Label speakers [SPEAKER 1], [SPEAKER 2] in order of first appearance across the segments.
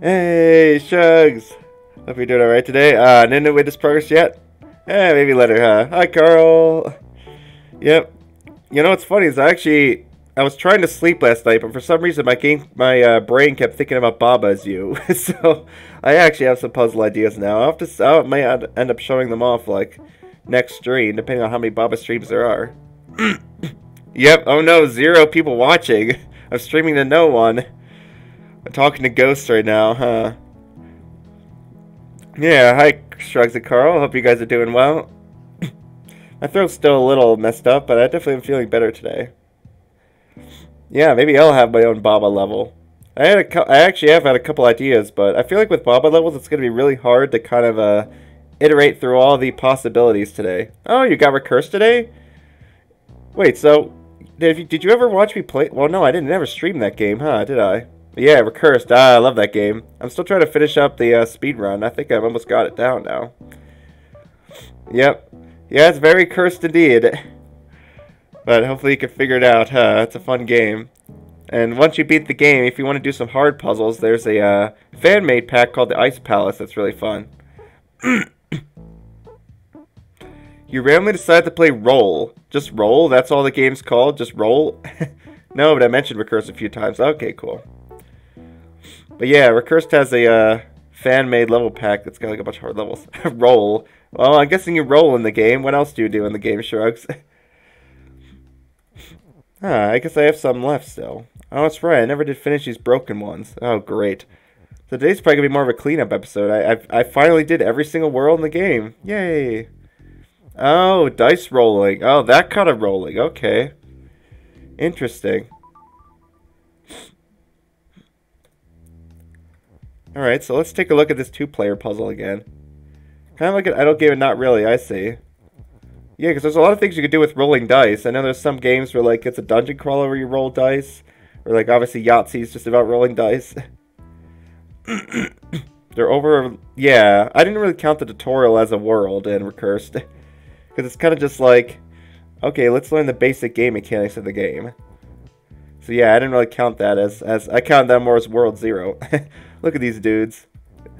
[SPEAKER 1] Hey, Shugs! Hope you're doing alright today. No witness progress yet? Maybe later, huh? Hi, Carl! Yep. You know what's funny is I was trying to sleep last night, but for some reason my brain kept thinking about Baba as you. So, I actually have some puzzle ideas now. I might end up showing them off, like, next stream, depending on how many Baba streams there are. Yep, oh no, 0 people watching. I'm streaming to no one. I'm talking to ghosts right now, huh? Yeah, hi, Shrugs and Carl. Hope you guys are doing well. My throat's still a little messed up, but I definitely am feeling better today. Yeah, maybe I'll have my own Baba level. I actually have had a couple ideas, but I feel like with Baba levels, it's going to be really hard to kind of iterate through all the possibilities today. Oh, you got Recurse today? Wait, so did you ever watch me play? Well, no, I didn't ever stream that game, huh? Did I? Yeah, Recursed. I love that game. I'm still trying to finish up the speed run. I think I've almost got it down now. Yep. Yeah, it's very cursed indeed. But hopefully you can figure it out, huh? It's a fun game. And once you beat the game, if you want to do some hard puzzles, there's a fan-made pack called the Ice Palace that's really fun. You randomly decide to play Roll. Just Roll? That's all the game's called? Just Roll? No, but I mentioned Recurse a few times. Okay, cool. But yeah, Recursed has a fan-made level pack that's got like a bunch of hard levels. Roll. Well, I'm guessing you roll in the game. What else do you do in the game, Shrugs? I guess I have some left still. Oh, that's right. I never did finish these broken ones. Oh, great. So today's probably going to be more of a cleanup episode. I finally did every single world in the game. Yay. Oh, dice rolling. Oh, that kind of rolling. Okay. Interesting. Alright, so let's take a look at this 2-player puzzle again. Kind of like an idle game and not really, I see. Yeah, because there's a lot of things you can do with rolling dice. I know there's some games where, like, it's a dungeon crawler where you roll dice. Or, like, obviously Yahtzee is just about rolling dice. They're over... Yeah, I didn't really count the tutorial as a world in Recursed. Because it's kind of just like... Okay, let's learn the basic game mechanics of the game. So yeah, I didn't really count that as I counted that more as World 0. Look at these dudes.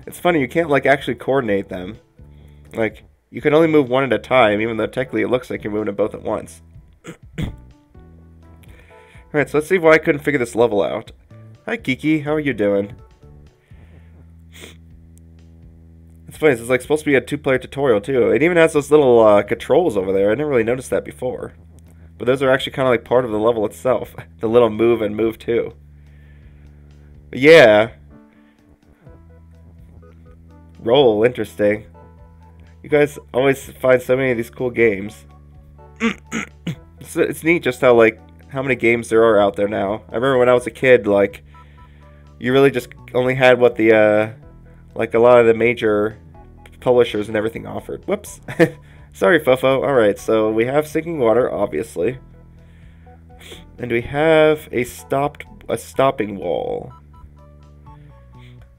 [SPEAKER 1] It's funny, you can't, like, actually coordinate them. Like, you can only move one at a time, even though technically it looks like you're moving them both at once. Alright, so let's see why I couldn't figure this level out. Hi, Kiki. How are you doing? It's funny, it's like supposed to be a 2-player tutorial, too. It even has those little controls over there. I never really noticed that before. But those are actually kind of like part of the level itself. The little move and move, too. But yeah. Roll, interesting. You guys always find so many of these cool games. It's neat just how many games there are out there now. I remember when I was a kid, like, you really just only had what the, like, a lot of the major publishers and everything offered. Whoops. Sorry, Fofo. Alright, so we have sinking water, obviously. And we have a stopping wall.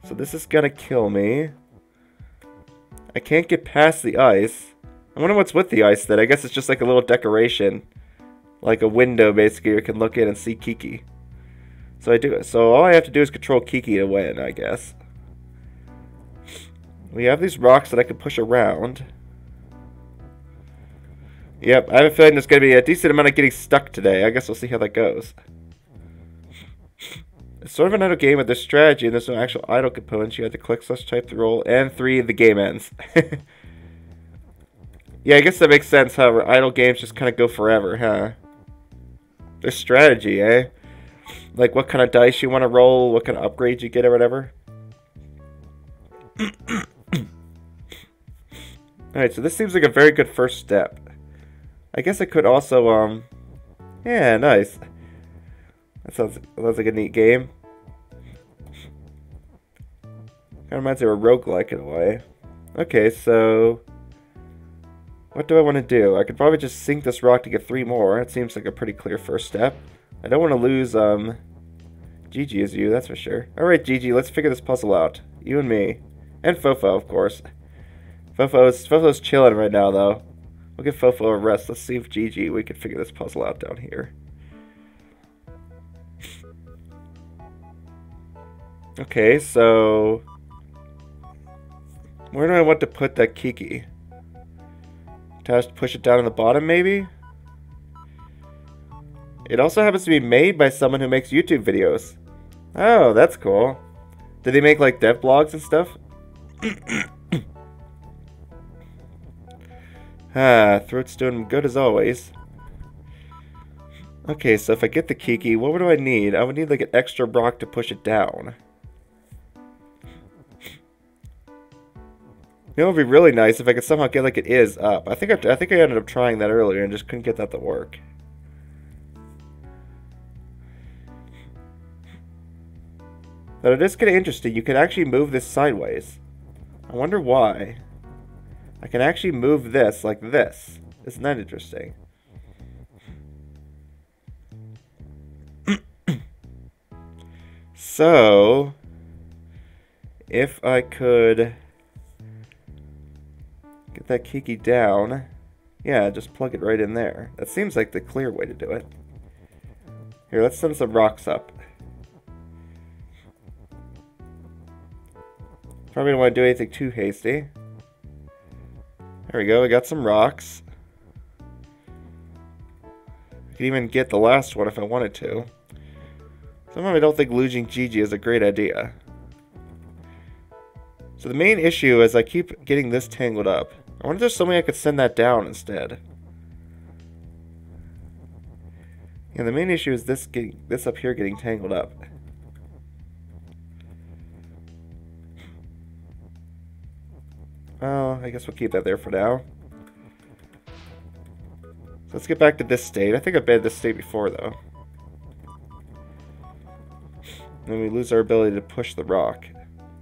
[SPEAKER 1] So this is gonna kill me. I can't get past the ice. I wonder what's with the ice then. I guess it's just like a little decoration. Like a window, basically, you can look in and see Kiki. So all I have to do is control Kiki to win, I guess. We have these rocks that I can push around. Yep, I have a feeling there's going to be a decent amount of getting stuck today. I guess we'll see how that goes. It's sort of an idle game with there's strategy and there's no actual idle components. You have to click / type the roll, and 3, the game ends. Yeah, I guess that makes sense how idle games just kind of go forever, huh? There's strategy, eh? Like what kind of dice you want to roll, what kind of upgrades you get or whatever. Alright, so this seems like a very good first step. I guess I could also, yeah, nice. That sounds like a neat game. Kind of reminds me of a roguelike in a way. Okay, so... What do I want to do? I could probably just sink this rock to get 3 more. It seems like a pretty clear first step. I don't want to lose, Gigi is you, that's for sure. Alright, Gigi, let's figure this puzzle out. You and me. And Fofo, of course. Fofo's chilling right now, though. We'll give Fofo a rest. Let's see if Gigi, we can figure this puzzle out down here. Okay, so where do I want to put that Kiki? Just push it down on the bottom, maybe? It also happens to be made by someone who makes YouTube videos. Oh, that's cool. Do they make like dev blogs and stuff? Throat's doing good as always. Okay, so if I get the Kiki, what do I need? I would need like an extra rock to push it down. You know, it would be really nice if I could somehow get like it is up. I think I ended up trying that earlier and just couldn't get that to work. But it is kind of interesting. You can actually move this sideways. I wonder why. I can actually move this like this. Isn't that interesting? So, if I could get that Kiki down, yeah, just plug it right in there. That seems like the clear way to do it. Here, let's send some rocks up. Probably don't want to do anything too hasty. There we go, I got some rocks. I could even get the last one if I wanted to. Sometimes I don't think losing Gigi is a great idea. So the main issue is I keep getting this tangled up. I wonder if there's some way I could send that down instead. Yeah, the main issue is this up here getting tangled up. Oh, I guess we'll keep that there for now. So let's get back to this state. I think I've been in this state before, though. And we lose our ability to push the rock.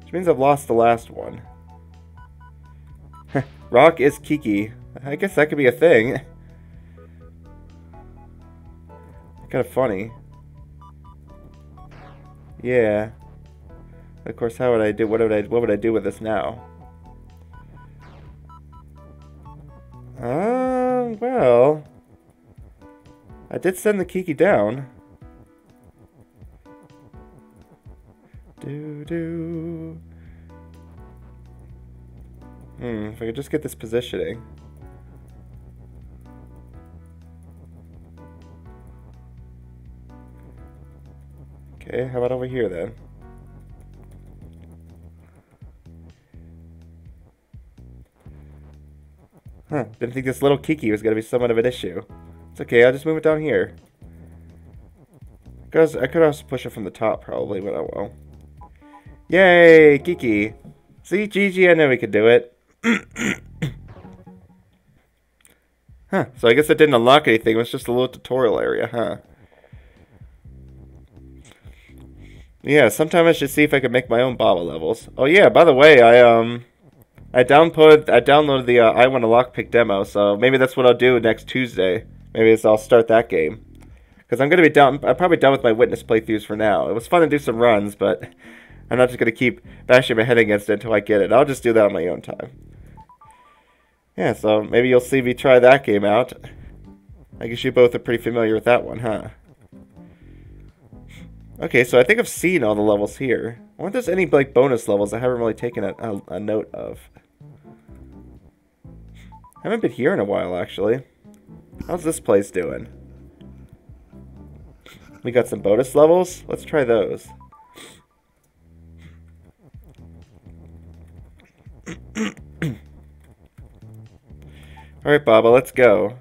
[SPEAKER 1] Which means I've lost the last one. Rock is Kiki. I guess that could be a thing. Kind of funny. Yeah. Of course, how would I do? What would I do with this now? Well, I did send the Kiki down. If I could just get this positioning. Okay, how about over here then? Didn't think this little Kiki was going to be somewhat of an issue. It's okay, I'll just move it down here. Because I could also push it from the top probably, but I won't. Yay, Kiki. See, Gigi, I know we could do it. So I guess it didn't unlock anything, it was just a little tutorial area, huh? Yeah, sometime I should see if I can make my own Baba levels. Oh yeah, by the way, I downloaded the I Want a Lockpick demo, so maybe that's what I'll do next Tuesday. Maybe I'll start that game. Because I'm probably done with my Witness playthroughs for now. It was fun to do some runs, but I'm not just going to keep bashing my head against it until I get it. I'll just do that on my own time. Yeah, so maybe you'll see me try that game out. I guess you both are pretty familiar with that one, huh? Okay, so I think I've seen all the levels here. I wonder if there's any like bonus levels I haven't really taken a note of. I haven't been here in a while, actually. How's this place doing? We got some bonus levels. Let's try those. Alright, Baba, let's go.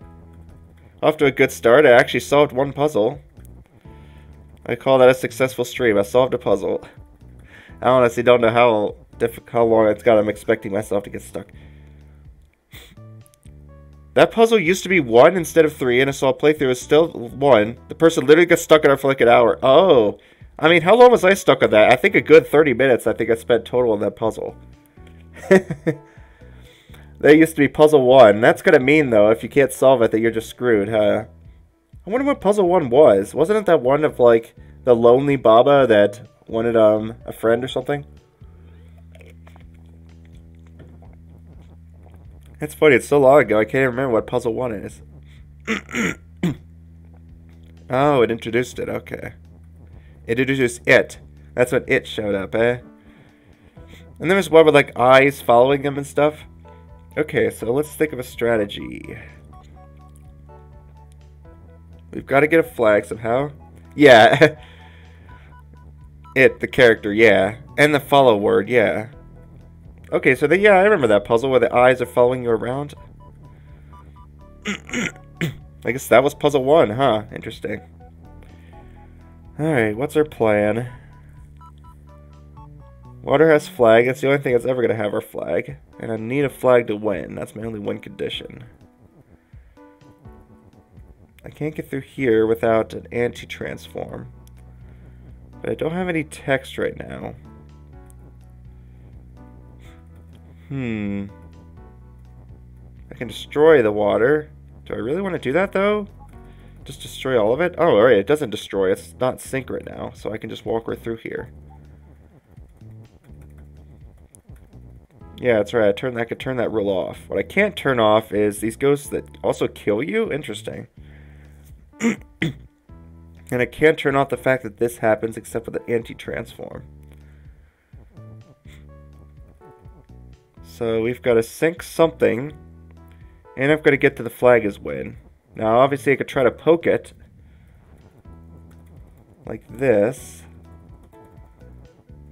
[SPEAKER 1] Off to a good start. I actually solved one puzzle. I call that a successful stream. I solved a puzzle. I honestly don't know how long it's got. I'm expecting myself to get stuck. That puzzle used to be 1 instead of 3, and I saw a playthrough is still 1. The person literally got stuck in it for like an hour. Oh. I mean, how long was I stuck on that? I think a good 30 minutes I think I spent total on that puzzle. That used to be puzzle 1. That's gonna mean, though, if you can't solve it, that you're just screwed, huh? I wonder what puzzle 1 was. Wasn't it that one of, like, the lonely Baba that wanted, a friend or something? It's funny, it's so long ago, I can't even remember what puzzle 1 is. Oh, it introduced it, okay. It introduced it. That's when it showed up, eh? And there was one with like eyes following him and stuff. Okay, so let's think of a strategy. We've got to get a flag somehow. Yeah. The character, yeah. And the follow word, yeah. Okay, so yeah, I remember that puzzle where the eyes are following you around. I guess that was puzzle 1, huh? Interesting. Alright, what's our plan? Water has flag. That's the only thing that's ever going to have our flag. And I need a flag to win. That's my only win condition. I can't get through here without an anti-transform. But I don't have any text right now. I can destroy the water. Do I really want to do that, though? Just destroy all of it? Oh, alright, it doesn't destroy. It's not sink right now, so I can just walk right through here. Yeah, that's right. I could turn that rule off. What I can't turn off is these ghosts that also kill you. Interesting. And I can't turn off the fact that this happens except for the anti-transform. So we've got to sink something. And I've got to get to the flag as win. Now, obviously, I could try to poke it. Like this.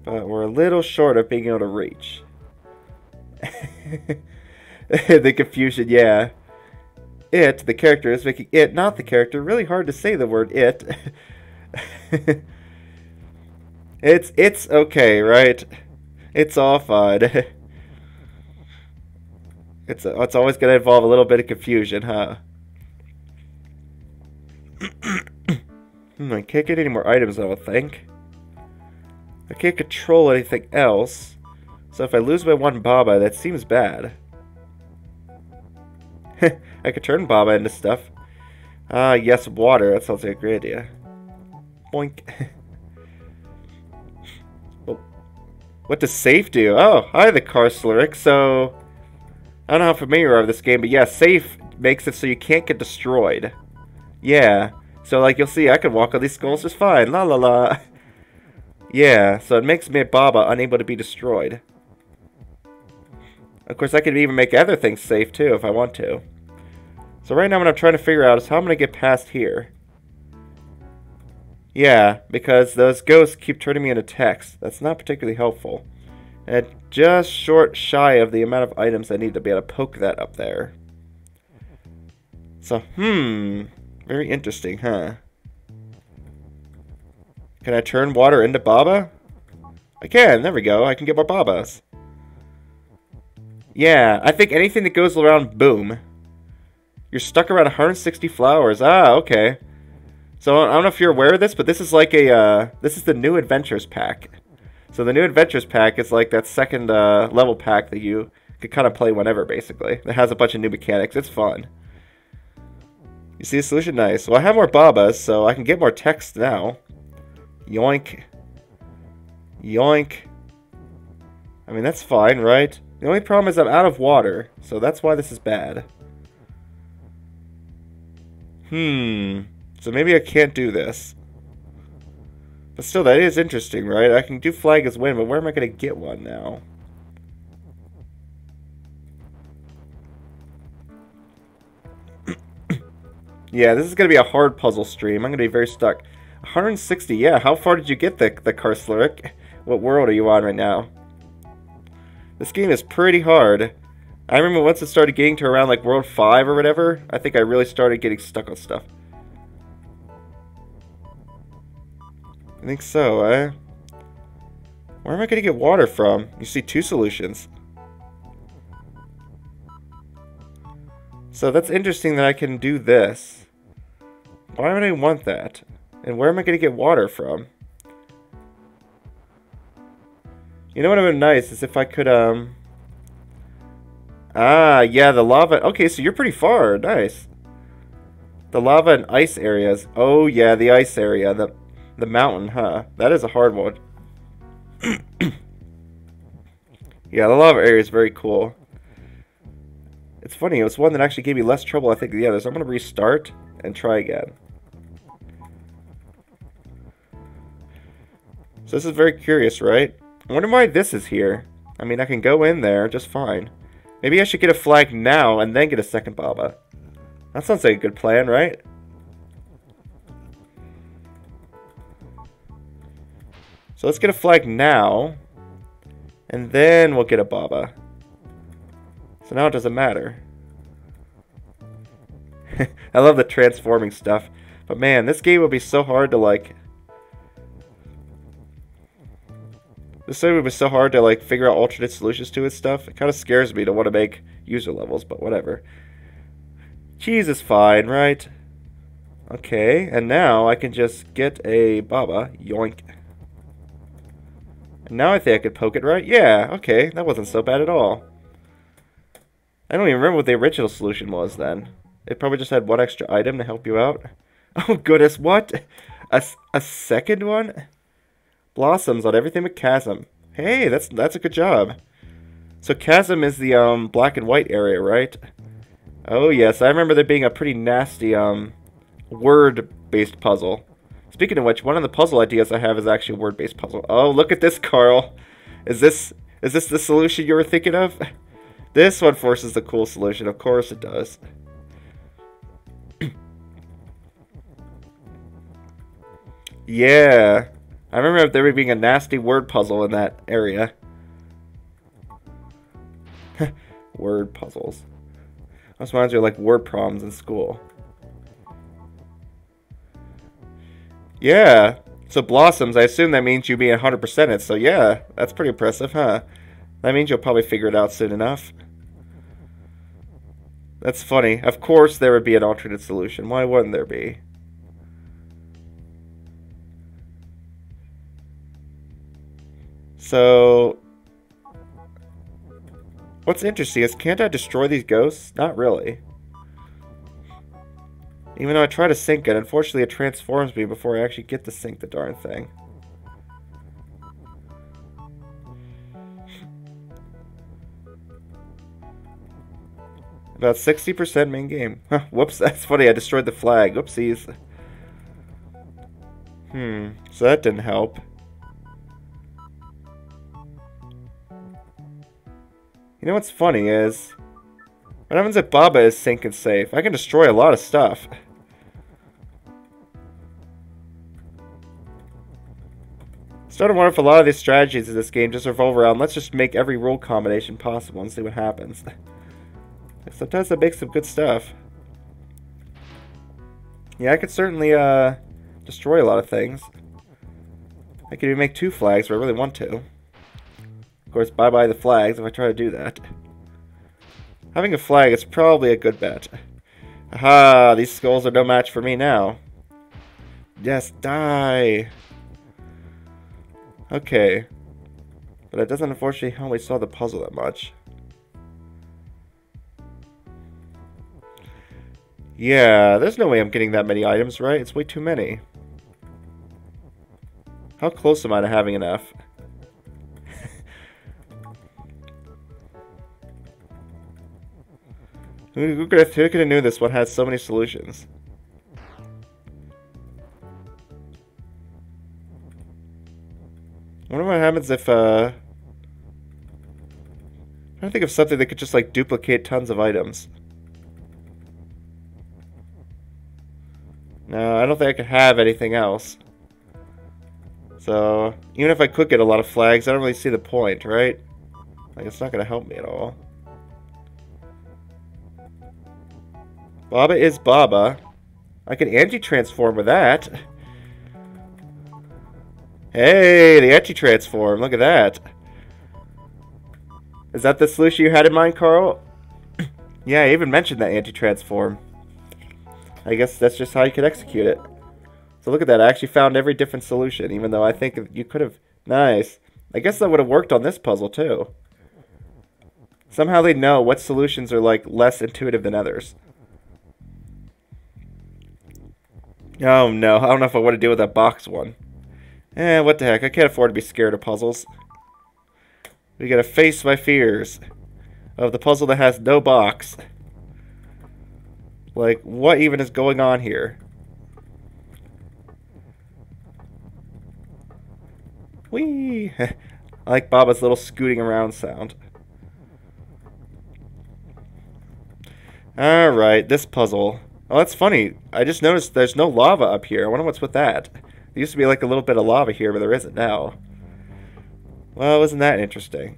[SPEAKER 1] But we're a little short of being able to reach. The confusion, yeah. The character, is making it, not the character, really hard to say the word it. It's okay, right? It's all fine. It's always going to involve a little bit of confusion, huh? I can't get any more items, I don't think. I can't control anything else. So if I lose my one Baba, that seems bad. I could turn Baba into stuff. Yes, water. That sounds like a great idea. Boink. Oh. What does safe do? Oh, hi the Karsluric. So, I don't know how familiar you are with this game, but yeah, safe makes it so you can't get destroyed. Yeah. So, like, you'll see, I can walk on these skulls just fine. La la la. Yeah, so it makes me Baba unable to be destroyed. Of course, I could even make other things safe, too, if I want to. So right now what I'm trying to figure out is how I'm going to get past here. Yeah, because those ghosts keep turning me into text. That's not particularly helpful. And just shy of the amount of items I need to be able to poke that up there. So, very interesting, huh? Can I turn water into Baba? I can, there we go. I can get more Babas. Yeah, I think anything that goes around, boom. You're stuck around 160 flowers. Ah, okay. So, I don't know if you're aware of this, but this is like a, this is the New Adventures pack. So, the New Adventures pack is like that second level pack that you could kind of play whenever, basically. It has a bunch of new mechanics. It's fun. You see the solution? Nice. Well, I have more Babas, so I can get more text now. Yoink. Yoink. I mean, that's fine, right? The only problem is I'm out of water, so that's why this is bad. So maybe I can't do this. But still, that is interesting, right? I can do flag as win, but where am I going to get one now? Yeah, this is going to be a hard puzzle stream. I'm going to be very stuck. 160, yeah. How far did you get the Karsluric? What world are you on right now? This game is pretty hard. I remember once it started getting to around like World 5 or whatever, I think I really started getting stuck on stuff. I think so, eh? Where am I going to get water from? You see 2 solutions. So that's interesting that I can do this. Why would I want that? And where am I going to get water from? You know what would be nice is if I could, Ah, yeah, the lava. Okay, so you're pretty far. Nice. The lava and ice areas. Oh, yeah, the ice area. The mountain, huh? That is a hard one. Yeah, the lava area is very cool. It's funny, it was one that actually gave me less trouble, I think, than the others. I'm going to restart and try again. So this is very curious, right? I wonder why this is here. I mean, I can go in there just fine. Maybe I should get a flag now and then get a second Baba. That sounds like a good plan, right? So let's get a flag now. And then we'll get a Baba. So now it doesn't matter. I love the transforming stuff. But man, this game would be so hard to like... This game would be so hard to like figure out alternate solutions to its stuff. It kind of scares me to want to make user levels, but whatever. Cheese is fine, right? Okay, and now I can just get a Baba. Yoink. And now I think I could poke it, right? Yeah, okay, that wasn't so bad at all. I don't even remember what the original solution was then. It probably just had one extra item to help you out. Oh goodness, what? A second one? Blossoms on everything but Chasm. Hey, that's a good job. So Chasm is the black and white area, right? Oh yes, I remember there being a pretty nasty word-based puzzle. Speaking of which, one of the puzzle ideas I have is actually a word-based puzzle. Oh, look at this, Carl. Is this the solution you were thinking of? This one forces the cool solution. Of course it does. Yeah. I remember there being a nasty word puzzle in that area. Word puzzles. Those reminds me of like word problems in school. Yeah. So blossoms, I assume that means you being 100% it. So yeah, that's pretty impressive, huh? That means you'll probably figure it out soon enough. That's funny. Of course there would be an alternate solution. Why wouldn't there be? So, what's interesting is, can't I destroy these ghosts? Not really. Even though I try to sink it, unfortunately it transforms me before I actually get to sink the darn thing. About 60% main game. Huh, whoops, that's funny, I destroyed the flag. Oopsies. So that didn't help. You know what's funny is, what happens if Baba is sink and safe? I can destroy a lot of stuff. Starting to wonder if a lot of these strategies in this game just revolve around, let's just make every rule combination possible and see what happens. Sometimes that makes some good stuff. Yeah, I could certainly destroy a lot of things. I could even make 2 flags if I really want to. Of course, bye-bye the flags if I try to do that. Having a flag is probably a good bet. Aha, these skulls are no match for me now. Yes, die! Okay. But it doesn't unfortunately help me solve the puzzle that much. Yeah, there's no way I'm getting that many items, right? It's way too many. How close am I to having enough? Who could have knew this one has so many solutions? I wonder what happens if, I'm trying to think of something that could just, like, duplicate tons of items. No, I don't think I could have anything else. So, even if I could get a lot of flags, I don't really see the point, right? Like, it's not going to help me at all. Baba is Baba. I can anti-transform with that. Hey, the anti-transform. Look at that. Is that the solution you had in mind, Carl? Yeah, I even mentioned that anti-transform. I guess that's just how you could execute it. So look at that. I actually found every different solution, even though I think you could have... Nice. I guess that would have worked on this puzzle, too. Somehow they know what solutions are, like, less intuitive than others. Oh, no. I don't know if I want to deal with that box one. What the heck. I can't afford to be scared of puzzles. We gotta face my fears of the puzzle that has no box. Like, what even is going on here? Whee! I like Baba's little scooting around sound. Alright, this puzzle. Oh, that's funny. I just noticed there's no lava up here. I wonder what's with that. There used to be like a little bit of lava here, but there isn't now. Well, isn't that interesting?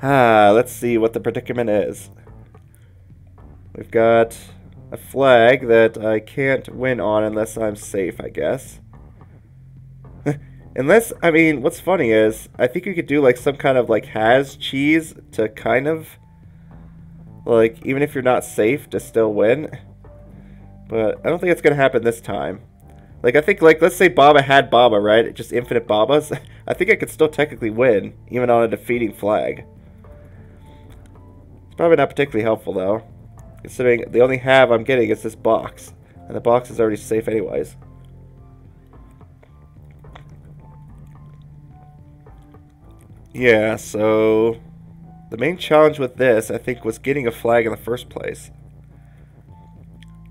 [SPEAKER 1] Let's see what the predicament is. We've got a flag that I can't win on unless I'm safe, I guess. Unless, I mean, what's funny is, I think you could do like some kind of like has cheese to kind of, like, even if you're not safe, to still win. But I don't think it's going to happen this time. Like, I think, like, let's say Baba had Baba, right? Just infinite Babas. I think I could still technically win, even on a defeating flag. It's probably not particularly helpful, though. Considering the only have I'm getting is this box. And the box is already safe anyways. Yeah, so the main challenge with this, I think, was getting a flag in the first place.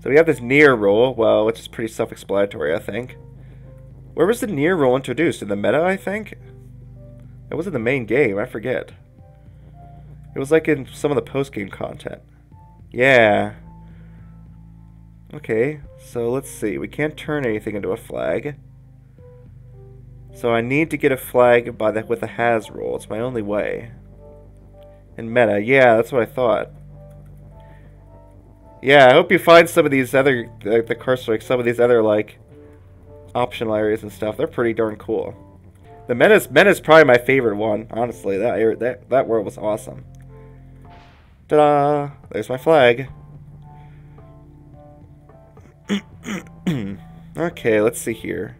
[SPEAKER 1] So we have this near rule, well, which is pretty self-explanatory, I think. Where was the near rule introduced? In the meta, I think? It was in the main game, I forget. It was like in some of the post-game content. Yeah. Okay, so let's see. We can't turn anything into a flag. So I need to get a flag with the has rule. It's my only way. In meta, yeah, that's what I thought. Yeah, I hope you find some of these other, like the cursor, like some of these other like optional areas and stuff. They're pretty darn cool. The meta's probably my favorite one, honestly. That world was awesome. Ta-da! There's my flag. Okay, let's see here.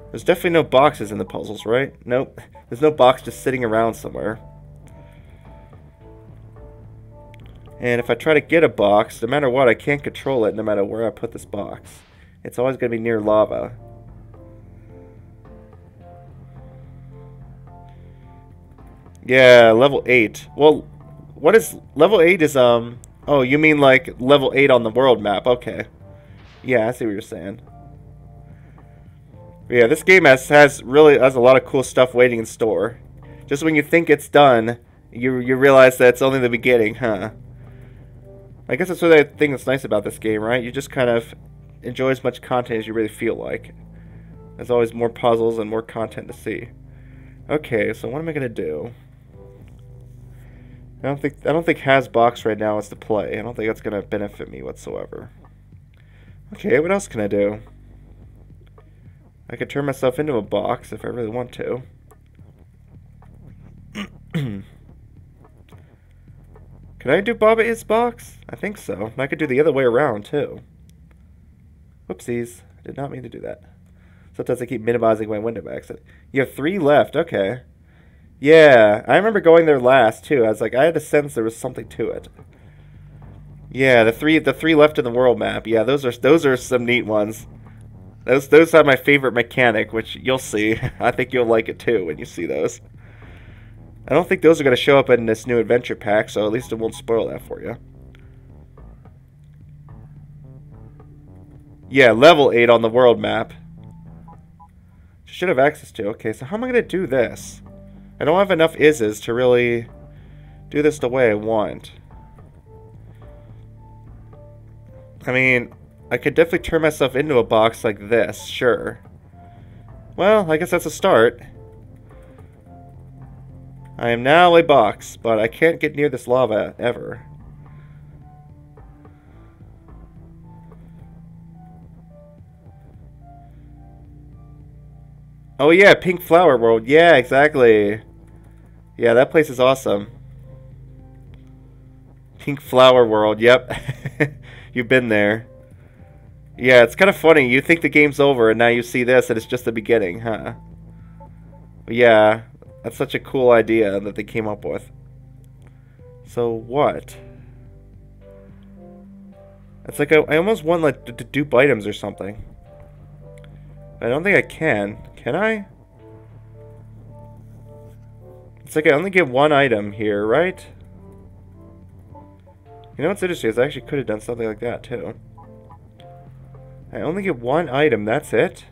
[SPEAKER 1] There's definitely no boxes in the puzzles, right? Nope. There's no box just sitting around somewhere. And if I try to get a box, no matter what, I can't control it no matter where I put this box. It's always going to be near lava. Yeah, level 8. Well, what is... Level 8 is, oh, you mean like level 8 on the world map. Okay. Yeah, I see what you're saying. Yeah, this game has a lot of cool stuff waiting in store. Just when you think it's done, you realize that it's only the beginning, huh? I guess that's what I think that's nice about this game, right? You just kind of enjoy as much content as you really feel like. There's always more puzzles and more content to see. Okay, so what am I gonna do? I don't think has box right now is the play. I don't think that's gonna benefit me whatsoever. Okay, what else can I do? I could turn myself into a box if I really want to. Can I do Baba is box? I think so. And I could do the other way around too. Whoopsies. Did not mean to do that. Sometimes I keep minimizing my window by accident. You have 3 left. Okay. Yeah, I remember going there last too. I was like, I had a sense there was something to it. Yeah, the three left in the world map. Yeah, those are some neat ones. Those are my favorite mechanic, which you'll see. I think you'll like it too when you see those. I don't think those are going to show up in this new adventure pack, so at least it won't spoil that for you. Yeah, level 8 on the world map. Should have access to. Okay, so how am I going to do this? I don't have enough ises to really do this the way I want. I mean, I could definitely turn myself into a box like this, sure. Well, I guess that's a start. I am now a box, but I can't get near this lava ever. Oh yeah, Pink Flower World. Yeah, exactly. Yeah, that place is awesome. Pink Flower World, yep. You've been there. Yeah, it's kind of funny. You think the game's over, and now you see this, and it's just the beginning, huh? Yeah, that's such a cool idea that they came up with. So, what? It's like I almost want like to dupe items or something. I don't think I can. Can I? It's like I only get 1 item here, right? You know what's interesting is I actually could have done something like that, too. I only get one item, that's it?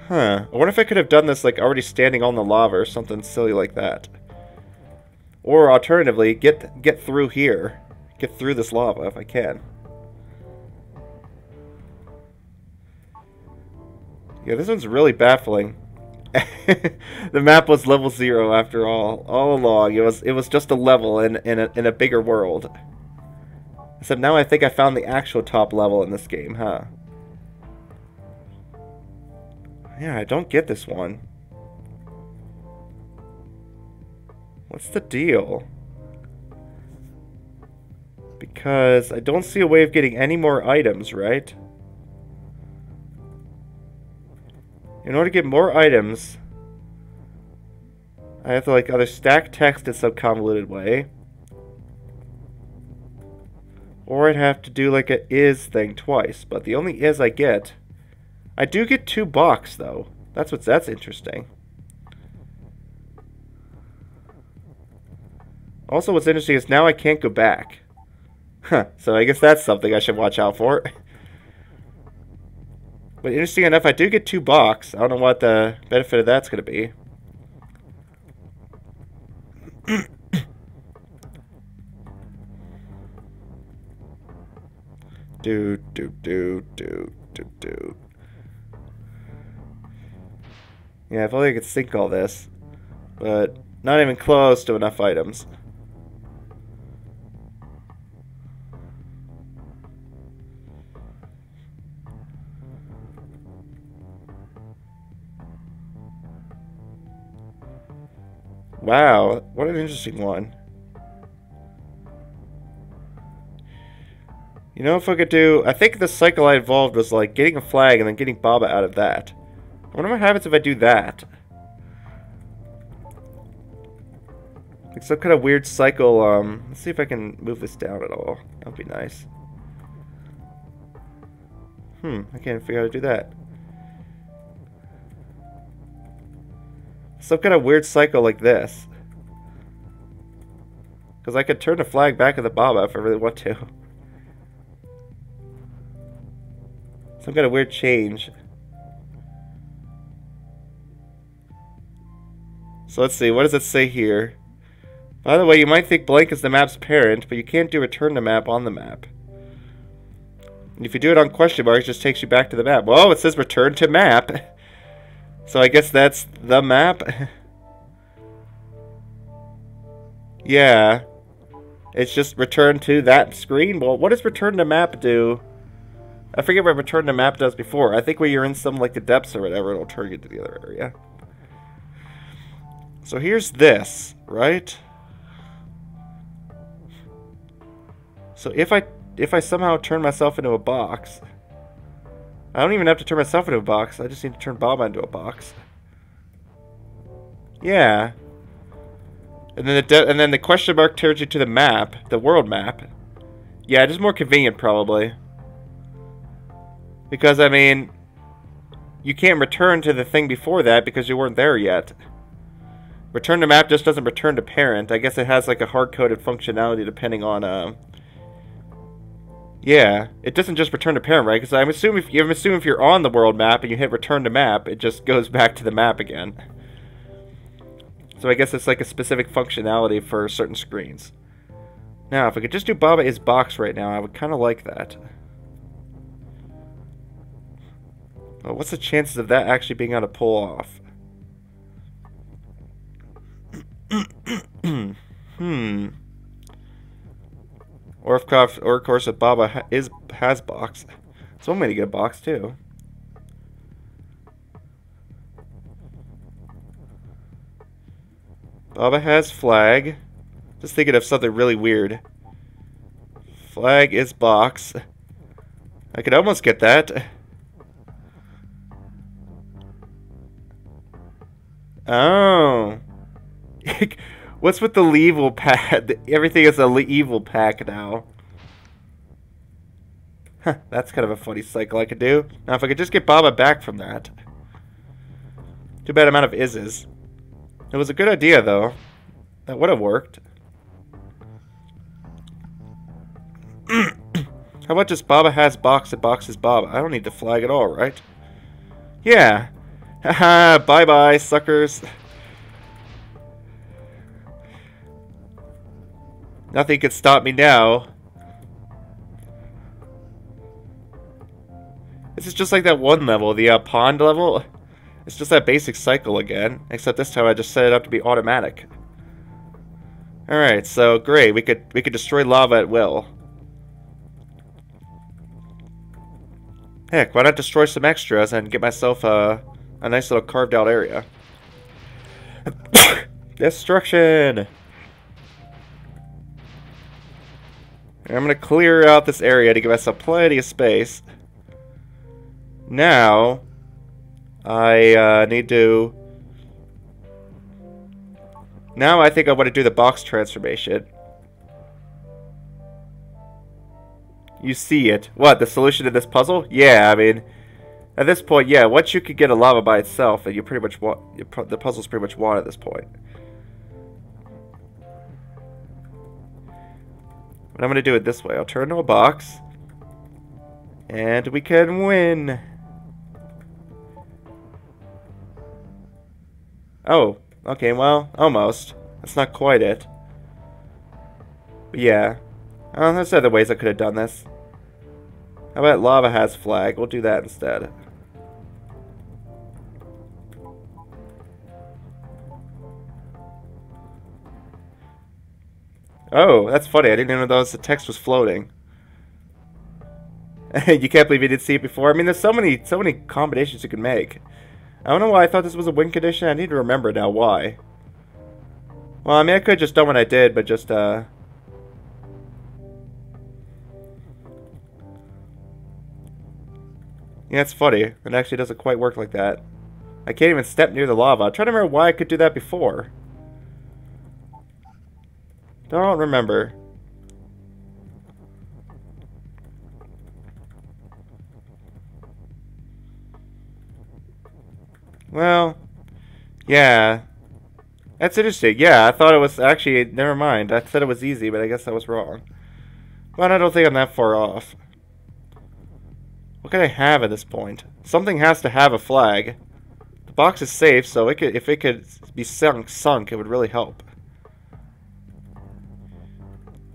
[SPEAKER 1] Huh. I wonder if I could have done this like already standing on the lava or something silly like that. Or alternatively, get through here. Get through this lava if I can. Yeah, this one's really baffling. The map was level 0 after all along. It was just a level in a bigger world. Except now I think I found the actual top level in this game, huh? Yeah, I don't get this one. What's the deal? Because I don't see a way of getting any more items, right? In order to get more items, I have to like either stack text in some convoluted way, or I'd have to do like a is thing twice. But the only is I get, I do get 2 box though. That's interesting. Also, what's interesting is now I can't go back. Huh, so I guess that's something I should watch out for. But interesting enough, I do get 2 box. I don't know what the benefit of that's going to be. Do. Yeah, if only I could sync all this. But not even close to enough items. Wow, what an interesting one. You know, if I could do... I think the cycle I involved was like getting a flag and then getting Baba out of that. I wonder what happens if I do that. Like some kind of weird cycle. Let's see if I can move this down at all. That'd be nice. I can't figure out how to do that. Some kind of weird cycle like this. Because I could turn the flag back at the Baba if I really want to. Some kind of weird change. So let's see, what does it say here? By the way, you might think blank is the map's parent, but you can't do return to map on the map. And if you do it on question marks, it just takes you back to the map. Whoa, it says return to map. So I guess that's the map? Yeah. It's just return to that screen? Well, what does return to map do? I forget what return to map does before. I think when you're in some, like, the depths or whatever, it'll turn you to the other area. So here's this, right? So if I somehow turn myself into a box, I don't even have to turn myself into a box. I just need to turn Baba into a box. Yeah. And then the question mark turns you to the map, the world map. Yeah, just more convenient probably. Because I mean, you can't return to the thing before that because you weren't there yet. Return to map just doesn't return to parent. I guess it has like a hard-coded functionality depending on yeah, it doesn't just return to parent, right? Because I'm assuming if you're on the world map and you hit return to map, it just goes back to the map again. So I guess it's like a specific functionality for certain screens. Now, if I could just do Baba is box right now, I would kind of like that. Well, what's the chances of that actually being able to pull off? Or of course if Baba has box. So I'm gonna get a box too. Baba has flag. Just thinking of something really weird. Flag is box. I could almost get that. Oh. What's with the evil pack? Everything is a evil pack now. Huh, that's kind of a funny cycle I could do. Now if I could just get Baba back from that. Too bad amount of ises. It was a good idea though. That would have worked. How about just Baba has box and box is Baba? I don't need the flag at all, right? Yeah. Haha, bye-bye, suckers. Nothing can stop me now. This is just like that one level, the pond level. It's just that basic cycle again, except this time I just set it up to be automatic. Alright, so great, we could destroy lava at will. Heck, why not destroy some extras and get myself a nice little carved out area. Destruction! I'm gonna clear out this area to give myself plenty of space. Now, I need to... Now I think I want to do the box transformation. You see it. What, the solution to this puzzle? Yeah, I mean, at this point, yeah, once you could get a lava by itself, and you pretty much want... the puzzle's pretty much won at this point. But I'm going to do it this way. I'll turn to a box. And we can win. Oh, okay, well, almost. That's not quite it. But yeah. There's other ways I could have done this. How about lava has flag? We'll do that instead. Oh, that's funny. I didn't even know the text was floating. You can't believe you didn't see it before? I mean, there's so many combinations you can make. I don't know why I thought this was a win condition. I need to remember now why. Well, I mean, I could have just done what I did, but just, Yeah, it's funny. It actually doesn't quite work like that. I can't even step near the lava. I'm trying to remember why I could do that before. Don't remember. Well, yeah. That's interesting. Yeah, I thought it was actually... Never mind. I said it was easy, but I guess I was wrong. But I don't think I'm that far off. What can I have at this point? Something has to have a flag. The box is safe, so if it could be sunk, it would really help.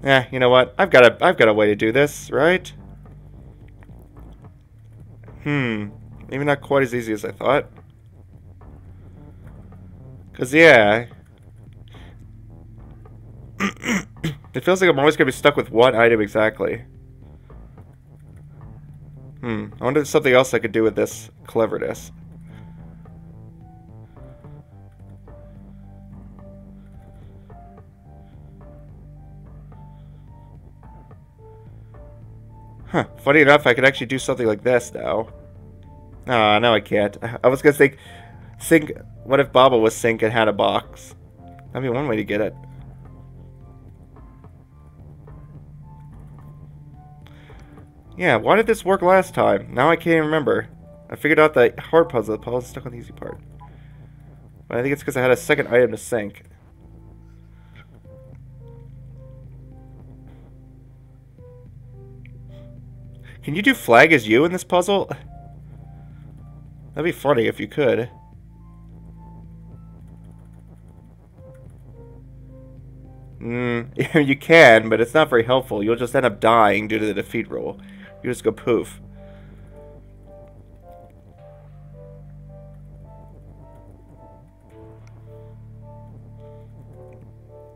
[SPEAKER 1] Yeah, you know what? I've got a way to do this, right? Maybe not quite as easy as I thought. 'Cause yeah. It feels like I'm always gonna be stuck with one item exactly. I wonder if there's something else I could do with this cleverness. Huh. Funny enough, I could actually do something like this now. No, I can't. I was gonna think, sync. What if Baba was sync and had a box? That'd be one way to get it. Yeah, why did this work last time? Now I can't even remember. I figured out the hard puzzle. The puzzle's stuck on the easy part. But I think it's because I had a second item to sync. Can you do flag as you in this puzzle? That'd be funny if you could. You can, but it's not very helpful. You'll just end up dying due to the defeat rule. You just go poof.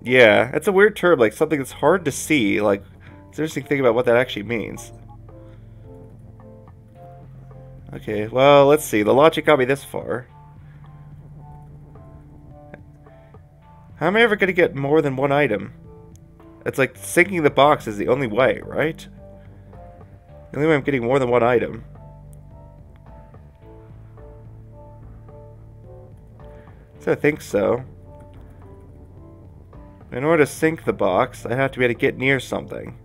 [SPEAKER 1] Yeah, it's a weird term, like something that's hard to see. Like, it's interesting to think about what that actually means. Okay, well, let's see. The logic got me this far. How am I ever going to get more than one item? It's like sinking the box is the only way, right? The only way I'm getting more than one item. So I think so. In order to sink the box, I have to be able to get near something.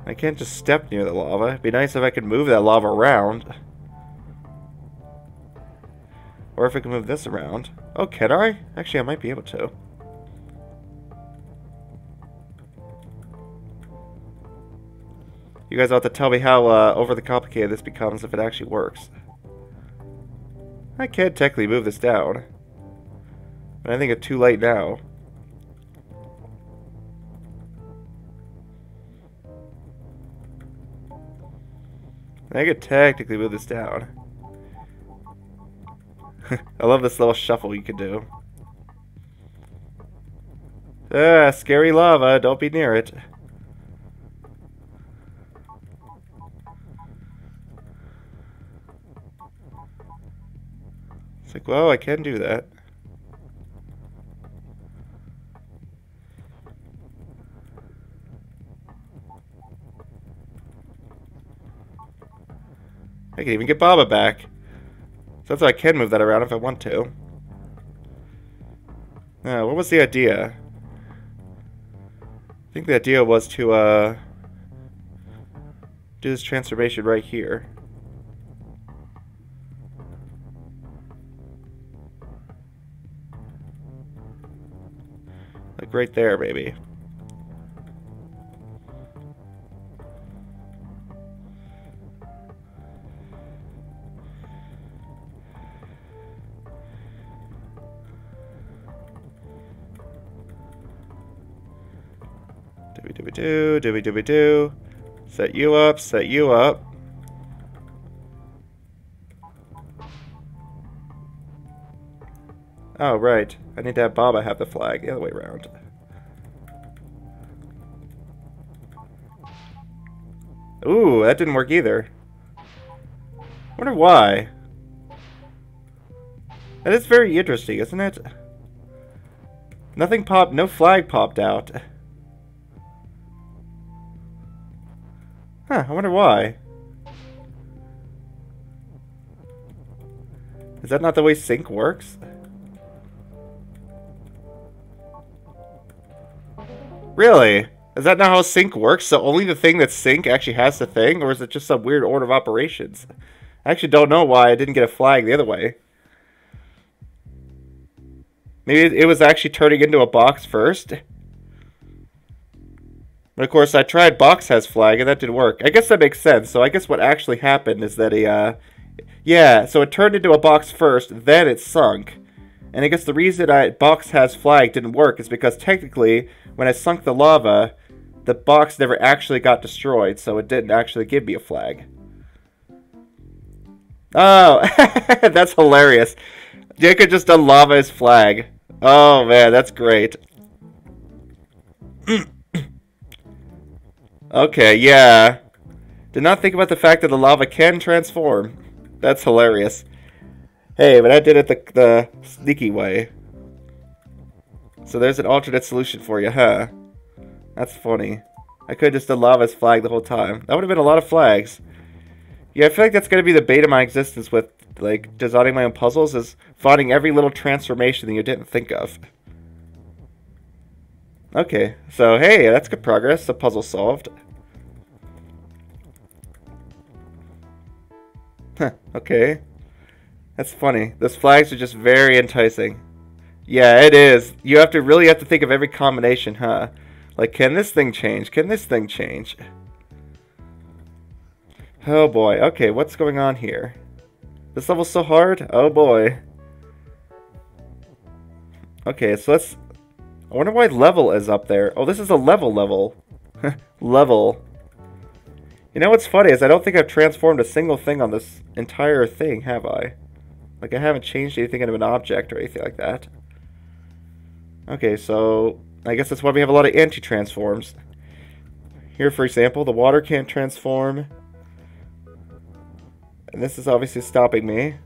[SPEAKER 1] I can't just step near the lava. It'd be nice if I could move that lava around. Or if I can move this around. Oh, can I? Actually, I might be able to. You guys will have to tell me how overly complicated this becomes if it actually works. I can't technically move this down. But I think it's too late now. I could technically move this down. I love this little shuffle you can do. Ah, scary lava, don't be near it. It's like, well, I can do that. I can even get Baba back. So that's why I can move that around if I want to. What was the idea? I think the idea was to do this transformation right here. Like right there, maybe. Do. Set you up, set you up. Oh, right. I need to have Baba have the flag the other way around. Ooh, that didn't work either. Wonder why. That is very interesting, isn't it? Nothing popped, no flag popped out. Huh, I wonder why. Is that not the way sync works? Really? Is that not how sync works? So only the thing that's sync actually has the thing? Or is it just some weird order of operations? I actually don't know why I didn't get a flag the other way. Maybe it was actually turning into a box first? But of course, I tried box has flag, and that didn't work. I guess that makes sense. So I guess what actually happened is that yeah, so it turned into a box first, then it sunk. And I guess the reason box has flag didn't work is because technically, when I sunk the lava, the box never actually got destroyed, so it didn't actually give me a flag. Oh, that's hilarious. Jacob just done lava as flag. Oh man, that's great. Okay, yeah. Did not think about the fact that the lava can transform. That's hilarious. Hey, but I did it the sneaky way. So there's an alternate solution for you, huh? That's funny. I could have just done lava's flag the whole time. That would have been a lot of flags. Yeah, I feel like that's going to be the bait of my existence with, like, designing my own puzzles, is finding every little transformation that you didn't think of. Okay, so hey, that's good progress. The puzzle solved. Huh, okay. That's funny. Those flags are just very enticing. Yeah, it is. You really have to think of every combination, huh? Like, can this thing change? Can this thing change? Oh boy. Okay, what's going on here? This level's so hard? Oh boy. Okay, so let's... I wonder why level is up there. Oh, this is a level. Level. You know what's funny is I don't think I've transformed a single thing on this entire thing, have I? Like, I haven't changed anything into an object or anything like that. Okay, so I guess that's why we have a lot of anti-transforms. Here, for example, the water can't transform. And this is obviously stopping me.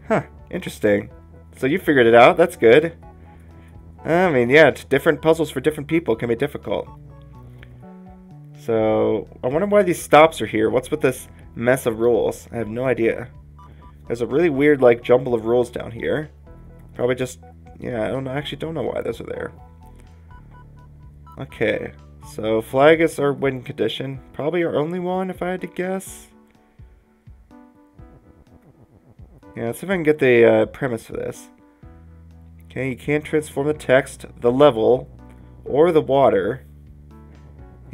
[SPEAKER 1] Huh, interesting. So you figured it out, that's good. I mean, yeah, different puzzles for different people can be difficult. So, I wonder why these stops are here. What's with this mess of rules? I have no idea. There's a really weird, like, jumble of rules down here. Probably just, yeah, I actually don't know why those are there. Okay, so flag is our win condition. Probably our only one, if I had to guess. Yeah, let's see if I can get the premise for this. Okay, you can't transform the text, the level, or the water.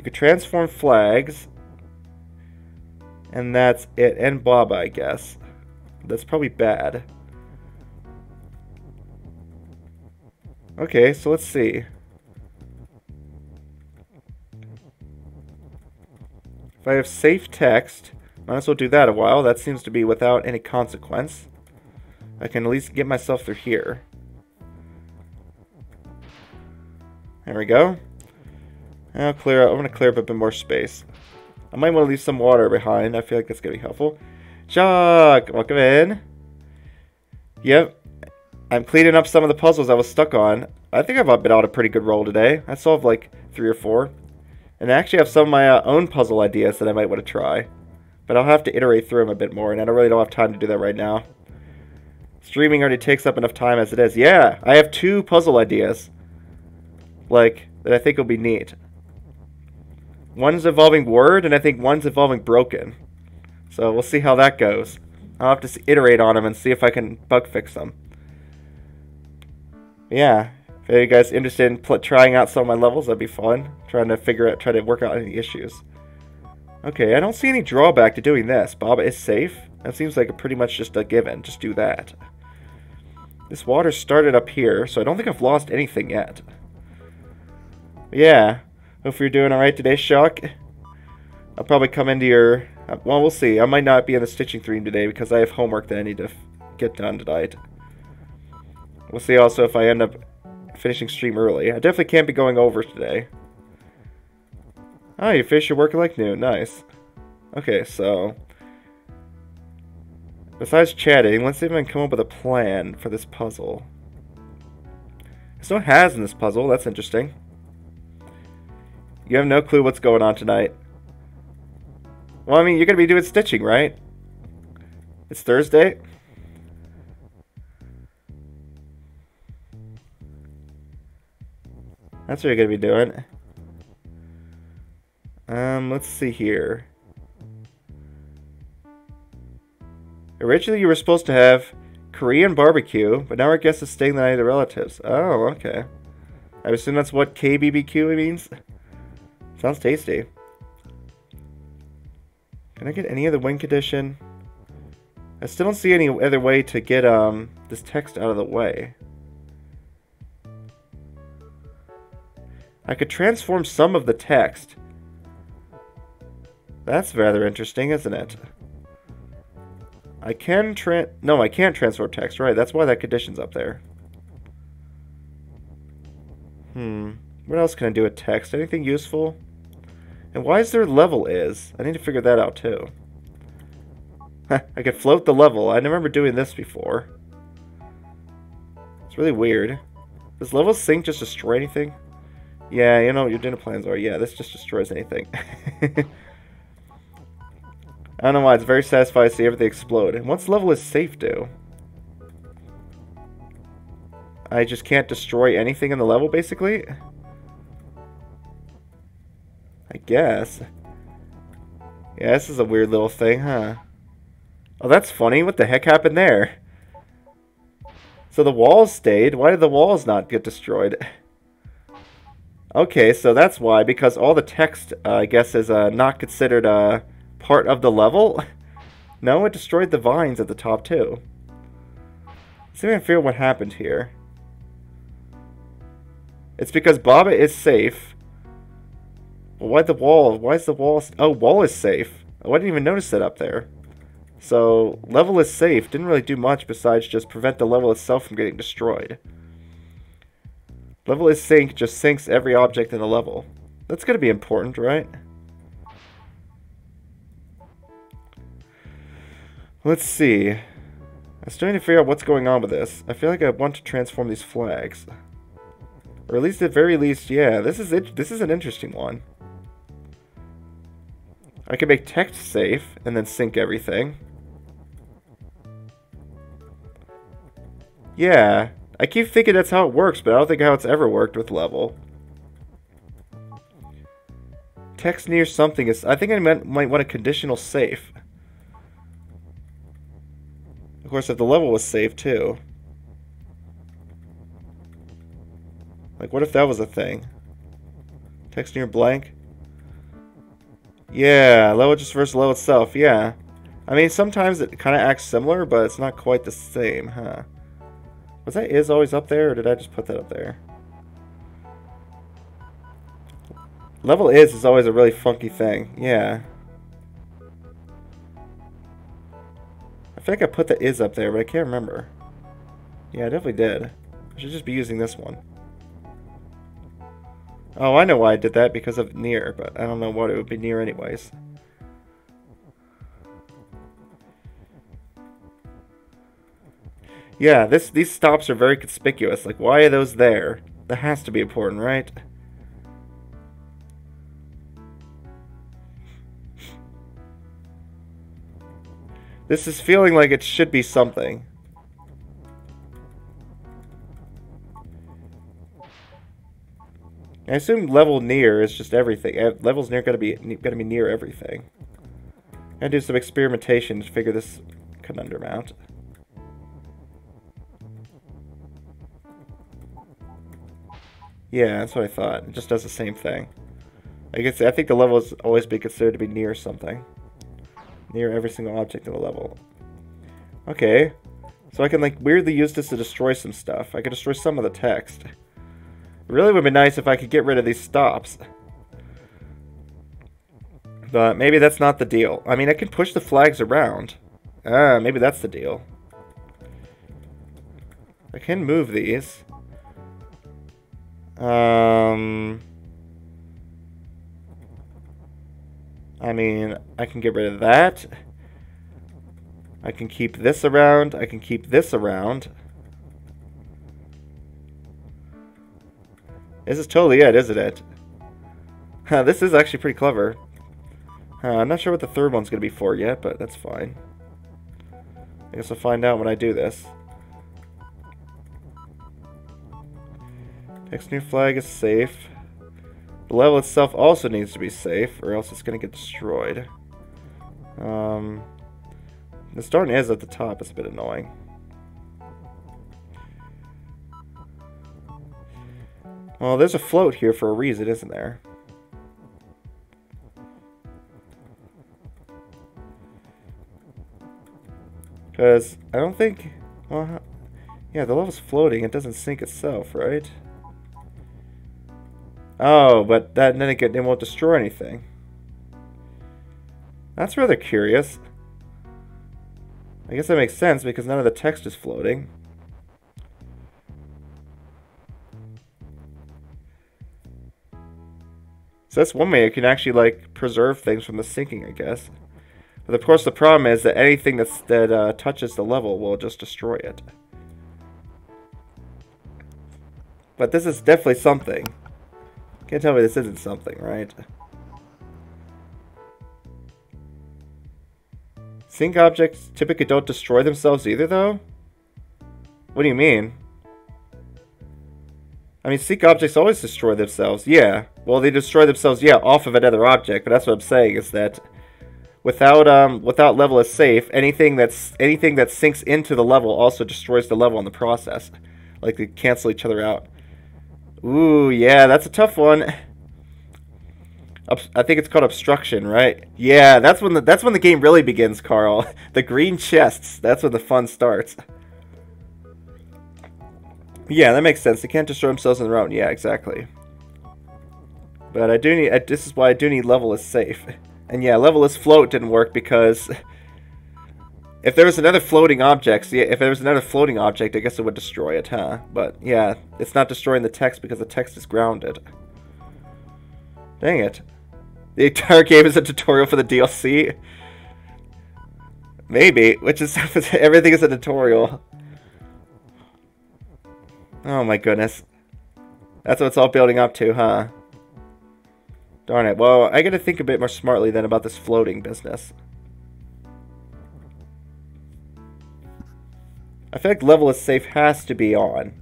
[SPEAKER 1] You could transform flags. And that's it. And Baba, I guess. That's probably bad. Okay, so let's see. If I have safe text, might as well do that a while. That seems to be without any consequence. I can at least get myself through here. There we go. I'll clear up. I'm going to clear up a bit more space. I might want to leave some water behind. I feel like that's going to be helpful. Jacques, welcome in. Yep. I'm cleaning up some of the puzzles I was stuck on. I think I've been on a pretty good roll today. I solved like 3 or 4. And I actually have some of my own puzzle ideas that I might want to try. But I'll have to iterate through them a bit more, and I really don't have time to do that right now. Streaming already takes up enough time as it is. Yeah, I have 2 puzzle ideas. Like, that I think will be neat. One's involving Word, and I think one's involving Broken. So we'll see how that goes. I'll have to iterate on them and see if I can bug fix them. Yeah, if you guys interested in trying out some of my levels, that'd be fun. Try to work out any issues. Okay, I don't see any drawback to doing this. Baba is safe. That seems like pretty much just a given. Just do that. This water started up here, so I don't think I've lost anything yet. Yeah, hope you're doing alright today, Shock. I'll probably come into your... Well, we'll see. I might not be in the stitching stream today because I have homework that I need to get done tonight. We'll see also if I end up finishing stream early. I definitely can't be going over today. Oh, you finish your work at like noon. Nice. Okay, so... Besides chatting, let's see if I can come up with a plan for this puzzle. There's no has in this puzzle. That's interesting. You have no clue what's going on tonight. Well, I mean, you're going to be doing stitching, right? It's Thursday. That's what you're going to be doing. Let's see here. Originally, you were supposed to have Korean barbecue, but now our guest is staying the night at relatives. Oh, okay. I assume that's what KBBQ means. Sounds tasty. Can I get any other win condition? I still don't see any other way to get this text out of the way. I could transform some of the text. That's rather interesting, isn't it? I can No, I can't transform text, right? That's why that condition's up there. What else can I do with text? Anything useful? And why is there level is? I need to figure that out too. I could float the level. I remember doing this before. It's really weird. Does level sync just destroy anything? Yeah, you know what your dinner plans are. Yeah, this just destroys anything. I don't know why. It's very satisfying to see everything explode. And what's level is safe do? I just can't destroy anything in the level, basically? I guess. Yeah, this is a weird little thing, huh? Oh, that's funny. What the heck happened there? So the walls stayed. Why did the walls not get destroyed? Okay, so that's why. Because all the text, I guess, is not considered part of the level. No, it destroyed the vines at the top, too. Let's see if I can figure out what happened here. It's because Baba is safe. Why the wall? Why is the wall... Oh, wall is safe. Oh, I didn't even notice it up there. So, level is safe. Didn't really do much besides just prevent the level itself from getting destroyed. Level is sync just sinks every object in the level. That's going to be important, right? Let's see. I was trying to figure out what's going on with this. I feel like I want to transform these flags. Or at least, at very least, yeah, this is it. This is an interesting one. I can make text safe and then sync everything. Yeah, I keep thinking that's how it works, but I don't think how it's ever worked with level. Text near something is... I think I might want a conditional safe. Of course, if the level was safe, too. Like, what if that was a thing? Text near blank? Yeah, level just versus level itself, yeah. I mean, sometimes it kind of acts similar, but it's not quite the same, huh? Was that is always up there, or did I just put that up there? Level is always a really funky thing, yeah. I feel like I put the is up there, but I can't remember. Yeah, I definitely did. I should just be using this one. Oh, I know why I did that, because of near, but I don't know what it would be near anyways. Yeah, these stops are very conspicuous. Like, why are those there? That has to be important, right? This is feeling like it should be something. I assume level near is just everything. Levels near gotta be near everything. I do some experimentation to figure this conundrum out. Yeah, that's what I thought. It just does the same thing. I think the level is always be considered to be near something. Near every single object in the level. Okay. So I can like weirdly use this to destroy some stuff. I can destroy some of the text. It really would be nice if I could get rid of these stops. But maybe that's not the deal. I mean, I can push the flags around. Ah, maybe that's the deal. I can move these. I mean, I can get rid of that. I can keep this around. I can keep this around. This is totally it, isn't it? This is actually pretty clever. I'm not sure what the third one's going to be for yet, but that's fine. I guess I'll find out when I do this. Text new flag is safe. The level itself also needs to be safe, or else it's going to get destroyed. The starting is at the top. It's a bit annoying. Well, there's a float here for a reason, isn't there? Because I don't think... Well, yeah, the level's floating. It doesn't sink itself, right? Oh, but then again, it won't destroy anything. That's rather curious. I guess that makes sense because none of the text is floating. So that's one way you can actually like preserve things from the sinking, I guess. But of course the problem is that anything that touches the level will just destroy it. But this is definitely something. Can't tell me this isn't something, right? Sink objects typically don't destroy themselves either, though? What do you mean? I mean, sink objects always destroy themselves, yeah. Well, they destroy themselves, yeah, off of another object, but that's what I'm saying, is that without level as safe, anything that sinks into the level also destroys the level in the process. Like, they cancel each other out. Ooh, yeah, that's a tough one. I think it's called obstruction, right? Yeah, that's when the game really begins, Carl. The green chests. That's when the fun starts. Yeah, that makes sense. They can't destroy themselves on their own. Yeah, exactly. But I do need. This is why I do need level is safe. And yeah, level is float didn't work because if there was another floating object, I guess it would destroy it, huh? But yeah, it's not destroying the text because the text is grounded. Dang it. The entire game is a tutorial for the DLC? Maybe, which is everything is a tutorial. Oh my goodness. That's what it's all building up to, huh? Darn it. Well, I gotta think a bit more smartly then about this floating business. I feel like level is safe has to be on.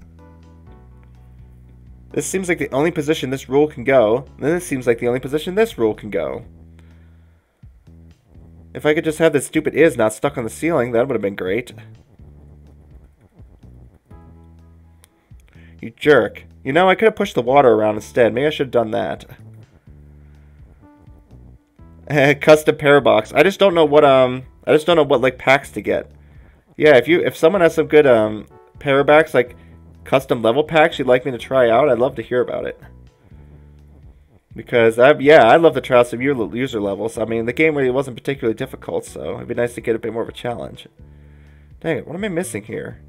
[SPEAKER 1] This seems like the only position this rule can go. And then this seems like the only position this rule can go. If I could just have this stupid is not stuck on the ceiling, that would have been great. You jerk. You know, I could have pushed the water around instead. Maybe I should have done that. Custom parabox. I just don't know what like packs to get. Yeah, if someone has some good parabacks, like custom level packs you'd like me to try out, I'd love to hear about it. Because I'd love to try out some user levels. I mean, the game really wasn't particularly difficult, so it'd be nice to get a bit more of a challenge. Dang it, what am I missing here?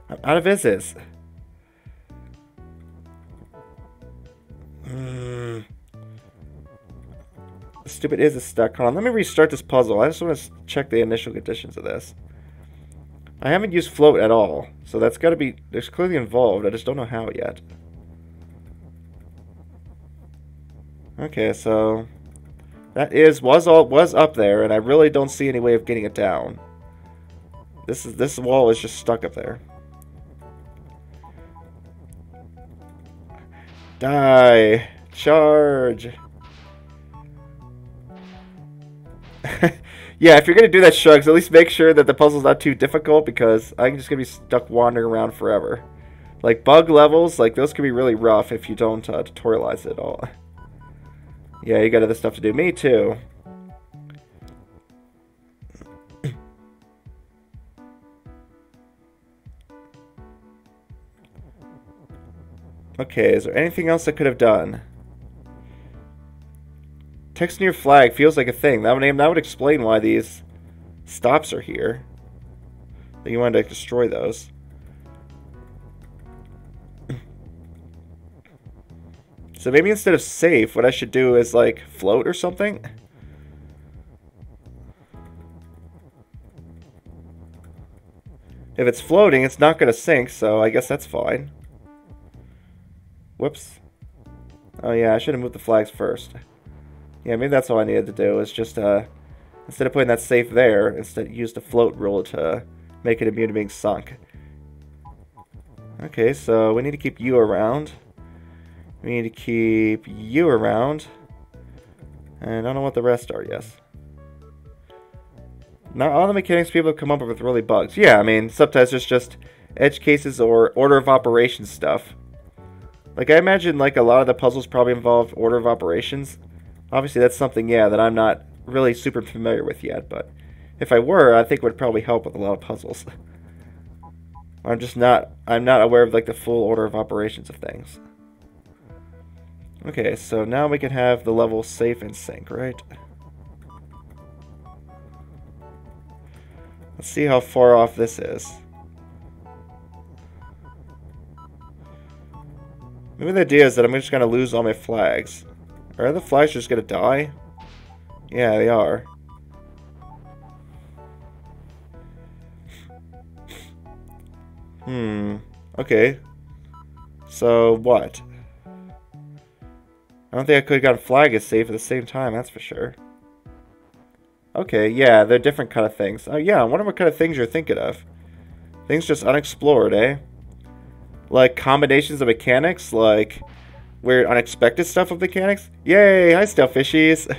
[SPEAKER 1] I'm out of Izzes. Stupid Izzes stuck. Hold on, let me restart this puzzle. I just want to check the initial conditions of this. I haven't used float at all, so that's got to be... There's clearly involved. I just don't know how yet. Okay, so that was up there, and I really don't see any way of getting it down. This wall is just stuck up there. Die! Charge! Yeah, if you're gonna do that, Shugs, at least make sure that the puzzle's not too difficult, because I'm just gonna be stuck wandering around forever. Like bug levels, like those can be really rough if you don't tutorialize it at all. Yeah, you got other stuff to do. Me too. Okay, is there anything else I could have done? Text near flag feels like a thing. That would explain why these stops are here. You wanted to destroy those. So maybe instead of safe, what I should do is like float or something. If it's floating, it's not going to sink, so I guess that's fine. Whoops. Oh yeah, I should have moved the flags first. Yeah, maybe that's all I needed to do, is just, instead of putting that safe there, instead use the float rule to make it immune to being sunk. Okay, so we need to keep you around. We need to keep you around. And I don't know what the rest are, yes. Not all the mechanics people have come up with really bugs. Yeah, I mean, sometimes there's just edge cases or order of operations stuff. Like, I imagine, like, a lot of the puzzles probably involve order of operations. Obviously, that's something, yeah, that I'm not really super familiar with yet, but if I were, I think it would probably help with a lot of puzzles. I'm not aware of, like, the full order of operations of things. Okay, so now we can have the level safe and sync, right? Let's see how far off this is. Maybe the idea is that I'm just going to lose all my flags. Are the flags just going to die? Yeah, they are. Okay. So, what? I don't think I could have gotten flag as safe at the same time, that's for sure. Okay, yeah, they're different kind of things. Oh, yeah, I wonder what kind of things you're thinking of. Things just unexplored, eh? Like combinations of mechanics, like weird unexpected stuff with mechanics? Yay! Hi, Stealthfishies!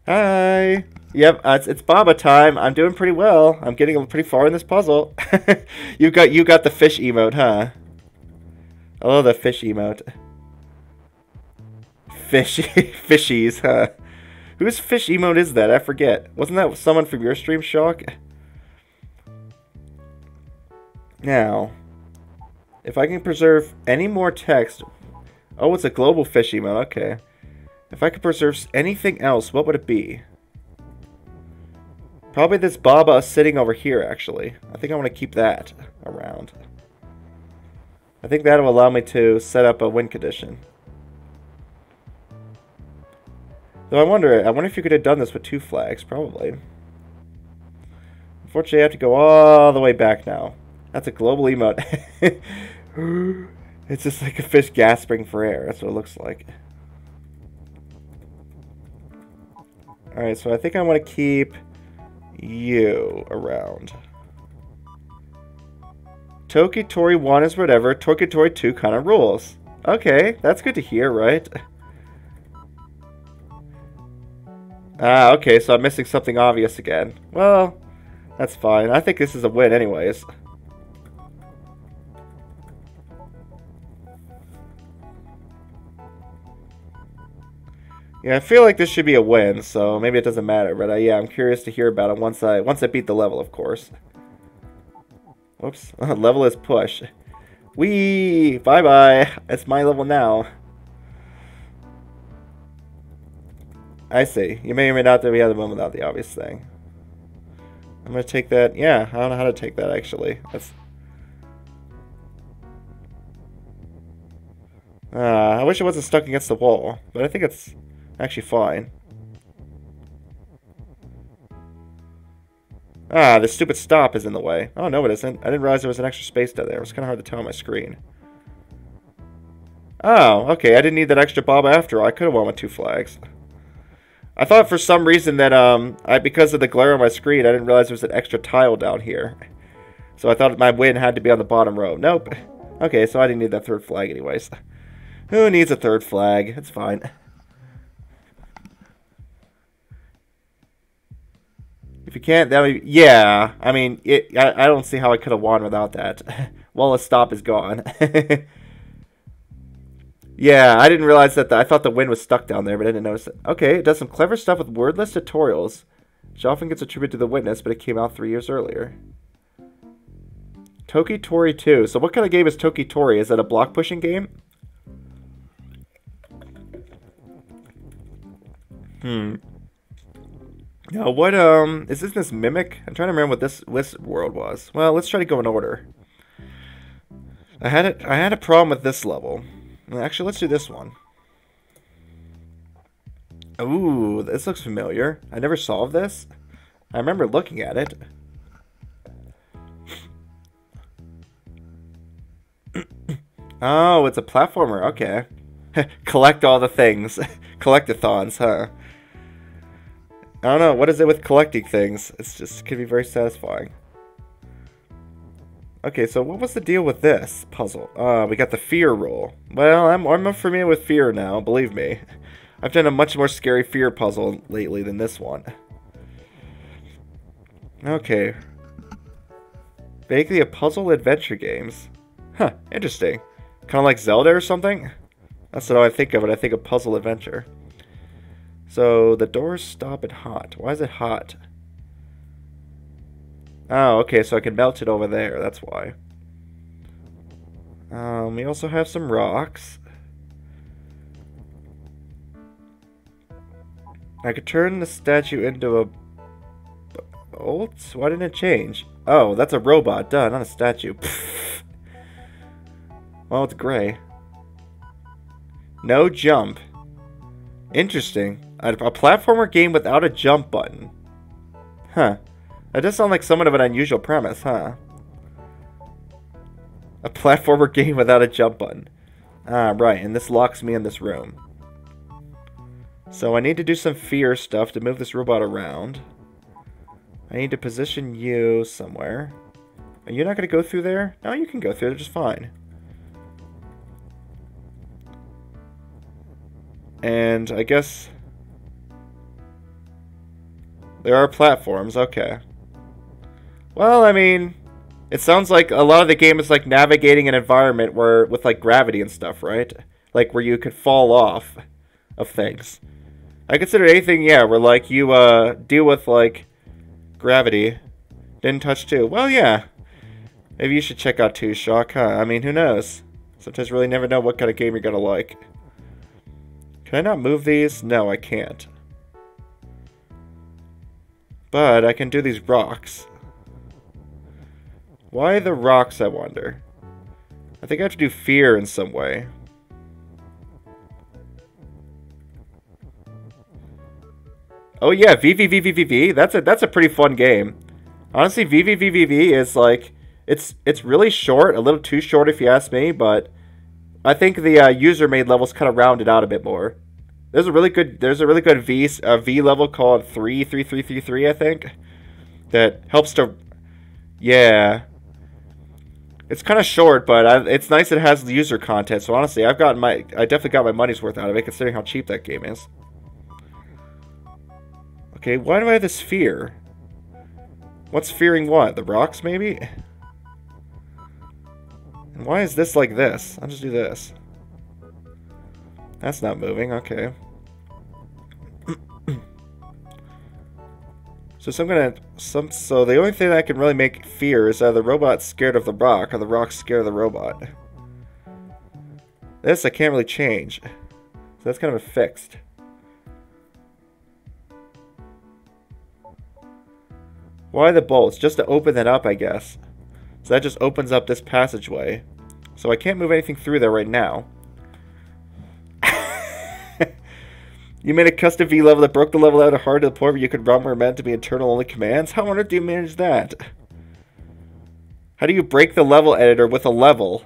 [SPEAKER 1] Hi! Yep, it's Baba time. I'm doing pretty well. I'm getting pretty far in this puzzle. you got the fish emote, huh? I love the fish emote. Fishies, huh? Whose fish emote is that? I forget. Wasn't that someone from your stream, Shock? Now, if I can preserve any more text... Oh, it's a global fish emote. Okay. If I could preserve anything else, what would it be? Probably this Baba sitting over here, actually. I think I want to keep that around. I think that will allow me to set up a win condition. Though I wonder if you could have done this with 2 flags, probably. Unfortunately, I have to go all the way back now. That's a global emote. It's just like a fish gasping for air. That's what it looks like. Alright, so I think I want to keep you around. Tokitori 1 is whatever. Tokitori 2 kind of rules. Okay, that's good to hear, right? Ah, okay, so I'm missing something obvious again. Well, that's fine. I think this is a win anyways. Yeah, I feel like this should be a win, so maybe it doesn't matter. But yeah, I'm curious to hear about it once I beat the level, of course. Whoops, level is push. Wee, bye bye. It's my level now. I see. You may or may not be able to win without the obvious thing. I'm gonna take that. Yeah, I don't know how to take that actually. That's. I wish it wasn't stuck against the wall, but I think it's actually fine. Ah, the stupid stop is in the way. Oh, no it isn't. I didn't realize there was an extra space down there. It was kind of hard to tell on my screen. Oh, okay. I didn't need that extra bob after all. I could have won with 2 flags. I thought for some reason that because of the glare on my screen, I didn't realize there was an extra tile down here. So I thought my win had to be on the bottom row. Nope. Okay, so I didn't need that 3rd flag anyways. Who needs a 3rd flag? It's fine. If you can't, that would be, yeah. I mean, I don't see how I could have won without that. Well, a stop is gone. Yeah, I didn't realize that. I thought the win was stuck down there, but I didn't notice it. Okay, it does some clever stuff with wordless tutorials, which often gets attributed to the witness, but it came out 3 years earlier. Toki Tori 2. So what kind of game is Toki Tori? Is that a block pushing game? Now, what, is this Mimic? I'm trying to remember what this world was. Well, let's try to go in order. I had a problem with this level. Actually, let's do this one. Ooh, this looks familiar. I never solved this. I remember looking at it. Oh, it's a platformer. Okay. Collect all the things. Collectathons, huh? I don't know. What is it with collecting things? It's just, it can be very satisfying. Okay, so what was the deal with this puzzle? We got the fear roll. Well, I'm familiar with fear now, believe me. I've done a much more scary fear puzzle lately than this one. Okay. Vaguely a puzzle adventure games. Huh, interesting. Kind of like Zelda or something? That's how I think of it. I think of puzzle adventure. So, the doors stop at hot. Why is it hot? Oh, okay, so I can melt it over there. That's why. We also have some rocks. I could turn the statue into a bolt? Why didn't it change? Oh, that's a robot. Duh, not a statue. Pfft. Well, it's gray. No jump. Interesting. A platformer game without a jump button. Huh. That does sound like somewhat of an unusual premise, huh? A platformer game without a jump button. Ah, right, and this locks me in this room. So I need to do some fear stuff to move this robot around. I need to position you somewhere. Are you not going to go through there? No, you can go through there just fine. And I guess there are platforms, okay. Well, I mean, it sounds like a lot of the game is like navigating an environment where with like gravity and stuff, right? Like where you could fall off of things. I consider anything, yeah, where like you deal with like gravity. Didn't touch 2. Well, yeah. Maybe you should check out 2 Shock, huh? I mean, who knows? Sometimes you really never know what kind of game you're gonna like. Can I not move these? No, I can't. But I can do these rocks. Why the rocks, I wonder? I think I have to do fear in some way. Oh yeah, VVVVVV. That's a pretty fun game. Honestly, VVVVV is like it's really short, a little too short if you ask me, but I think the user-made levels kind of round it out a bit more. There's a really good V level called 33333, I think, that helps to, yeah. It's kind of short, but it's nice it has user content. So honestly, I definitely got my money's worth out of it, considering how cheap that game is. Okay, why do I have this fear? What's fearing what? The rocks, maybe? And why is this like this? I'll just do this. That's not moving, okay. So the only thing that can really make fear is either the robot's scared of the rock or the rock's scared of the robot. This I can't really change. So that's kind of a fixed. Why the bolts? Just to open that up, I guess. So that just opens up this passageway. So I can't move anything through there right now. You made a custom V level that broke the level out of hard to the point where you could run where meant to be internal only commands? How on earth do you manage that? How do you break the level editor with a level?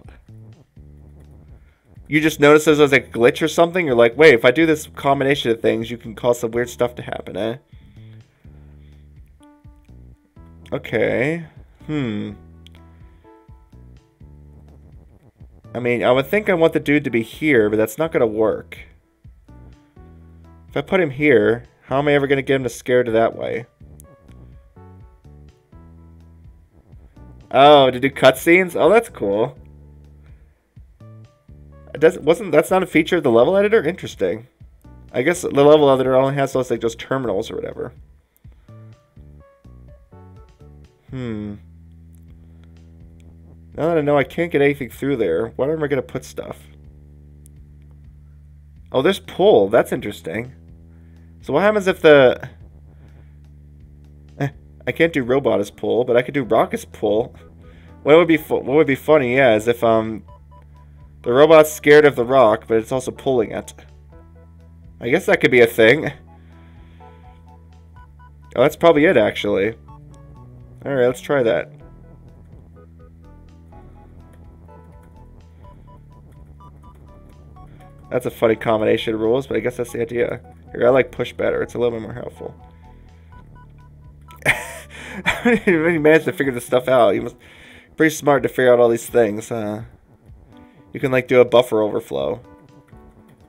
[SPEAKER 1] You just notice there's a glitch or something? You're like, wait, if I do this combination of things, you can cause some weird stuff to happen, eh? Okay. I mean, I would think I want the dude to be here, but that's not going to work. If I put him here, how am I ever going to get him to scare to that way? Oh, to do cutscenes? Oh, that's cool. That's not a feature of the level editor? Interesting. I guess the level editor only has those like just terminals or whatever. Now that I know I can't get anything through there, where am I going to put stuff? Oh, there's pull. That's interesting. So what happens if the... I can't do robot as pull, but I could do rock as pull. What would be funny, yeah, is if the robot's scared of the rock, but it's also pulling it. I guess that could be a thing. Oh, that's probably it, actually. Alright, let's try that. That's a funny combination of rules, but I guess that's the idea. Here, I like push better. It's a little bit more helpful. How did you manage to figure this stuff out? You must be pretty smart to figure out all these things. You can like do a buffer overflow.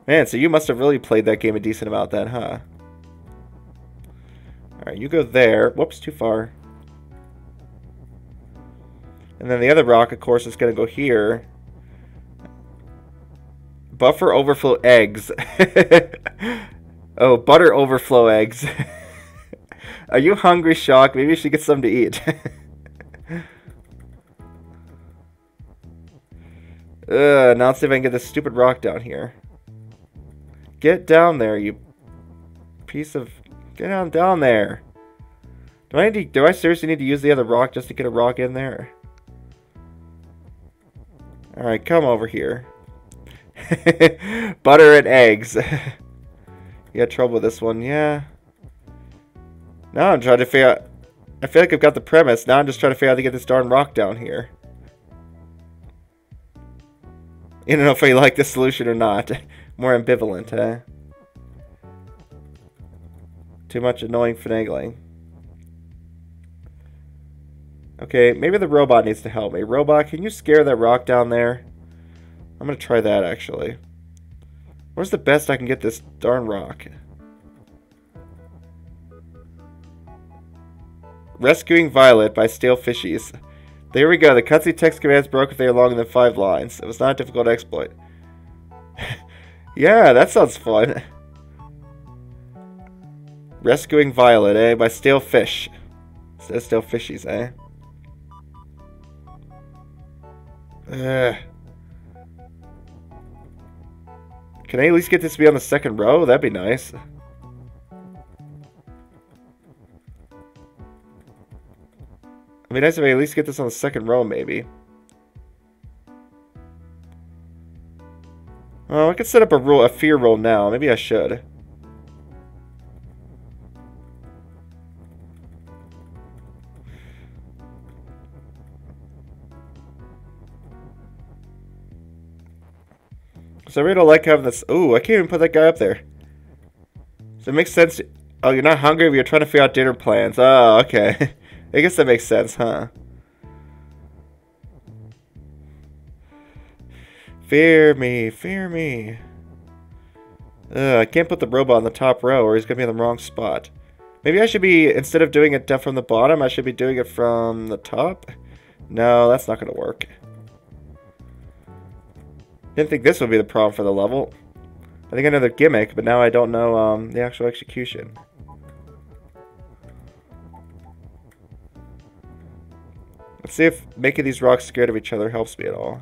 [SPEAKER 1] Man, so you must have really played that game a decent amount then, huh? Alright, you go there. Whoops, too far. And then the other rock, of course, is going to go here. Buffer overflow eggs. Oh, butter overflow eggs. Are you hungry, Shock? Maybe you should get something to eat. Now let's see if I can get this stupid rock down here. Get down there, you piece of... Get down there. Do I seriously need to use the other rock just to get a rock in there? Alright, come over here. Butter and eggs. You got trouble with this one, yeah. Now I'm trying to figure out... I feel like I've got the premise. Now I'm just trying to figure out how to get this darn rock down here. I don't know if I like this solution or not. More ambivalent, huh? Too much annoying finagling. Okay, maybe the robot needs to help me. Robot, can you scare that rock down there? I'm gonna try that, actually. Where's the best I can get this darn rock? Rescuing Violet by Stale Fishies. There we go. The cutscene text commands broke if they are longer than 5 lines. It was not a difficult exploit. Yeah, that sounds fun. Rescuing Violet, eh? By Stale Fish. It says Stale Fishies, eh? Can I at least get this to be on the second row? That'd be nice. It'd be nice if I at least get this on the second row, maybe. Oh, I could set up a fear roll now. Maybe I should. So I really don't like having this... Ooh, I can't even put that guy up there. So it makes sense... Oh, you're not hungry, but you're trying to figure out dinner plans. Oh, okay. I guess that makes sense, huh? Fear me, fear me. I can't put the robot on the top row or he's going to be in the wrong spot. Maybe I should be, instead of doing it from the bottom, I should be doing it from the top? No, that's not going to work. Didn't think this would be the problem for the level. I think I know the gimmick, but now I don't know the actual execution. Let's see if making these rocks scared of each other helps me at all.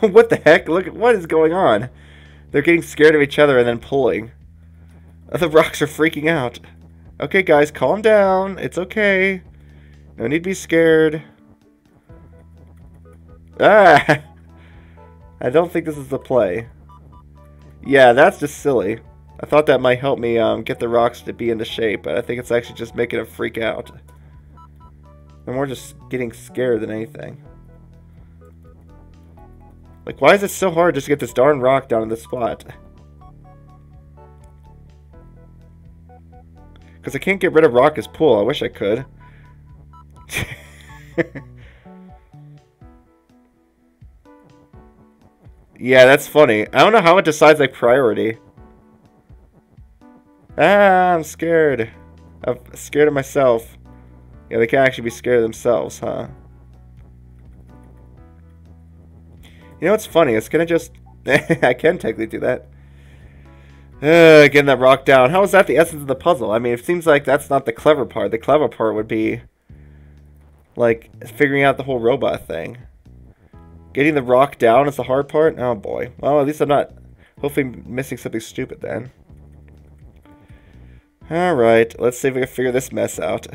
[SPEAKER 1] What the heck? Look, what is going on? They're getting scared of each other and then pulling. The rocks are freaking out. Okay, guys, calm down. It's okay. No need to be scared. Ah! I don't think this is the play. Yeah, that's just silly. I thought that might help me get the rocks to be into shape, but I think it's actually just making it freak out. They're more just getting scared than anything. Like, why is it so hard just to get this darn rock down in this spot? Because I can't get rid of Rocket's pool. I wish I could. Yeah, that's funny. I don't know how it decides, like, priority. Ah, I'm scared. I'm scared of myself. Yeah, they can't actually be scared of themselves, huh? You know what's funny? It's gonna just... I can technically do that. Getting that rock down. How is that the essence of the puzzle? I mean, it seems like that's not the clever part. The clever part would be, like, figuring out the whole robot thing. Getting the rock down is the hard part? Oh, boy. Well, at least I'm not, hopefully, missing something stupid then. Alright, let's see if we can figure this mess out.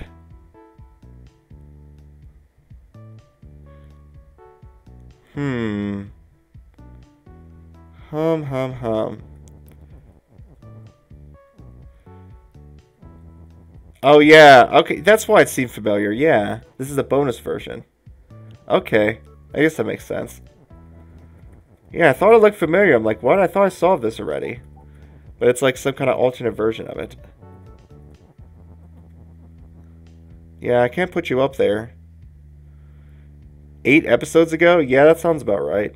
[SPEAKER 1] Hum. Oh, yeah. Okay, that's why it seemed familiar. Yeah, this is a bonus version. Okay, I guess that makes sense. Yeah, I thought it looked familiar. I'm like, what? I thought I solved this already. But it's like some kind of alternate version of it. Yeah, I can't put you up there. 8 episodes ago? Yeah, that sounds about right.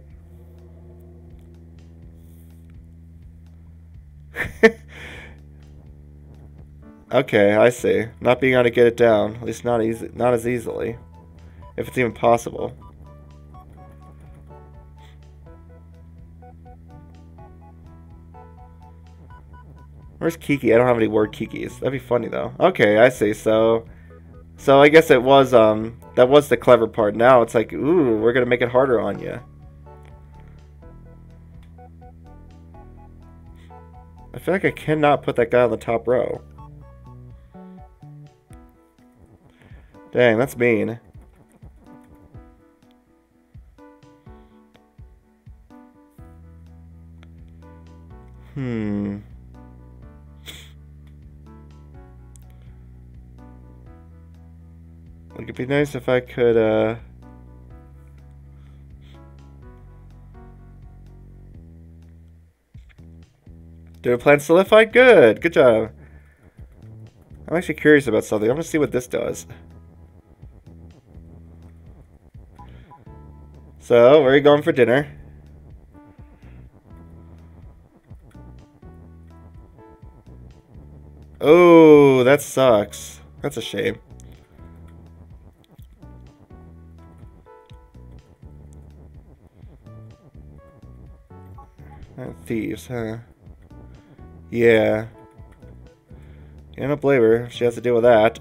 [SPEAKER 1] Okay, I see. Not being able to get it down. At least not as easily. If it's even possible. Where's Kiki? I don't have any word Kikis. That'd be funny though. Okay, I see. So I guess it was that was the clever part. Now it's like, ooh, we're gonna make it harder on you. I feel like I cannot put that guy on the top row. Dang, that's mean. Like, it'd be nice if I could, Did a plan solidified? Good! Good job. I'm actually curious about something. I'm gonna see what this does. So, where are you going for dinner? Oh, that sucks. That's a shame. Thieves, huh? Yeah. I don't blame her if she has to deal with that.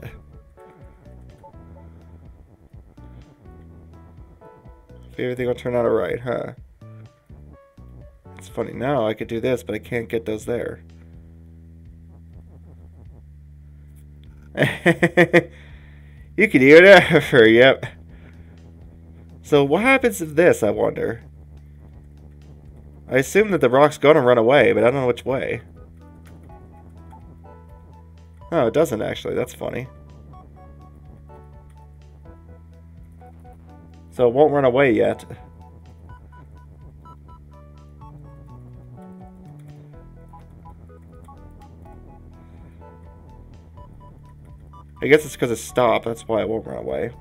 [SPEAKER 1] If everything will turn out alright, huh? It's funny, now I could do this, but I can't get those there. You can do it, yep. So what happens to this, I wonder? I assume that the rock's gonna run away, but I don't know which way. Oh, it doesn't actually. That's funny. So it won't run away yet. I guess it's because it's stopped. That's why it won't run away.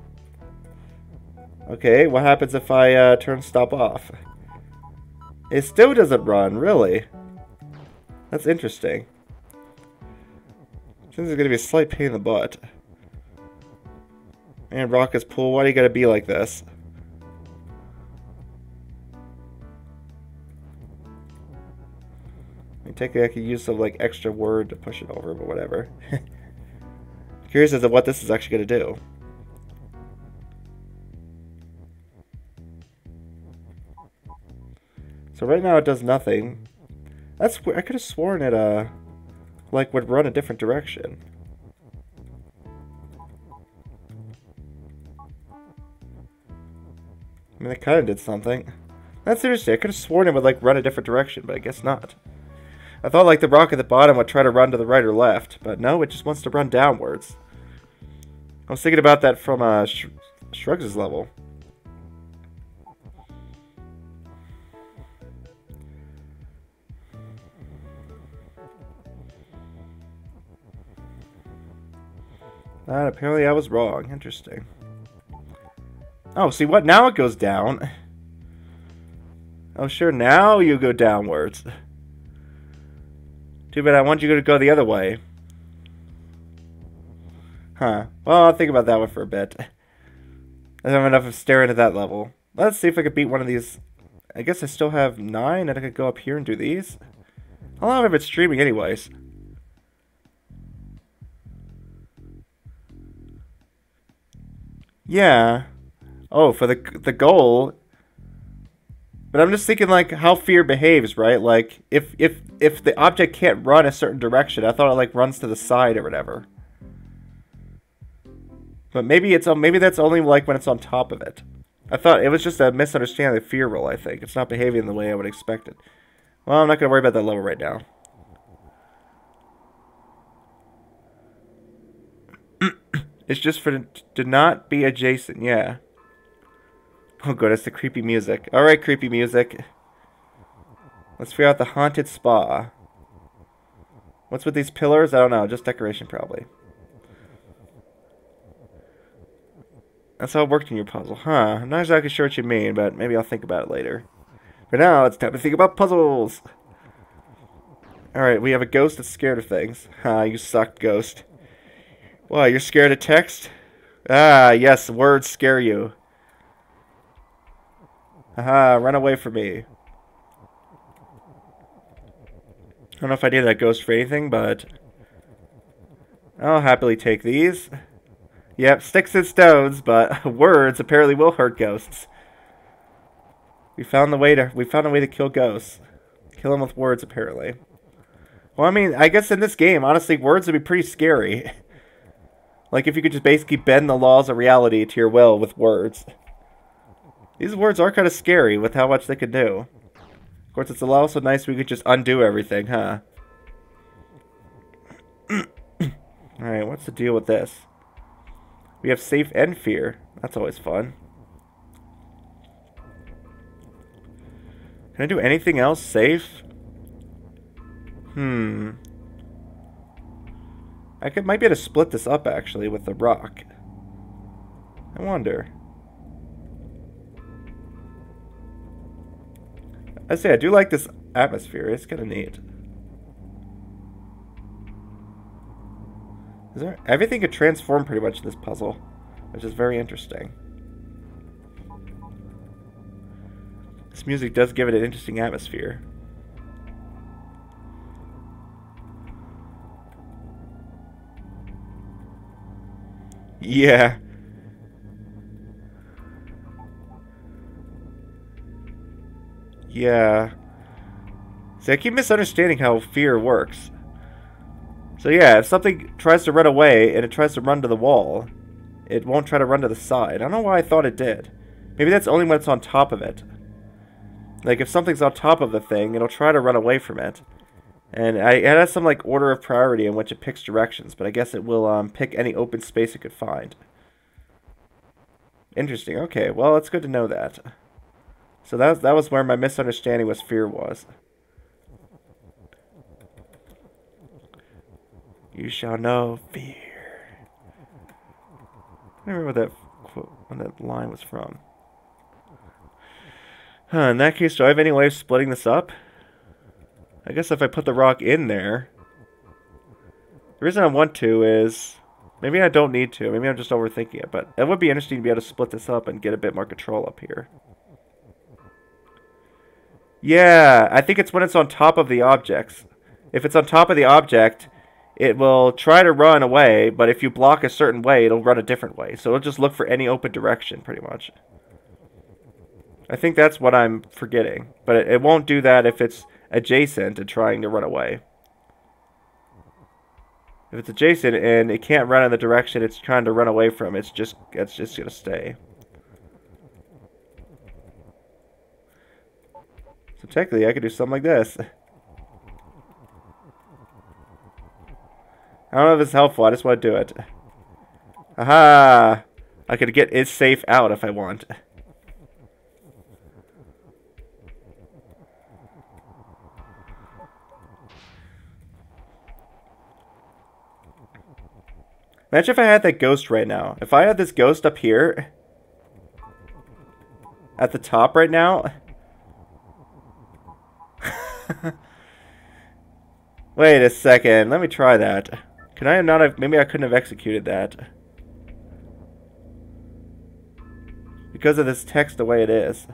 [SPEAKER 1] Okay, what happens if I turn stop off? It still doesn't run, really? That's interesting. Seems it's gonna be a slight pain in the butt. Man, Rocket's pool, why do you gotta be like this? I mean, technically I could use some like extra word to push it over, but whatever. Curious as to what this is actually going to do. So right now it does nothing. That's I could have sworn it like would run a different direction. I mean, it kind of did something. That's interesting. I could have sworn it would like run a different direction, but I guess not. I thought like the rock at the bottom would try to run to the right or left, but no, it just wants to run downwards. I was thinking about that from Shrugs' level. And apparently I was wrong. Interesting. Oh, see what? Now it goes down. Oh, sure. Now you go downwards. Too bad I want you to go the other way. Huh. Well, I'll think about that one for a bit. I don't have enough of staring at that level. Let's see if I could beat one of these. I guess I still have 9, and I could go up here and do these. How long have I been streaming anyways? Yeah. Oh, for the goal. But I'm just thinking like how fear behaves, right? Like if the object can't run a certain direction, I thought it like runs to the side or whatever. But maybe maybe that's only like when it's on top of it. I thought it was just a misunderstanding of the fear rule, I think. It's not behaving the way I would expect it. Well, I'm not going to worry about that level right now. It's just for to not be adjacent, yeah. Oh good, it's the creepy music. Alright, creepy music. Let's figure out the haunted spa. What's with these pillars? I don't know, just decoration probably. That's how it worked in your puzzle, huh? I'm not exactly sure what you mean, but maybe I'll think about it later. For now, it's time to think about puzzles! Alright, we have a ghost that's scared of things. Ha, you suck, ghost. Why, you're scared of text? Ah, yes, words scare you. Haha, run away from me. I don't know if I need that ghost for anything, but I'll happily take these. Yep, sticks and stones, but words apparently will hurt ghosts. We found a way to kill ghosts. Kill them with words, apparently. Well, I mean, I guess in this game, honestly, words would be pretty scary. Like if you could just basically bend the laws of reality to your will with words. These words are kind of scary with how much they could do. Of course, it's also nice we could just undo everything, huh? Alright, what's the deal with this? We have safe and fear. That's always fun. Can I do anything else safe? I might be able to split this up, actually, with the rock. I wonder. I say, I do like this atmosphere. It's kind of neat. Everything could transform pretty much in this puzzle, which is very interesting. This music does give it an interesting atmosphere. Yeah. Yeah. See, I keep misunderstanding how fear works. So yeah, if something tries to run away and it tries to run to the wall, it won't try to run to the side. I don't know why I thought it did. Maybe that's only when it's on top of it. Like, if something's on top of the thing, it'll try to run away from it. And it has some, like, order of priority in which it picks directions, but I guess it will pick any open space it could find. Interesting. Okay, well, it's good to know that. So that was where my misunderstanding with fear was. You shall know fear. I don't remember what that line was from. Huh, in that case, do I have any way of splitting this up? I guess if I put the rock in there... The reason I want to is... Maybe I don't need to. Maybe I'm just overthinking it. But it would be interesting to be able to split this up and get a bit more control up here. Yeah, I think it's when it's on top of the objects. If it's on top of the object, it will try to run away, but if you block a certain way, it'll run a different way. So it'll just look for any open direction, pretty much. I think that's what I'm forgetting. But it won't do that if it's adjacent and trying to run away. If it's adjacent and it can't run in the direction it's trying to run away from, it's just gonna stay. So technically, I could do something like this. I don't know if it's helpful. I just want to do it. Aha! I could get it safe out if I want. Imagine if I had that ghost right now. If I had this ghost up here at the top right now. Wait a second. Let me try that. Can I not have... Maybe I couldn't have executed that. Because of this text the way it is.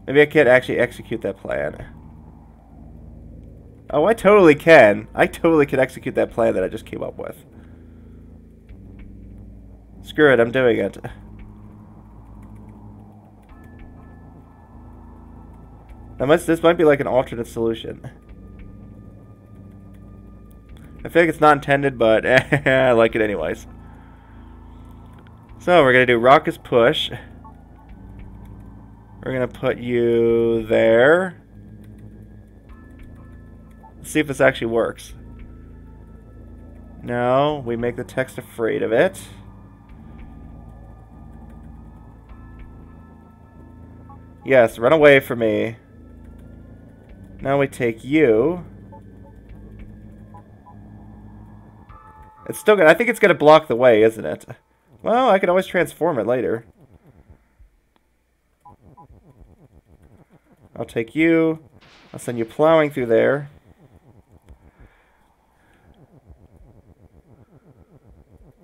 [SPEAKER 1] Maybe I can't actually execute that plan. Oh, I totally can. I totally can execute that plan that I just came up with. Screw it, I'm doing it. This might be like an alternate solution. I feel like it's not intended, but I like it anyways. So we're going to do Raucous Push. We're going to put you there. Let's see if this actually works. No, we make the text afraid of it. Yes, run away from me. Now we take you. It's still gonna... I think it's gonna block the way, isn't it? Well, I could always transform it later. I'll take you. I'll send you plowing through there.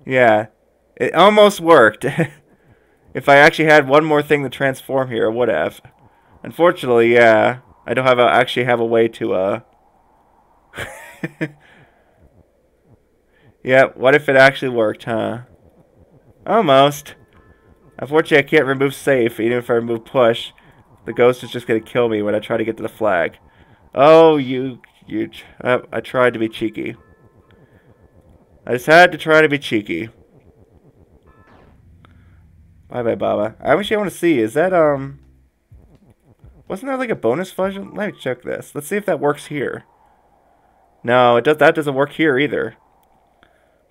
[SPEAKER 1] Yeah. It almost worked. If I actually had one more thing to transform here, it would have. Unfortunately, yeah. I don't actually have a way to, Yeah, what if it actually worked, huh? Almost. Unfortunately, I can't remove safe, even if I remove push. The ghost is just going to kill me when I try to get to the flag. Oh, I tried to be cheeky. I just had to try to be cheeky. Bye-bye, Baba. I actually want to see, is that, wasn't there like a bonus function? Let me check this. Let's see if that works here. No, that doesn't work here either.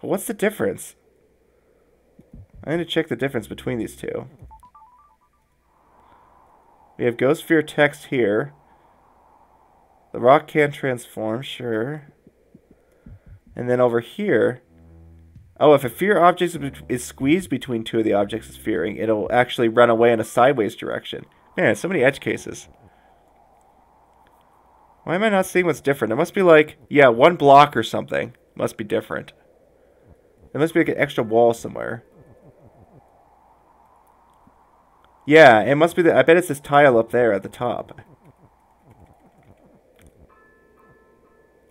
[SPEAKER 1] But what's the difference? I need to check the difference between these two. We have Ghost Fear text here. The rock can transform, sure. And then over here... Oh, if a fear object is squeezed between two of the objects it's fearing, it'll actually run away in a sideways direction. Man, so many edge cases. Why am I not seeing what's different? It must be like, yeah, one block or something must be different. There must be like an extra wall somewhere. Yeah, it must be I bet it's this tile up there at the top.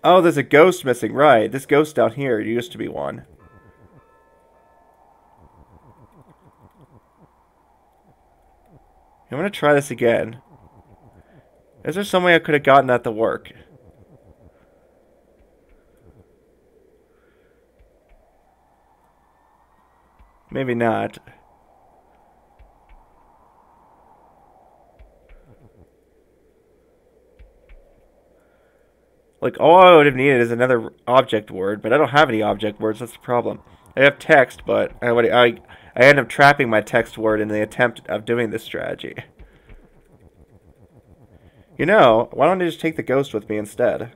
[SPEAKER 1] Oh, there's a ghost missing. Right, this ghost down here used to be one. I'm going to try this again. Is there some way I could have gotten that to work? Maybe not. Like, all I would have needed is another object word, but I don't have any object words, that's the problem. I have text, but I end up trapping my text word in the attempt of doing this strategy. You know, why don't I just take the ghost with me instead?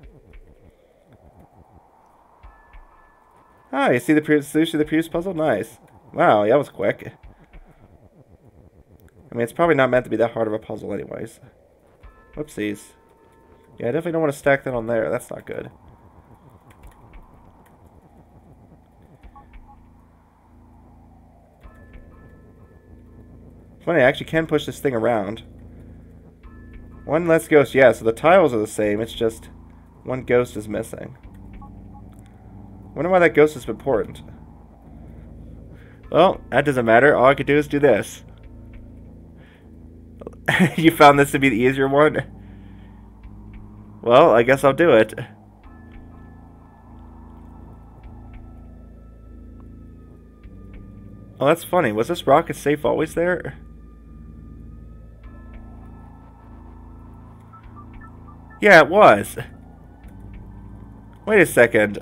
[SPEAKER 1] Ah, you see the solution to the previous puzzle? Nice. Wow, that was quick. I mean, it's probably not meant to be that hard of a puzzle anyways. Whoopsies. Yeah, I definitely don't want to stack that on there. That's not good. Funny, I actually can push this thing around. One less ghost, yeah, so the tiles are the same. It's just One ghost is missing. Wonder why that ghost is important. Well, that doesn't matter. All I could do is do this. You found this to be the easier one? Well, I guess I'll do it. Oh, that's funny. Was this rocket safe always there? Yeah, it was. Wait a second.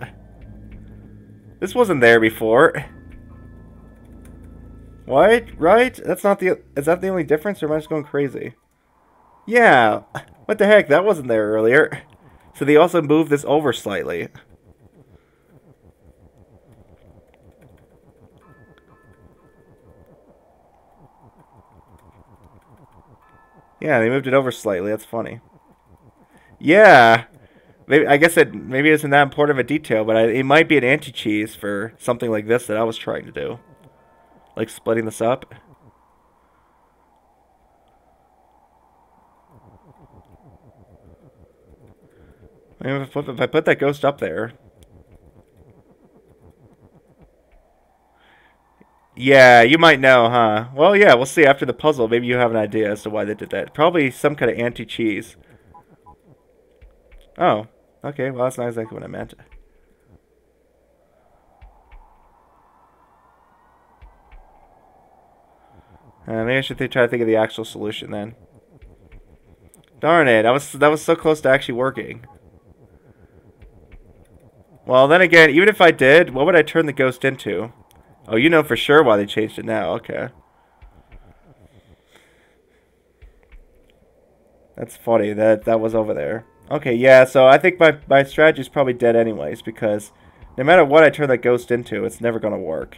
[SPEAKER 1] This wasn't there before. What? Right? That's not the... Is that the only difference, or am I just going crazy? Yeah. What the heck? That wasn't there earlier. So they also moved this over slightly. Yeah, they moved it over slightly. That's funny. Yeah. Maybe, I guess maybe it isn't that important of a detail, but it might be an anti-cheese for something like this that I was trying to do. Like splitting this up. I mean, if I put that ghost up there... Yeah, you might know, huh? Well, yeah, we'll see after the puzzle. Maybe you have an idea as to why they did that. Probably some kind of anti-cheese. Oh, okay. Well, that's not exactly what I meant. Maybe I should try to think of the actual solution then. Darn it! That was so close to actually working. Well, then again, even if I did, what would I turn the ghost into? Oh, you know for sure why they changed it now. Okay. That's funny that was over there. Okay, yeah, so I think my strategy is probably dead anyways, because no matter what I turn that ghost into, it's never going to work.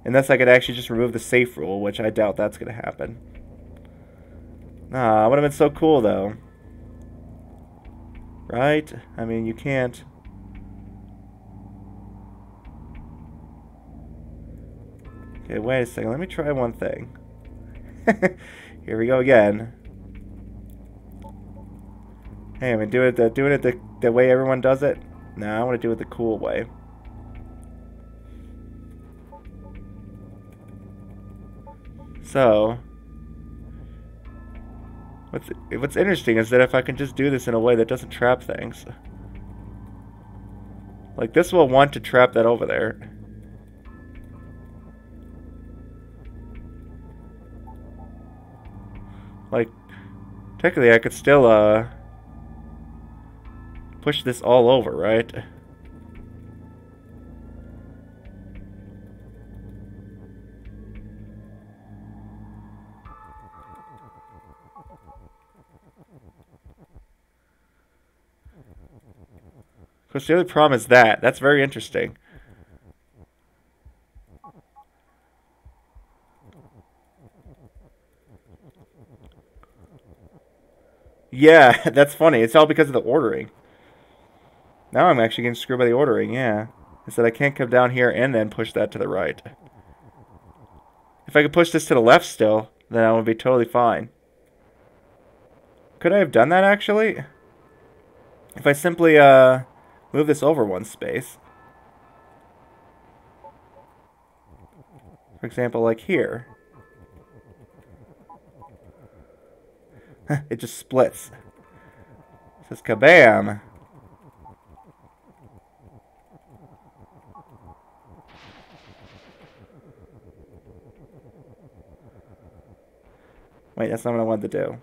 [SPEAKER 1] Unless I could actually just remove the safe rule, which I doubt that's going to happen. Ah, it would have been so cool, though. Right? I mean, you can't... Okay, wait a second. Let me try one thing. Here we go again. Hey, am I doing it the way everyone does it? No, I want to do it the cool way. So, what's interesting is that if I can just do this in a way that doesn't trap things. Like, this will want to trap that over there. Like, technically I could still, push this all over, right? Of course, the other problem is that. That's very interesting. Yeah, that's funny. It's all because of the ordering. Now I'm actually getting screwed by the ordering, yeah. It said I can't come down here and then push that to the right. If I could push this to the left still, then I would be totally fine. Could I have done that, actually? If I simply, move this over one space. For example, like here. It just splits. It says kabam! Wait, that's not what I wanted to do.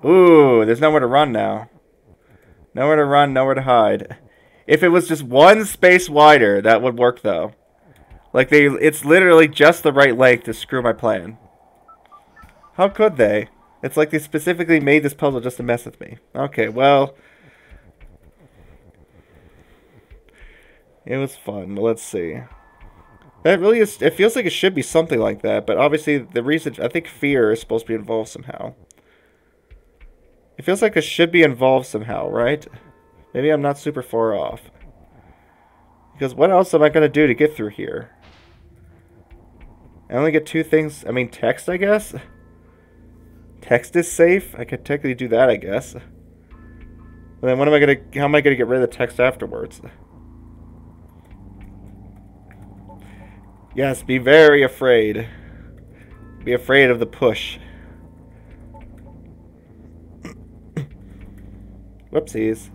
[SPEAKER 1] Ooh, there's nowhere to run now. Nowhere to run, nowhere to hide. If it was just one space wider, that would work, though. Like, it's literally just the right length to screw my plan. How could they? It's like they specifically made this puzzle just to mess with me. Okay, well... It was fun. Let's see. That really is... It feels like it should be something like that, but obviously the reason... I think fear is supposed to be involved somehow. It feels like it should be involved somehow, right? Maybe I'm not super far off. Because what else am I going to do to get through here? I only get 2 things. I mean, text, I guess? Text is safe? I could technically do that, I guess. But then what am I gonna... How am I gonna get rid of the text afterwards? Yes, be very afraid. Be afraid of the push. Whoopsies.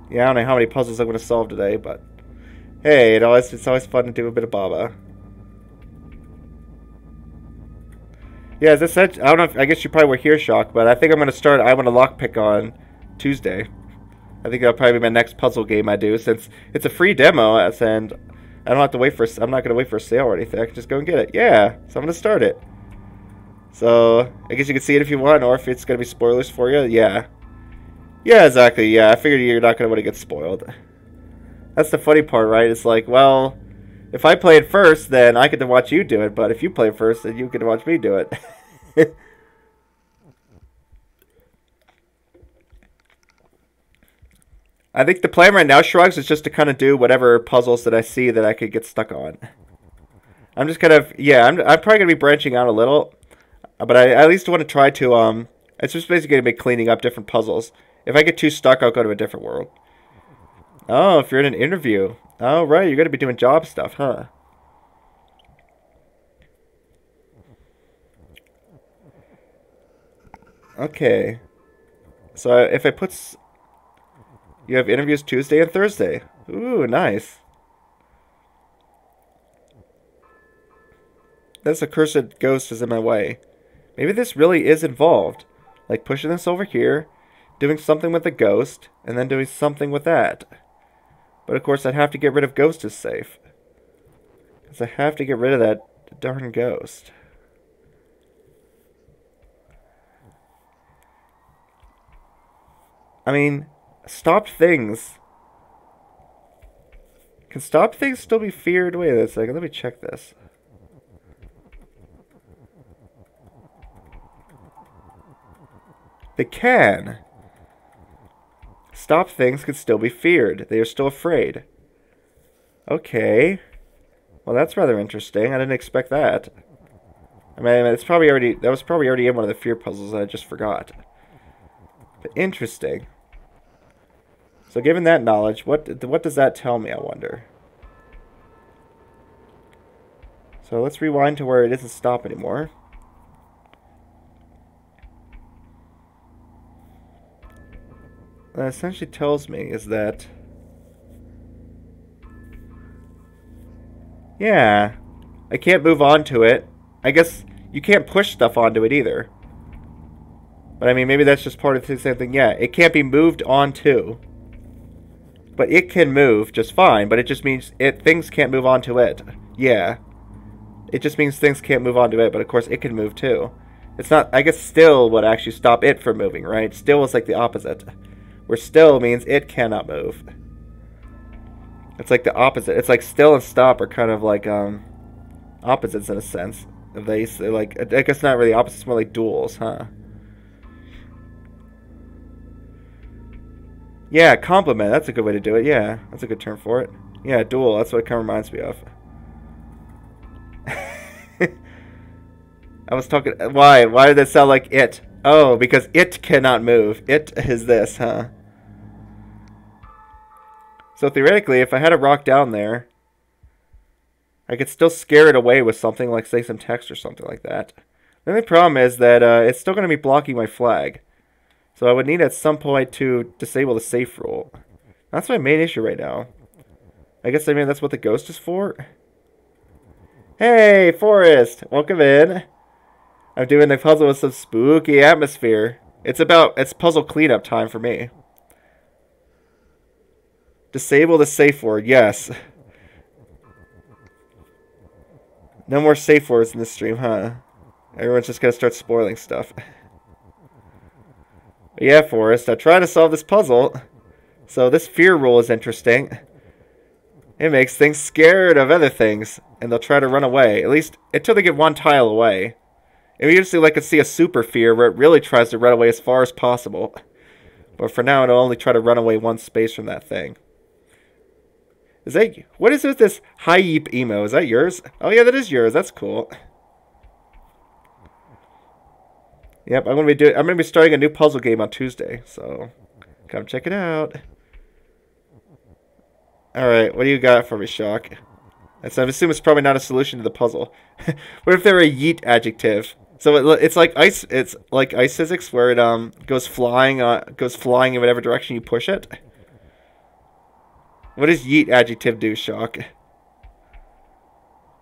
[SPEAKER 1] Yeah, I don't know how many puzzles I'm going to solve today, but... Hey, it's always fun to do a bit of Baba. Yeah, as I said, I don't know if... I guess you probably were here, Shock, but I think I'm going to start I Want to Lockpick on Tuesday. I think that'll probably be my next puzzle game I do, since it's a free demo, and I don't have to wait for... I'm not going to wait for a sale or anything. I can just go and get it. Yeah, so I'm going to start it. So, I guess you can see it if you want, or if it's going to be spoilers for you, yeah. Yeah, exactly, yeah, I figured you're not going to want to get spoiled. That's the funny part, right? It's like, well, if I play it first, then I get to watch you do it, but if you play it first, then you get to watch me do it. I think the plan right now, Shrugs, is just to kind of do whatever puzzles that I see that I could get stuck on. I'm just kind of, yeah, I'm probably going to be branching out a little. But I at least want to try to, it's just basically going to be cleaning up different puzzles. If I get too stuck, I'll go to a different world. Oh, if you're in an interview. Oh, right, you're going to be doing job stuff, huh? Okay. So if I put... You have interviews Tuesday and Thursday. Ooh, nice. This accursed ghost is in my way. Maybe this really is involved. Like pushing this over here, doing something with the ghost, and then doing something with that. But of course I'd have to get rid of Ghost is Safe. Because I have to get rid of that darn ghost. I mean, stopped things. Can stopped things still be feared? Wait a second, let me check this. They can. Stop things can still be feared. They are still afraid. Okay. Well, that's rather interesting. I didn't expect that. I mean, it's probably already... That was probably already in one of the fear puzzles that I just forgot. But interesting. So given that knowledge, what does that tell me, I wonder? So let's rewind to where it isn't stop anymore. What it essentially tells me is that... Yeah, I can't move on to it. I guess you can't push stuff onto it either. But I mean, maybe that's just part of the same thing. Yeah, it can't be moved onto. But it can move just fine, but it just means things can't move onto it. Yeah. It just means things can't move onto it, but of course it can move too. It's not, I guess still would actually stop it from moving, right? Still is like the opposite. Where still means it cannot move. It's like the opposite. It's like still and stop are kind of like opposites in a sense. They're like, I guess not really opposites, more like duals, huh? Yeah, complement. That's a good way to do it. Yeah, that's a good term for it. Yeah, dual. That's what it kind of reminds me of. I was talking... Why? Why did it sound like it? Oh, because it cannot move. It is this, huh? So theoretically, if I had a rock down there, I could still scare it away with something like, say, some text or something like that. The only problem is that it's still going to be blocking my flag. So I would need at some point to disable the safe rule. That's my main issue right now. I guess, I mean, that's what the ghost is for. Hey, Forrest! Welcome in. I'm doing the puzzle with some spooky atmosphere. It's puzzle cleanup time for me. Disable the safe word, yes. No more safe words in this stream, huh? Everyone's just gonna start spoiling stuff. But yeah, Forrest, I'm trying to solve this puzzle. So this fear rule is interesting. It makes things scared of other things, and they'll try to run away. At least until they get one tile away. And we usually like to see a super fear where it really tries to run away as far as possible. But for now, it'll only try to run away one space from that thing. Is that... What is with this high yeep emo? Is that yours? Oh, yeah, that is yours. That's cool. Yep, I'm gonna be starting a new puzzle game on Tuesday, so come check it out. Alright, what do you got for me, Shock? So I assume it's probably not a solution to the puzzle. What if they're a yeet adjective? So it's like ice. It's like ice physics, where it goes flying in whatever direction you push it. What does yeet adjective do, Shock?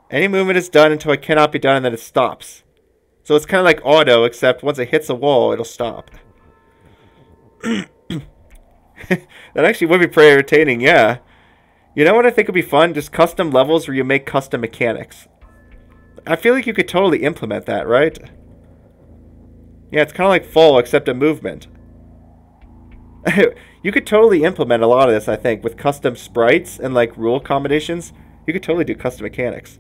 [SPEAKER 1] Any movement is done until it cannot be done, and then it stops. So it's kind of like auto, except once it hits a wall, it'll stop. That actually would be pretty entertaining, yeah. You know what I think would be fun? Just custom levels where you make custom mechanics. I feel like you could totally implement that, right? Yeah, it's kind of like Fall, except a movement. You could totally implement a lot of this, I think, with custom sprites and like rule combinations. You could totally do custom mechanics.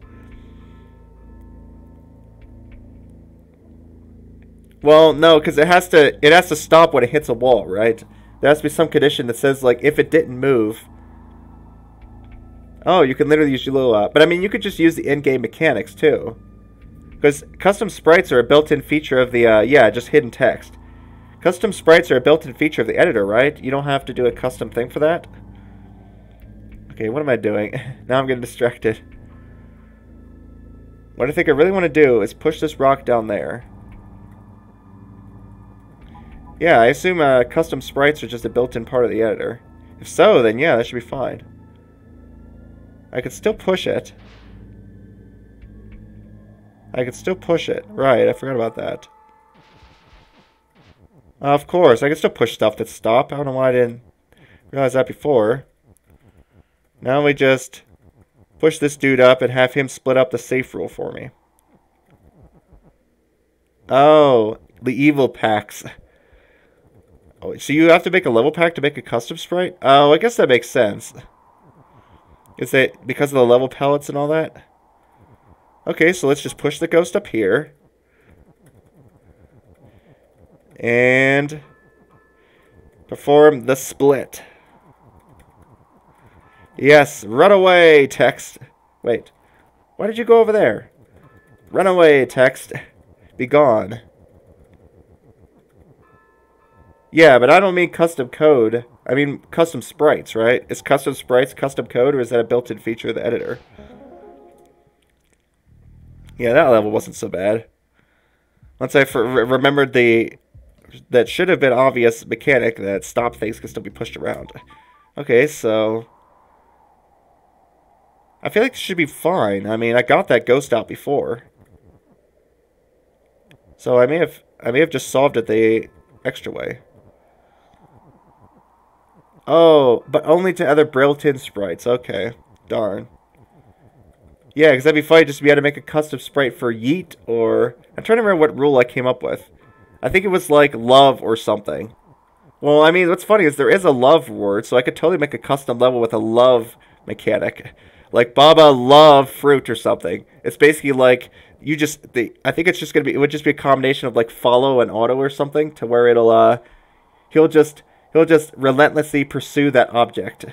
[SPEAKER 1] Well, no, because it has to stop when it hits a wall, right? There has to be some condition that says, like, if it didn't move. Oh, you can literally use Lua. But I mean, you could just use the in-game mechanics too, because custom sprites are a built-in feature of the just hidden text. Custom sprites are a built-in feature of the editor, right? You don't have to do a custom thing for that. Okay, what am I doing? Now I'm getting distracted. What I think I really want to do is push this rock down there. Yeah, I assume custom sprites are just a built-in part of the editor. If so, then yeah, that should be fine. I could still push it. Right, I forgot about that. Of course, I can still push stuff that stop. I don't know why I didn't realize that before. Now we just push this dude up and have him split up the safe rule for me. Oh, the evil packs. Oh, so you have to make a level pack to make a custom sprite? Oh, I guess that makes sense. Is it because of the level pellets and all that? Okay, so let's just push the ghost up here. And perform the split. Yes, run away, text. Wait, why did you go over there? Run away, text. Be gone. Yeah, but I don't mean custom code. I mean custom sprites, right? Is custom sprites custom code, or is that a built-in feature of the editor? Yeah, that level wasn't so bad. Once I remembered that should have been obvious mechanic that stop things can still be pushed around. Okay, so I feel like this should be fine. I mean, I got that ghost out before, so I may have just solved it the extra way. Oh, but only to other built-in sprites. Okay, darn. Yeah, because that'd be funny just to be able to make a custom sprite for Yeet, or... I'm trying to remember what rule I came up with. I think it was like love or something. Well, I mean, what's funny is there is a love word, so I could totally make a custom level with a love mechanic. Like Baba love fruit or something. It's basically like, I think it's just going to be, it would just be a combination of like follow and auto or something, to where it'll, he'll just relentlessly pursue that object.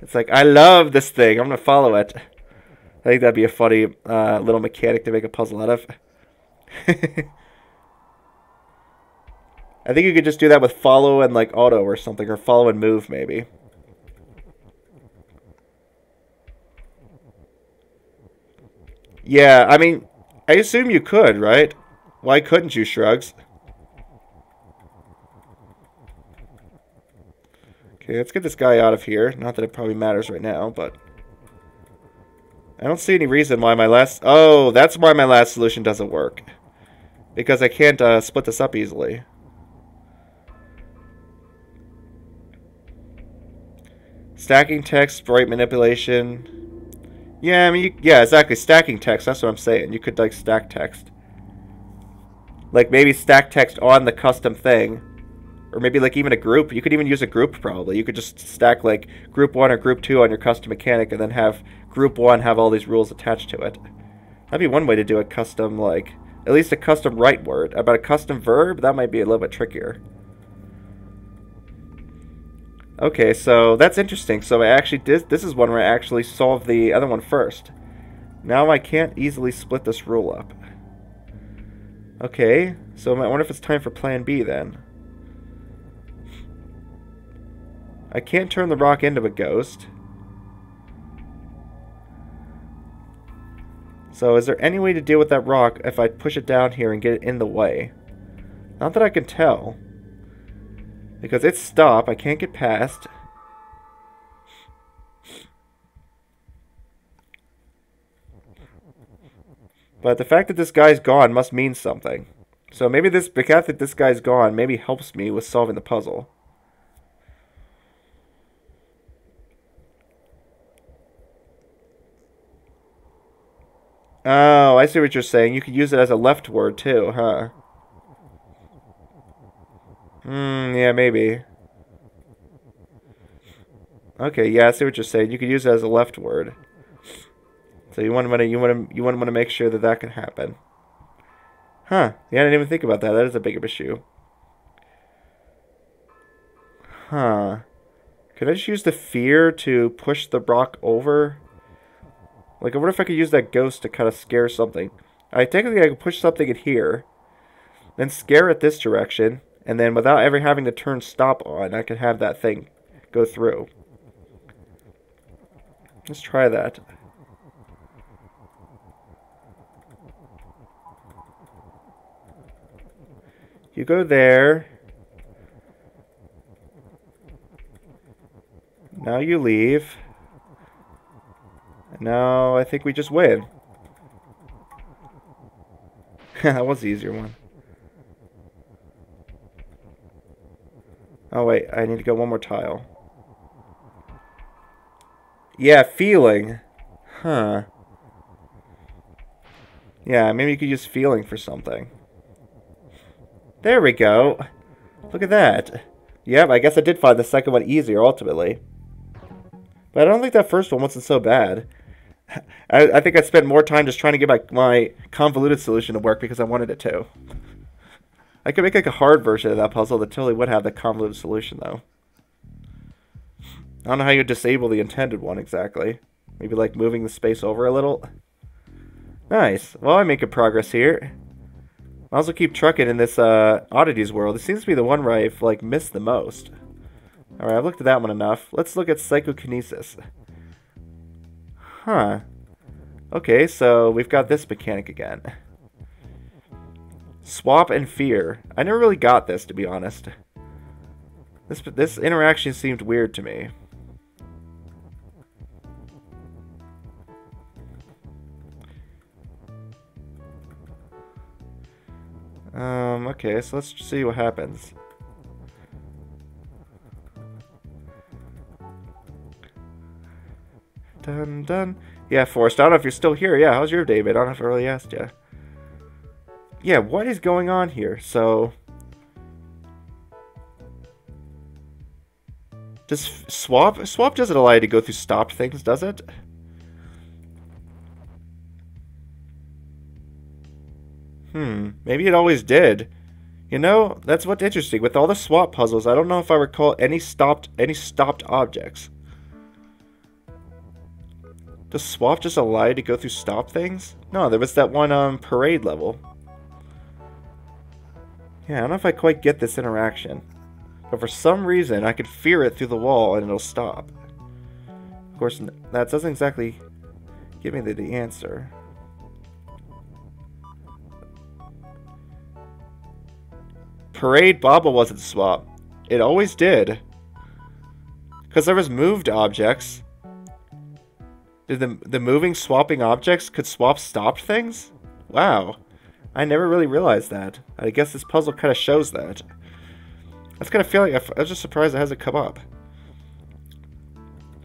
[SPEAKER 1] It's like, I love this thing, I'm going to follow it. I think that'd be a funny little mechanic to make a puzzle out of. I think you could just do that with follow and like auto or something, or follow and move maybe. Yeah, I mean, I assume you could, right? Why couldn't you, Shrugs? Okay, let's get this guy out of here. Not that it probably matters right now, but... I don't see any reason why my last... Oh, that's why my last solution doesn't work. Because I can't split this up easily. Stacking text, sprite manipulation... Yeah, I mean, yeah, exactly. Stacking text, that's what I'm saying. You could, like, stack text. Like, maybe stack text on the custom thing. Or maybe, like, even a group. You could even use a group, probably. You could just stack, like, group 1 or group 2 on your custom mechanic, and then have group 1 have all these rules attached to it. That'd be one way to do a custom, like, at least a custom right word. About a custom verb, that might be a little bit trickier. Okay, so that's interesting. So I actually did. This is one where I actually solved the other one first. Now I can't easily split this rule up. Okay, so I wonder if it's time for plan B then. I can't turn the rock into a ghost. So is there any way to deal with that rock if I push it down here and get it in the way? Not that I can tell. Because it's stopped, I can't get past. But the fact that this guy's gone must mean something. So maybe the fact that this guy's gone maybe helps me with solving the puzzle. Oh, I see what you're saying. You could use it as a left word too, huh? Yeah, maybe. Okay, yeah, I see what you're saying. You could use it as a left word. So you want to make sure that that can happen. Huh? Yeah, I didn't even think about that. That is a big of a issue. Huh? Could I just use the fear to push the rock over? Like, I wonder if I could use that ghost to kind of scare something. Technically, I could push something in here, then scare it this direction, and then without ever having to turn stop on, I could have that thing go through. Let's try that. You go there. Now you leave. Now I think we just win. That was the easier one. Oh wait, I need to go one more tile. Yeah, feeling. Huh. Yeah, maybe you could use feeling for something. There we go. Look at that. Yep, I guess I did find the second one easier ultimately. But I don't think that first one wasn't so bad. I think I spent more time just trying to get my convoluted solution to work because I wanted it to. I could make like a hard version of that puzzle that totally would have the convoluted solution though. I don't know how you disable the intended one exactly. Maybe like moving the space over a little. Nice. Well, I'm making progress here. I'll also keep trucking in this oddities world. It seems to be the one where I've like missed the most. Alright, I've looked at that one enough. Let's look at psychokinesis. Huh. Okay, so we've got this mechanic again. Swap and fear. I never really got this, to be honest. This interaction seemed weird to me. Okay, so let's see what happens. Dun dun. Yeah, Forrest, I don't know if you're still here. Yeah, how's your day, man? I don't know if I really asked you. Yeah, what is going on here? So... does swap? Swap doesn't allow you to go through stopped things, does it? Maybe it always did. You know, that's what's interesting. With all the swap puzzles, I don't know if I recall any stopped objects. Does swap just allow you to go through stop things? No, there was that one parade level. Yeah, I don't know if I quite get this interaction. But for some reason, I could fear it through the wall and it'll stop. Of course, that doesn't exactly give me the answer. Parade Baba wasn't swap. It always did. Because there was moved objects. Did the moving, swapping objects could swap stopped things? Wow. I never really realized that. I guess this puzzle kind of shows that. I was kind of feeling, I was just surprised it hasn't come up.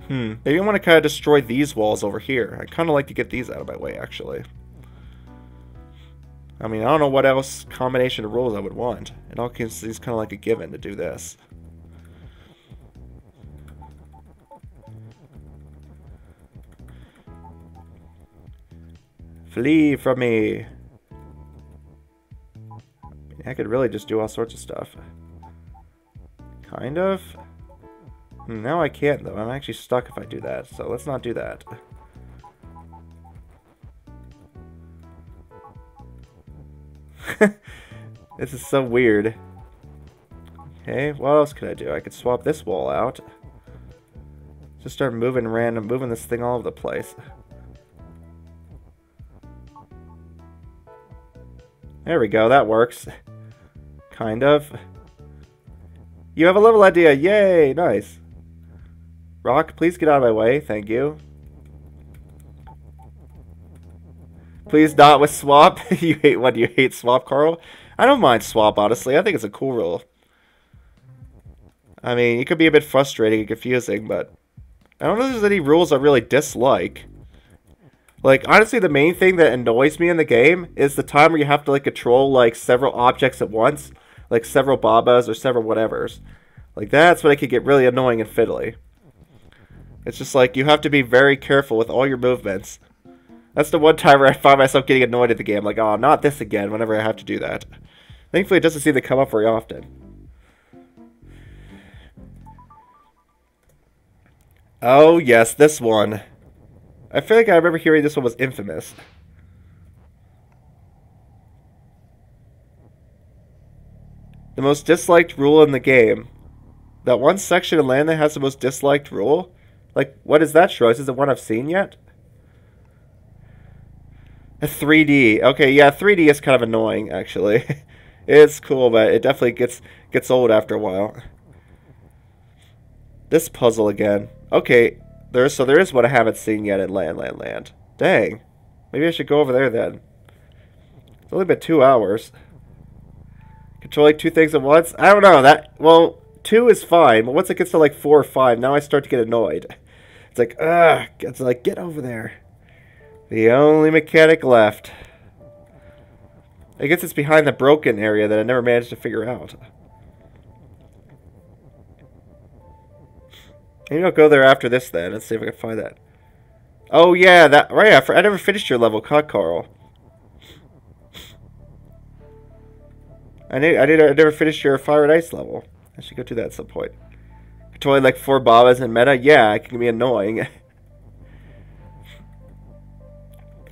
[SPEAKER 1] Maybe I want to kind of destroy these walls over here. I'd kind of like to get these out of my way, actually. I mean, I don't know what else combination of rules I would want. It all seems kind of like a given to do this. Flee from me! I could really just do all sorts of stuff. Kind of. Now I can't, though. I'm actually stuck if I do that, so let's not do that. This is so weird. Okay, what else could I do? I could swap this wall out. Just start moving this thing all over the place. There we go, that works. Kind of. You have a level idea, yay, nice. Rock, please get out of my way, thank you. Please not with swap. You hate what? You hate swap, Carl? I don't mind swap, honestly. I think it's a cool rule. I mean, it could be a bit frustrating and confusing, but I don't know if there's any rules I really dislike. Like, honestly, the main thing that annoys me in the game is the time where you have to, like, control, like, several objects at once. Like, several Babas or several whatevers. Like, that's when it can get really annoying and fiddly. It's just like, you have to be very careful with all your movements. That's the one time where I find myself getting annoyed at the game. Like, oh, not this again, whenever I have to do that. Thankfully, it doesn't seem to come up very often. Oh, yes, this one. I feel like I remember hearing this one was infamous. The most disliked rule in the game. That one section of land that has the most disliked rule? Like, what is that, Shroz? Is it one I've seen yet? A 3D. Okay, yeah, 3D is kind of annoying, actually. It's cool, but it definitely gets old after a while. This puzzle again. Okay, there is one I haven't seen yet in Land. Dang. Maybe I should go over there then. It's only been 2 hours. Controlling 2 things at once? I don't know. Well, 2 is fine, but once it gets to like 4 or 5, now I start to get annoyed. It's like, ugh. It's like, get over there. The only mechanic left. I guess it's behind the broken area that I never managed to figure out. Maybe I'll go there after this then. Let's see if I can find that. Oh yeah, that right. I never finished your level, Carl. I never finished your Fire and Ice level. I should go do that at some point. Controlling like 4 Babas in meta. Yeah, it can be annoying.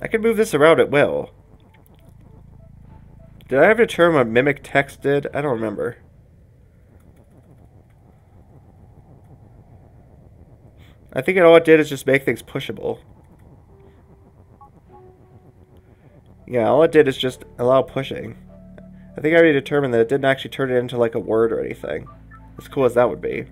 [SPEAKER 1] I can move this around at will. Did I ever determine what Mimic Text did? I don't remember. I think all it did is just make things pushable. Yeah, all it did is just allow pushing. I think I already determined that it didn't actually turn it into like a word or anything. As cool as that would be.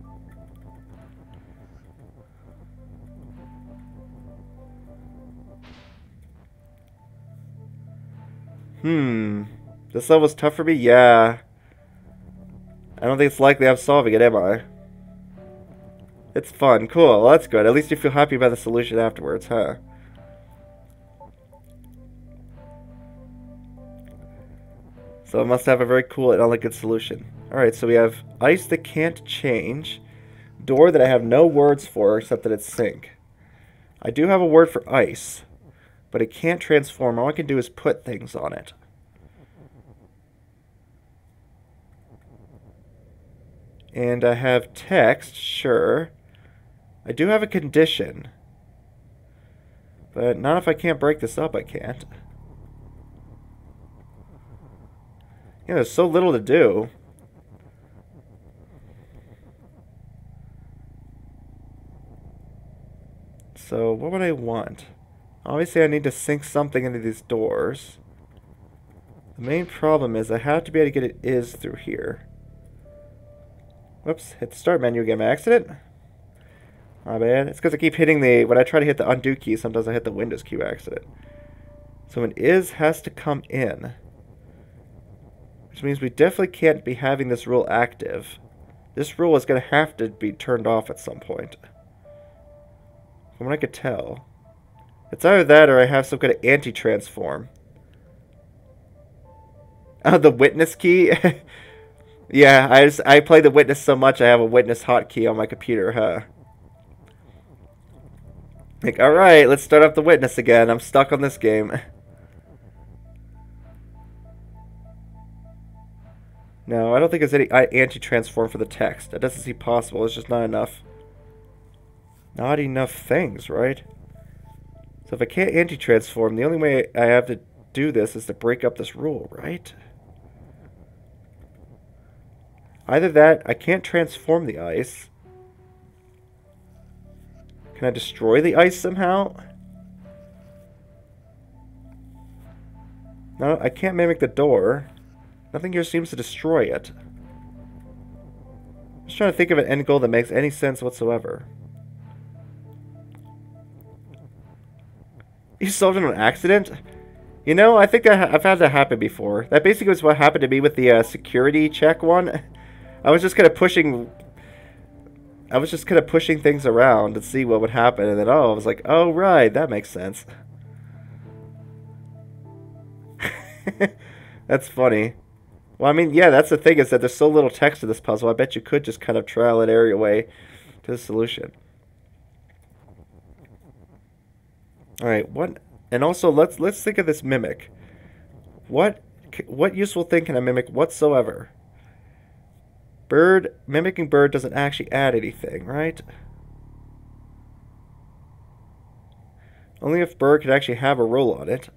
[SPEAKER 1] This level's tough for me? Yeah. I don't think it's likely I'm solving it, am I? It's fun. Cool. Well, that's good. At least you feel happy about the solution afterwards, huh? So it must have a very cool and elegant solution. Alright, so we have ice that can't change. Door that I have no words for except that it's sink. I do have a word for ice, but it can't transform. All I can do is put things on it. And I have text, sure. I do have a condition. But not if I can't break this up, I can't. Yeah, there's so little to do. So, what would I want? Obviously, I need to sink something into these doors. The main problem is I have to be able to get it is through here. Whoops, hit the start menu again by accident. My bad. It's because I keep hitting the... When I try to hit the undo key, sometimes I hit the Windows key by accident. So an is has to come in. Which means we definitely can't be having this rule active. This rule is going to have to be turned off at some point. From what I could tell. It's either that or I have some kind of anti-transform. Oh, the witness key? Yeah, I play the witness so much I have a witness hotkey on my computer, huh? Like, alright, let's start up the witness again. I'm stuck on this game. No, I don't think there's any anti-transform for the text. That doesn't seem possible. It's just not enough. Not enough things, right? So if I can't anti-transform, the only way I have to do this is to break up this rule, right? Either that, I can't transform the ice. Can I destroy the ice somehow? No, I can't mimic the door. Nothing here seems to destroy it. I'm just trying to think of an end goal that makes any sense whatsoever. You solved it on accident? You know, I think I've had that happen before. That basically was what happened to me with the security check one. I was just kind of pushing things around to see what would happen, and then I was like, oh right, that makes sense. That's funny. Well, I mean, yeah, that's the thing, is that there's so little text to this puzzle. I bet you could just kind of trial and error your way to the solution. All right, what? And also, let's think of this mimic. What useful thing can I mimic whatsoever? Bird, mimicking bird doesn't actually add anything, right? Only if bird could actually have a roll on it.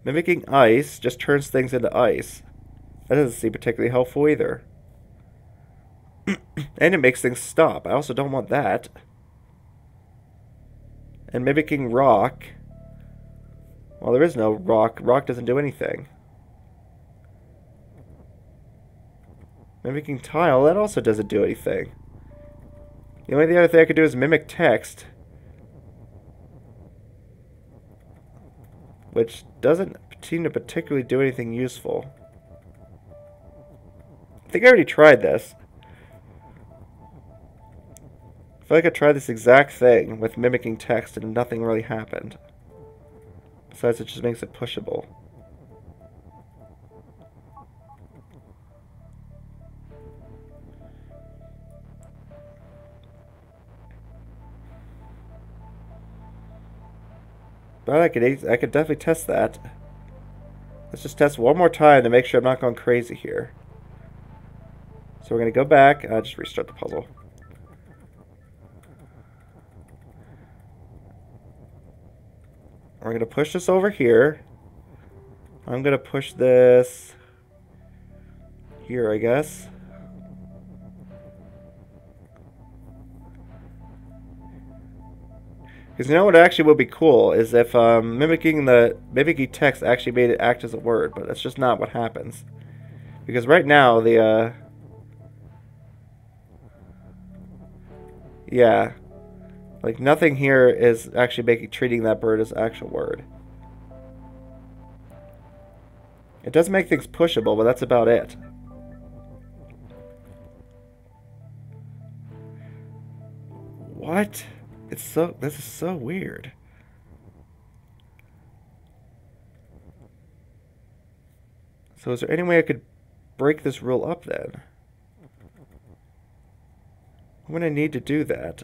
[SPEAKER 1] Mimicking ice just turns things into ice. That doesn't seem particularly helpful either. And it makes things stop. I also don't want that. And mimicking rock. Well, there is no rock. Rock doesn't do anything. Mimicking tile, that also doesn't do anything. The only other thing I could do is mimic text. Which doesn't seem to particularly do anything useful. I think I already tried this. I feel like I tried this exact thing with mimicking text and nothing really happened. Besides, it just makes it pushable. But I could definitely test that. Let's just test one more time to make sure I'm not going crazy here. So we're going to go back. I'll just restart the puzzle. We're going to push this over here. I'm going to push this here, I guess. Because you know what actually would be cool is if mimicking text actually made it act as a word, but that's just not what happens. Because right now the yeah, like nothing here is actually treating that bird as an actual word. It does make things pushable, but that's about it. What? This is so weird. So is there any way I could break this rule up then? I'm gonna need to do that.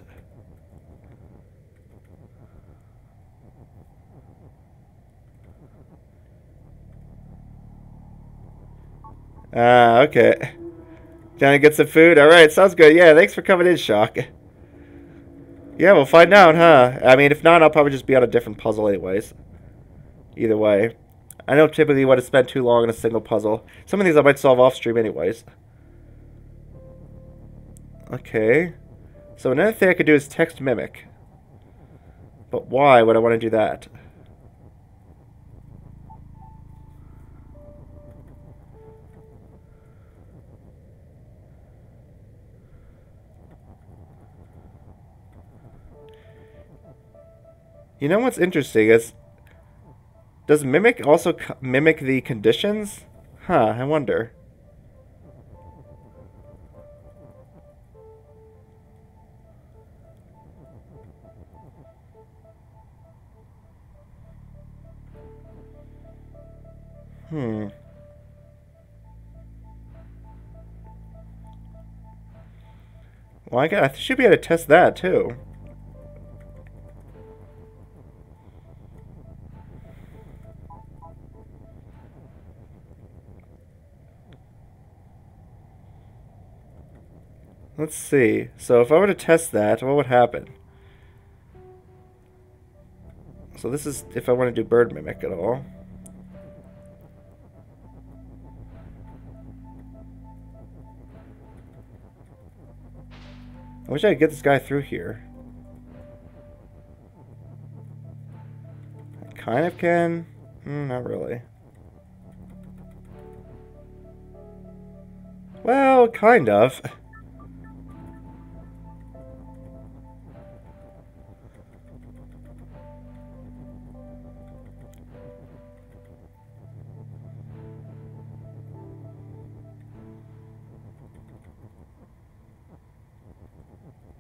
[SPEAKER 1] Ah, okay. Trying to get some food? Alright, sounds good. Yeah, thanks for coming in, Shock. Yeah, we'll find out, huh? I mean, if not, I'll probably just be on a different puzzle anyways. Either way. I don't typically want to spend too long on a single puzzle. Some of these I might solve off stream anyways. Okay. So another thing I could do is text mimic. But why would I want to do that? You know what's interesting is, does mimic also mimic the conditions? Huh, I wonder. Well, I should be able to test that too. Let's see. So if I were to test that, what would happen? So this is if I want to do bird mimic at all. I wish I could get this guy through here. I kind of can. Not really. Well, kind of.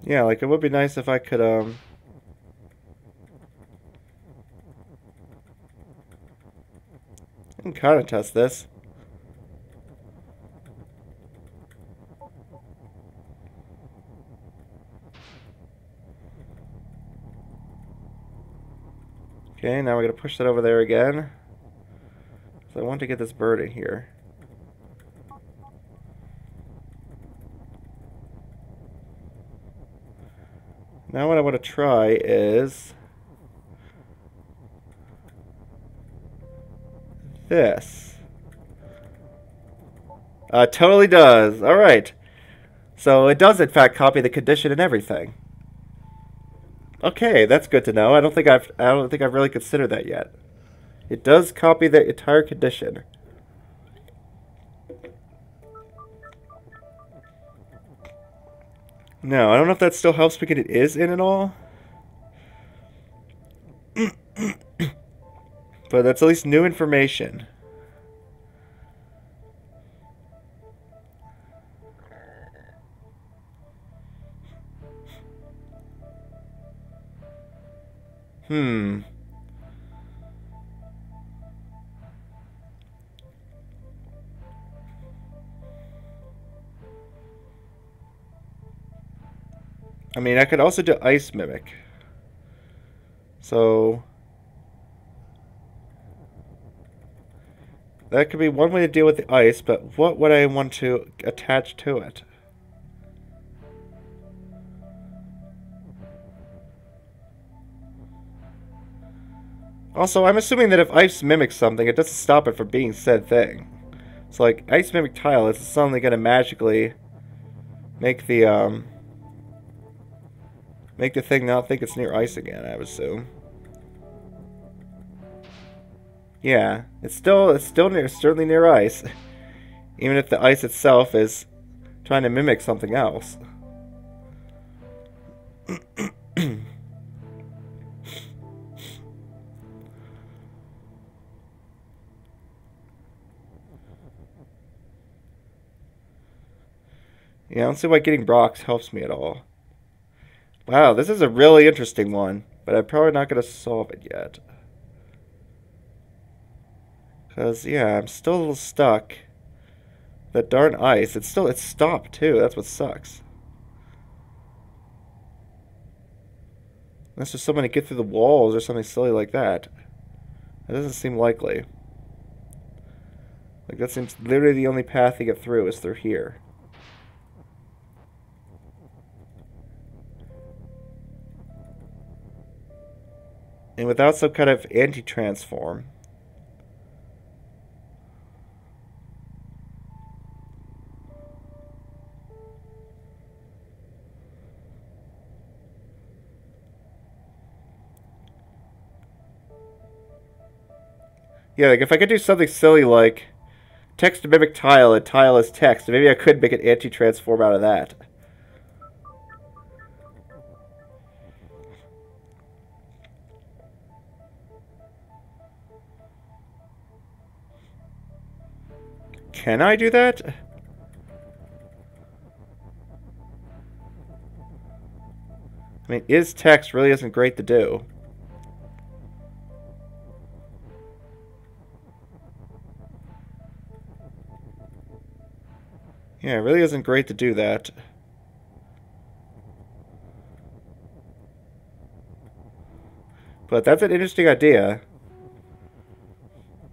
[SPEAKER 1] Yeah, like it would be nice if I could, I can kind of test this. Okay, now we're going to push that over there again. So I want to get this bird in here. Now what I want to try is this. Totally does. All right. So it does in fact copy the condition and everything. Okay, that's good to know. I don't think I've really considered that yet. It does copy the entire condition. No, I don't know if that still helps because it is in and all. But that's at least new information. I mean, I could also do ice mimic. So that could be one way to deal with the ice, but what would I want to attach to it? Also, I'm assuming that if ice mimics something, it doesn't stop it from being said thing. So, like, ice mimic tile is suddenly going to magically make the thing not think it's near ice again, I would assume. Yeah, it's certainly near ice. Even if the ice itself is trying to mimic something else. Yeah, I don't see why getting rocks helps me at all. Wow, this is a really interesting one, but I'm probably not going to solve it yet. Because, yeah, I'm still a little stuck. That darn ice, it's stopped too, that's what sucks. Unless there's someone to get through the walls or something silly like that. That doesn't seem likely. Like, that seems literally the only path to get through is through here. And without some kind of anti-transform. Yeah, like if I could do something silly like text to mimic tile and tile as text, maybe I could make an anti-transform out of that. Can I do that? I mean, is text really isn't great to do. Yeah, it really isn't great to do that. But that's an interesting idea.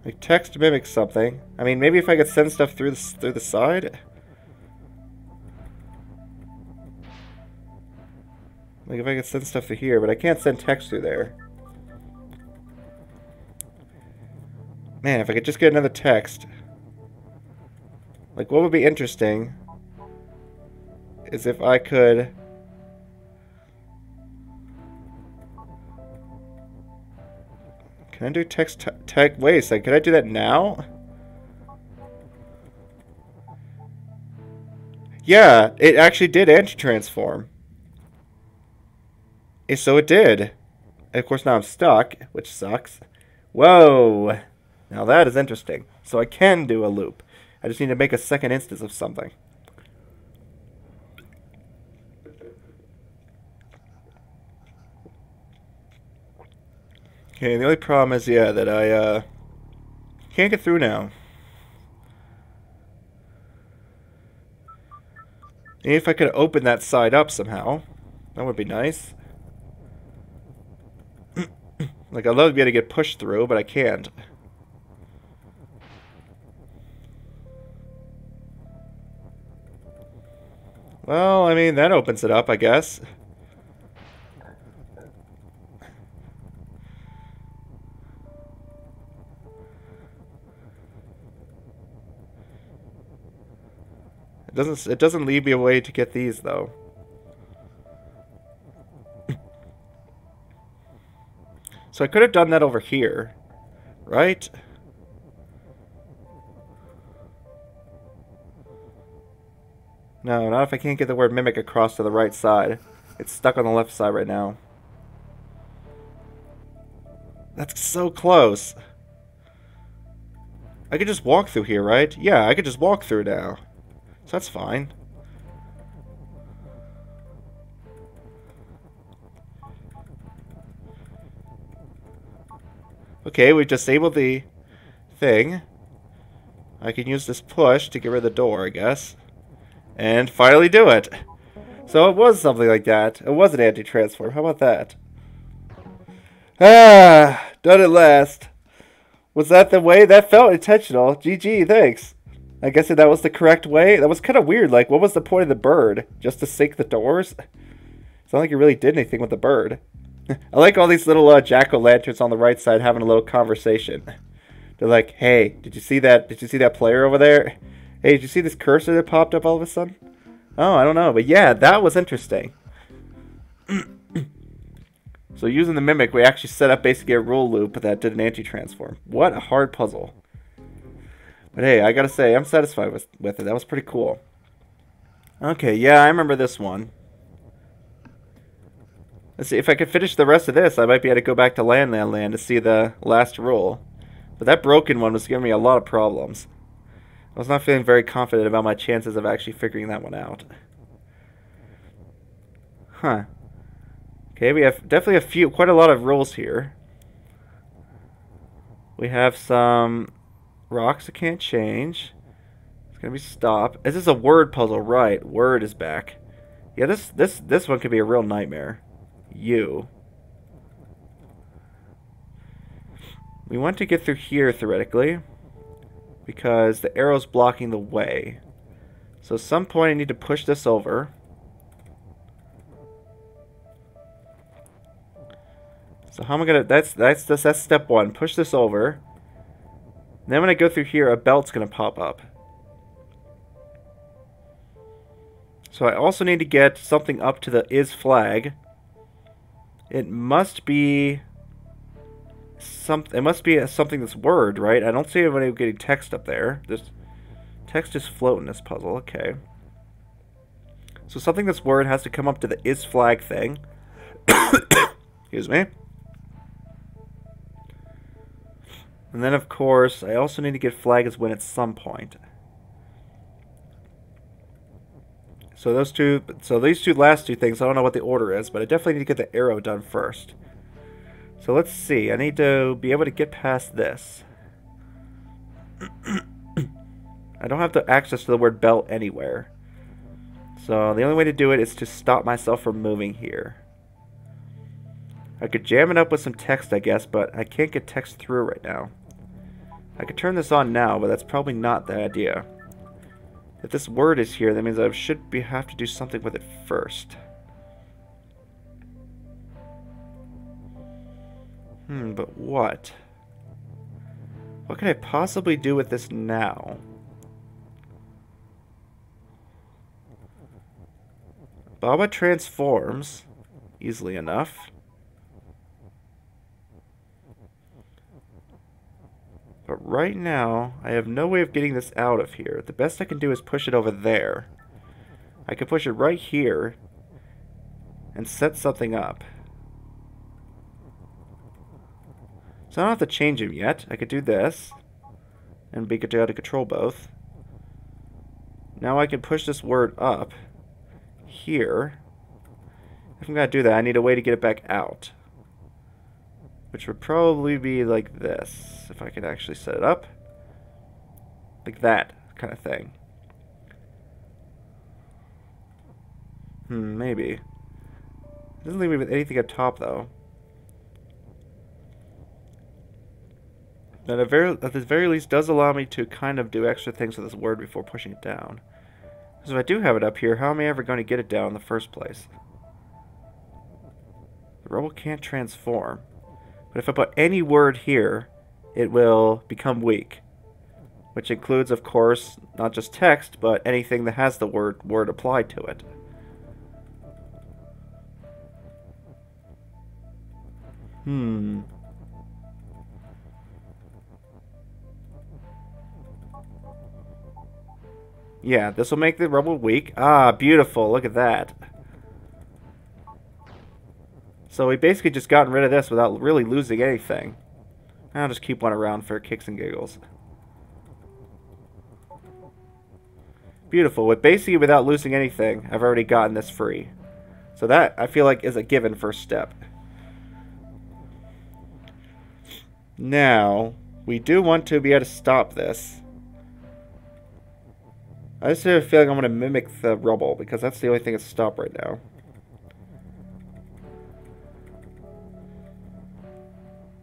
[SPEAKER 1] Like text mimics something. I mean, maybe if I could send stuff through the side. Like if I could send stuff to here, but I can't send text through there. Man, if I could just get another text. Like, what would be interesting is if I could... Can I do text tag? Wait a second, can I do that now? Yeah, it actually did anti-transform. So it did. And of course now I'm stuck, which sucks. Whoa! Now that is interesting. So I can do a loop. I just need to make a second instance of something. Okay, the only problem is, yeah, that I can't get through now. Maybe if I could open that side up somehow, that would be nice. Like, I'd love to be able to get pushed through, but I can't. Well, I mean, that opens it up, I guess. It doesn't leave me a way to get these, though. So I could have done that over here, right? No, not if I can't get the word mimic across to the right side. It's stuck on the left side right now. That's so close. I could just walk through here, right? Yeah, I could just walk through now. So that's fine. Okay, we disabled the thing. I can use this push to get rid of the door, I guess. And finally do it. So it was something like that. It was an anti-transform. How about that? Ah, done at last. Was that the way? That felt intentional. GG, thanks. I guess that was the correct way. That was kind of weird. Like, what was the point of the bird? Just to sink the doors? It's not like you really did anything with the bird. I like all these little jack-o'-lanterns on the right side having a little conversation. They're like, hey, did you see that? Did you see that player over there? Hey, did you see this cursor that popped up all of a sudden? Oh, I don't know. But yeah, that was interesting. So using the Mimic, we actually set up basically a rule loop that did an anti-transform. What a hard puzzle. But hey, I gotta say, I'm satisfied with it. That was pretty cool. Okay, yeah, I remember this one. Let's see, if I could finish the rest of this, I might be able to go back to Land to see the last rule. But that broken one was giving me a lot of problems. I was not feeling very confident about my chances of actually figuring that one out. Huh. Okay, we have definitely quite a lot of rules here. We have some rocks that can't change. It's gonna be stop. Is this a word puzzle? Right, word is back. Yeah, this one could be a real nightmare. You. We want to get through here theoretically, because the arrow's blocking the way. So at some point I need to push this over. So how am I gonna? That's step one. Push this over. And then when I go through here, a belt's gonna pop up. So I also need to get something up to the is flag. It must be something. It must be something that's word, right? I don't see anybody getting text up there. This text is floating this puzzle. Okay. So something that's word has to come up to the is flag thing. Excuse me. And then, of course, I also need to get flag as win at some point. So these last two things, I don't know what the order is, but I definitely need to get the arrow done first. So let's see. I need to be able to get past this. I don't have the access to the word belt anywhere. So the only way to do it is to stop myself from moving here. I could jam it up with some text, I guess, but I can't get text through right now. I could turn this on now, but that's probably not the idea. If this word is here, that means I should have to do something with it first. But what? What can I possibly do with this now? Baba transforms easily enough. But right now, I have no way of getting this out of here. The best I can do is push it over there. I could push it right here and set something up. So I don't have to change him yet. I could do this and be able to control both. Now I can push this word up here. If I'm going to do that, I need a way to get it back out. Which would probably be like this, if I could actually set it up. Like that kind of thing. Maybe. It doesn't leave me with anything up top, though. That at the very least does allow me to kind of do extra things with this word before pushing it down. So if I do have it up here, how am I ever going to get it down in the first place? The rebel can't transform. But if I put any word here, it will become weak. Which includes, of course, not just text, but anything that has the word applied to it. Yeah, this will make the rebel weak. Ah, beautiful. Look at that. So we basically just gotten rid of this without really losing anything. I'll just keep one around for kicks and giggles. Beautiful. With basically without losing anything, I've already gotten this free. So that, I feel like, is a given first step. Now, we do want to be able to stop this. I just have a feeling I'm going to mimic the rubble, because that's the only thing that's stopped right now.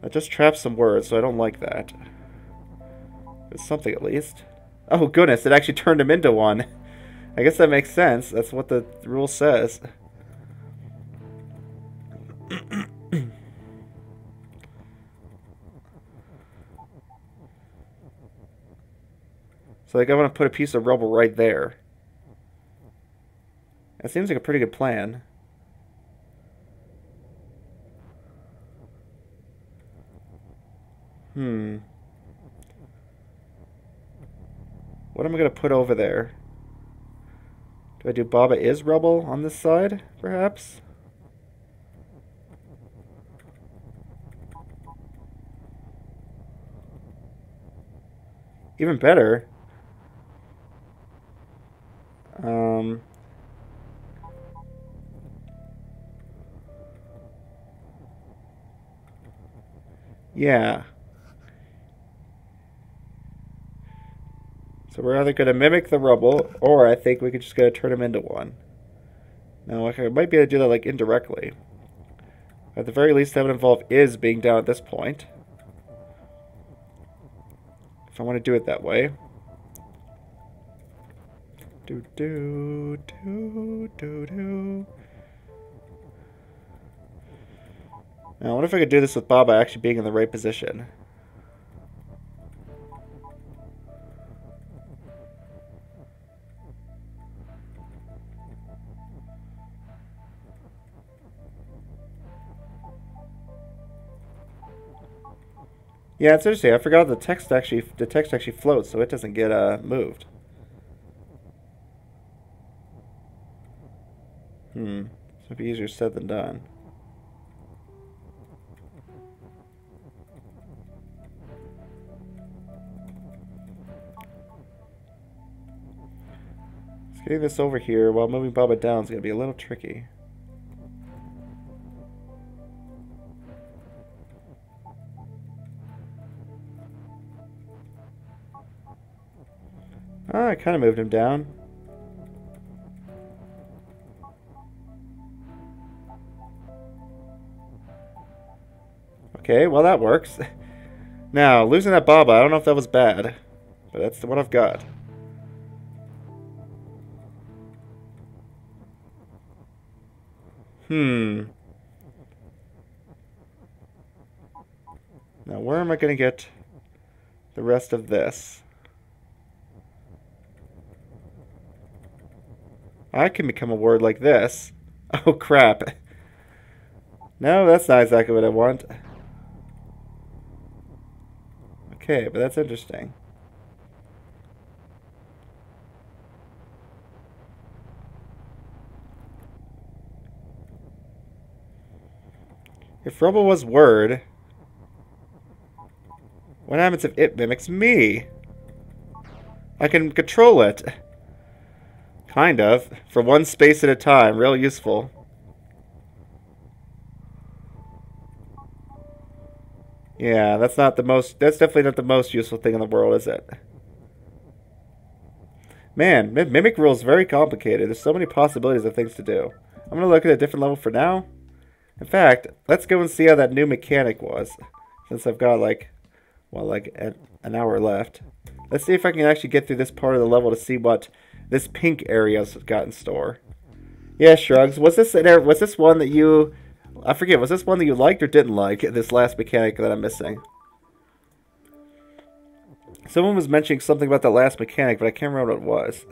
[SPEAKER 1] That just traps some words, so I don't like that. It's something at least. Oh goodness, it actually turned him into one. I guess that makes sense. That's what the rule says. So like I want to put a piece of rubble right there. That seems like a pretty good plan. What am I going to put over there? Do I do Baba is rubble on this side, perhaps? Even better. Yeah. So we're either going to mimic the rubble, or I think we could just go turn him into one. Now, I might be able to do that like indirectly. At the very least, that would involve is being down at this point. If I want to do it that way. Do do do do do. Now, I wonder if I could do this with Baba actually being in the right position. Yeah, it's interesting. I forgot the text actually floats, so it doesn't get moved. So it'd be easier said than done. Getting this over here while moving Baba down is going to be a little tricky. Ah, I kind of moved him down. Okay, well that works. Now, losing that Baba, I don't know if that was bad, but that's what I've got. Now, where am I going to get the rest of this. I can become a word like this. Oh, crap. No, that's not exactly what I want. Okay, but that's interesting. If Rubble was word, what happens if it mimics me? I can control it. Kind of. For one space at a time. Real useful. Yeah, that's definitely not the most useful thing in the world, is it? Man, Mimic Rule is very complicated. There's so many possibilities of things to do. I'm going to look at a different level for now. In fact, let's go and see how that new mechanic was. Since I've got an hour left. Let's see if I can actually get through this part of the level to see what this pink area's got in store. Yeah, Shrugs. Was this one that you... I forget, was this one that you liked or didn't like, this last mechanic that I'm missing? Someone was mentioning something about that last mechanic, but I can't remember what it was.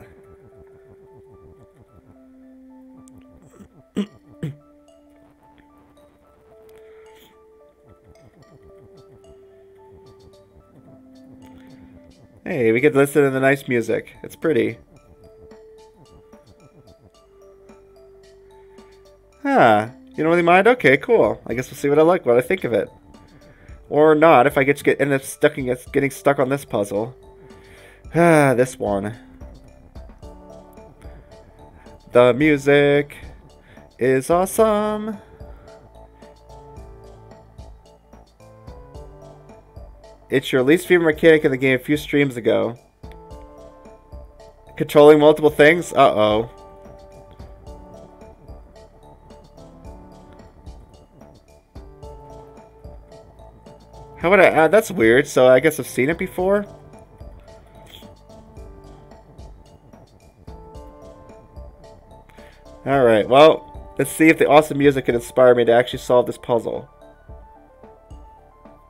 [SPEAKER 1] Hey, we get to listen to the nice music. It's pretty. Huh. You don't really mind? Okay, cool. I guess we'll see what I think of it. Or not, if I end up getting stuck on this puzzle. Ah, this one. The music is awesome. It's your least favorite mechanic in the game a few streams ago. Controlling multiple things? Uh-oh. How would I... that's weird, so I guess I've seen it before? Alright, well, let's see if the awesome music can inspire me to actually solve this puzzle.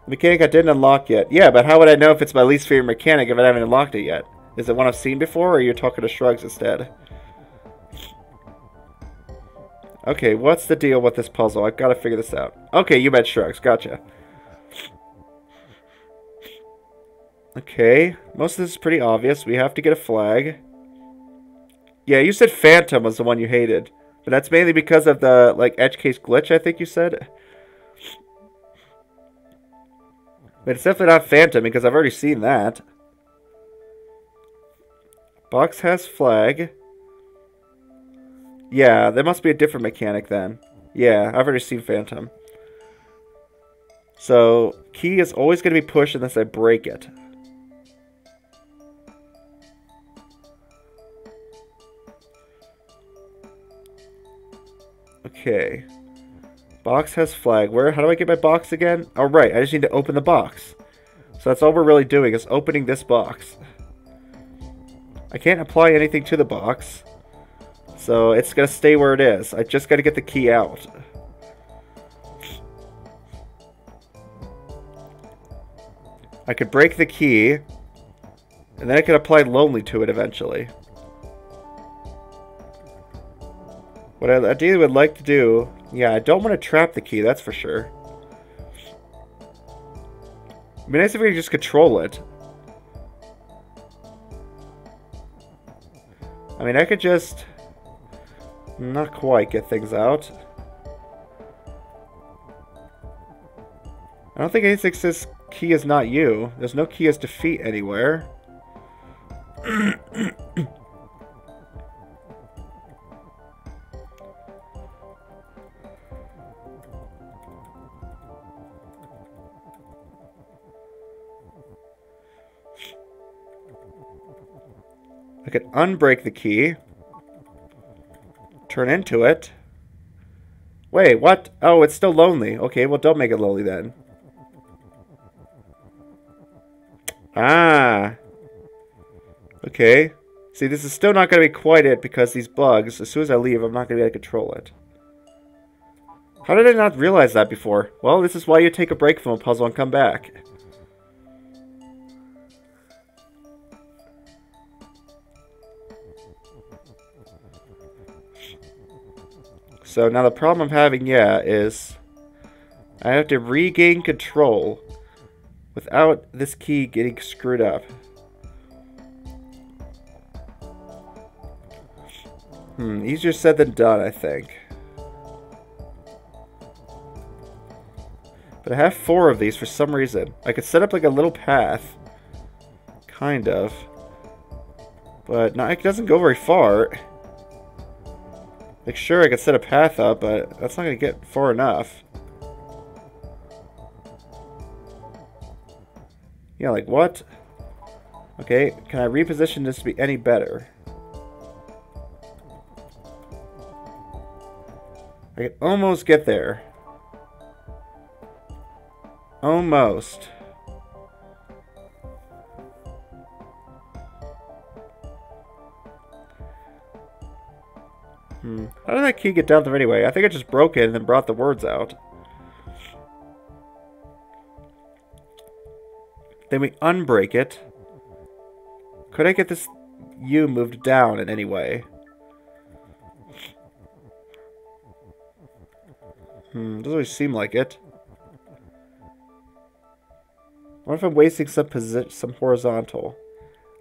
[SPEAKER 1] Mechanic I didn't unlock yet. Yeah, but how would I know if it's my least favorite mechanic if I haven't unlocked it yet? Is it one I've seen before, or you're talking to Shrugs instead? Okay, what's the deal with this puzzle? I've got to figure this out. Okay, you met Shrugs. Gotcha. Okay, most of this is pretty obvious. We have to get a flag. Yeah, you said Phantom was the one you hated. But that's mainly because of the, edge case glitch, I think you said. But it's definitely not Phantom, because I've already seen that. Box has flag. Yeah, there must be a different mechanic then. Yeah, I've already seen Phantom. So, key is always going to be pushed unless I break it. Okay. Box has flag. How do I get my box again? Oh, right. I just need to open the box. So that's all we're really doing is opening this box. I can't apply anything to the box. So it's going to stay where it is. I just got to get the key out. I could break the key. And then I could apply Lonely to it eventually. What I ideally would like to do... Yeah, I don't want to trap the key, that's for sure. It'd be nice if we could just control it. I mean, I could just... not quite get things out. I don't think anything says key is not you. There's no key as defeat anywhere. I could unbreak the key. Turn into it. Wait, what? Oh, it's still lonely. Okay, well, don't make it lonely then. Ah. Okay. See, this is still not going to be quite it because these bugs, as soon as I leave, I'm not going to be able to control it. How did I not realize that before? Well, this is why you take a break from a puzzle and come back. So now the problem I'm having, yeah, is I have to regain control without this key getting screwed up. Easier said than done, I think. But I have 4 of these for some reason. I could set up like a little path. Kind of. But no, it doesn't go very far. Like, sure, I could set a path up, but that's not going to get far enough. Yeah, like, what? Okay, can I reposition this to be any better? I can almost get there. Almost. How did that key get down there anyway? I think I just broke it and then brought the words out. Then we unbreak it. Could I get this U moved down in any way? Doesn't really seem like it. What if I'm wasting some horizontal?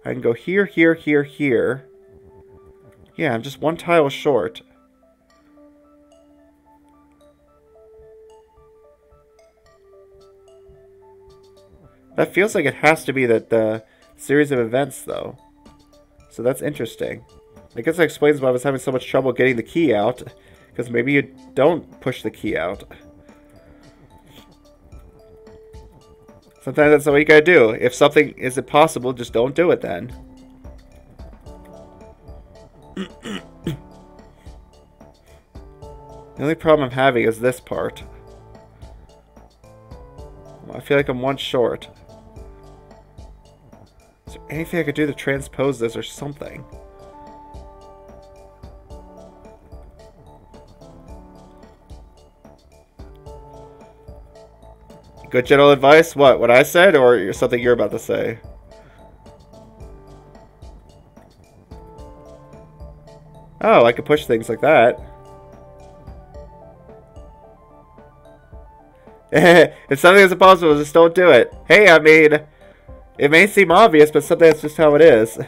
[SPEAKER 1] I can go here, here, here, here. Yeah, I'm just 1 tile short. That feels like it has to be the series of events, though. So that's interesting. I guess that explains why I was having so much trouble getting the key out. Because maybe you don't push the key out. Sometimes that's what you gotta do. If something isn't possible, just don't do it then. The only problem I'm having is this part. I feel like I'm 1 short. Is there anything I could do to transpose this or something? Good general advice? What I said, or something you're about to say? Oh, I could push things like that. If something is impossible, just don't do it. Hey, I mean, it may seem obvious, but sometimes that's just how it is.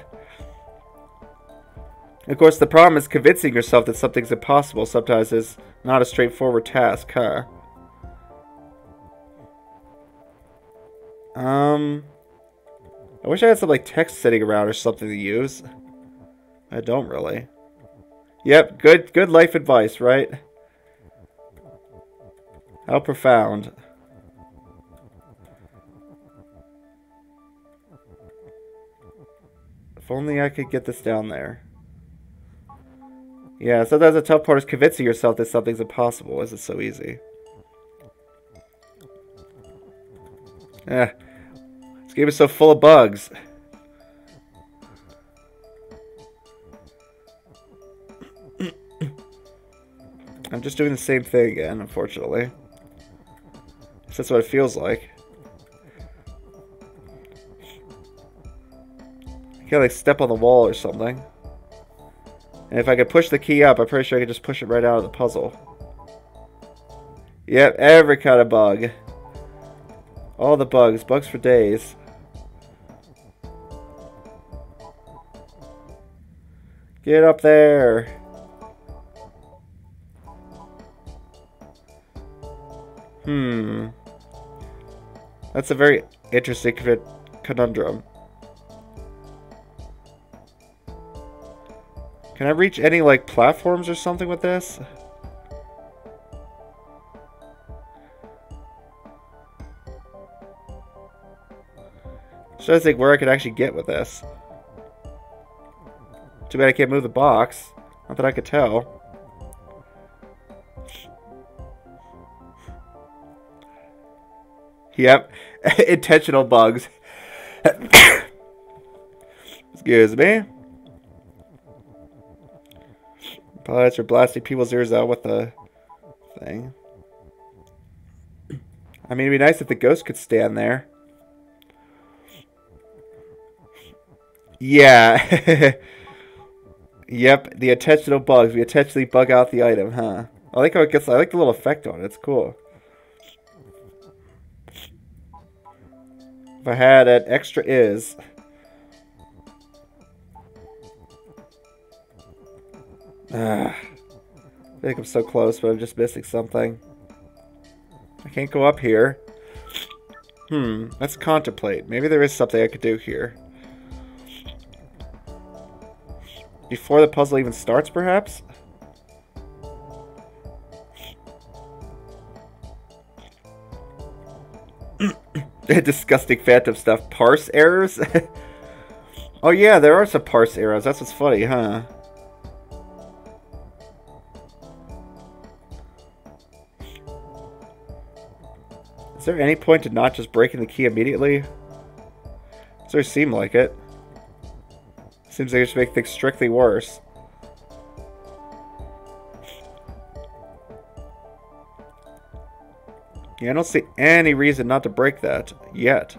[SPEAKER 1] Of course, the problem is convincing yourself that something's impossible sometimes is not a straightforward task, huh? I wish I had some, like, text sitting around or something to use. I don't really. Yep, good life advice, right? How profound. If only I could get this down there. Yeah, sometimes the tough part is convincing yourself that something's impossible. Is it so easy? This game is so full of bugs. I'm just doing the same thing again, unfortunately. That's what it feels like. I can't, like, step on the wall or something. And if I could push the key up, I'm pretty sure I could just push it right out of the puzzle. Yep, every kind of bug. All the bugs. Bugs for days. Get up there. That's a very interesting conundrum. Can I reach any, like, platforms or something with this? I'm trying to think where I could actually get with this. Too bad I can't move the box. Not that I could tell. Yep. Intentional bugs. Excuse me. Pilots are blasting people's ears out with the thing. I mean, it'd be nice if the ghost could stand there. Yeah. Yep, the intentional bugs. We intentionally bug out the item, huh? I like how it gets. I like the little effect on it. It's cool. If I had an extra is. I think I'm so close, but I'm just missing something. I can't go up here. Let's contemplate. Maybe there is something I could do here. Before the puzzle even starts, perhaps? Disgusting phantom stuff. Parse errors? Oh yeah, there are some parse errors. That's what's funny, huh? Is there any point to not just breaking the key immediately? Does there seem like it? Seems like it should make things strictly worse. Yeah, I don't see any reason not to break that yet.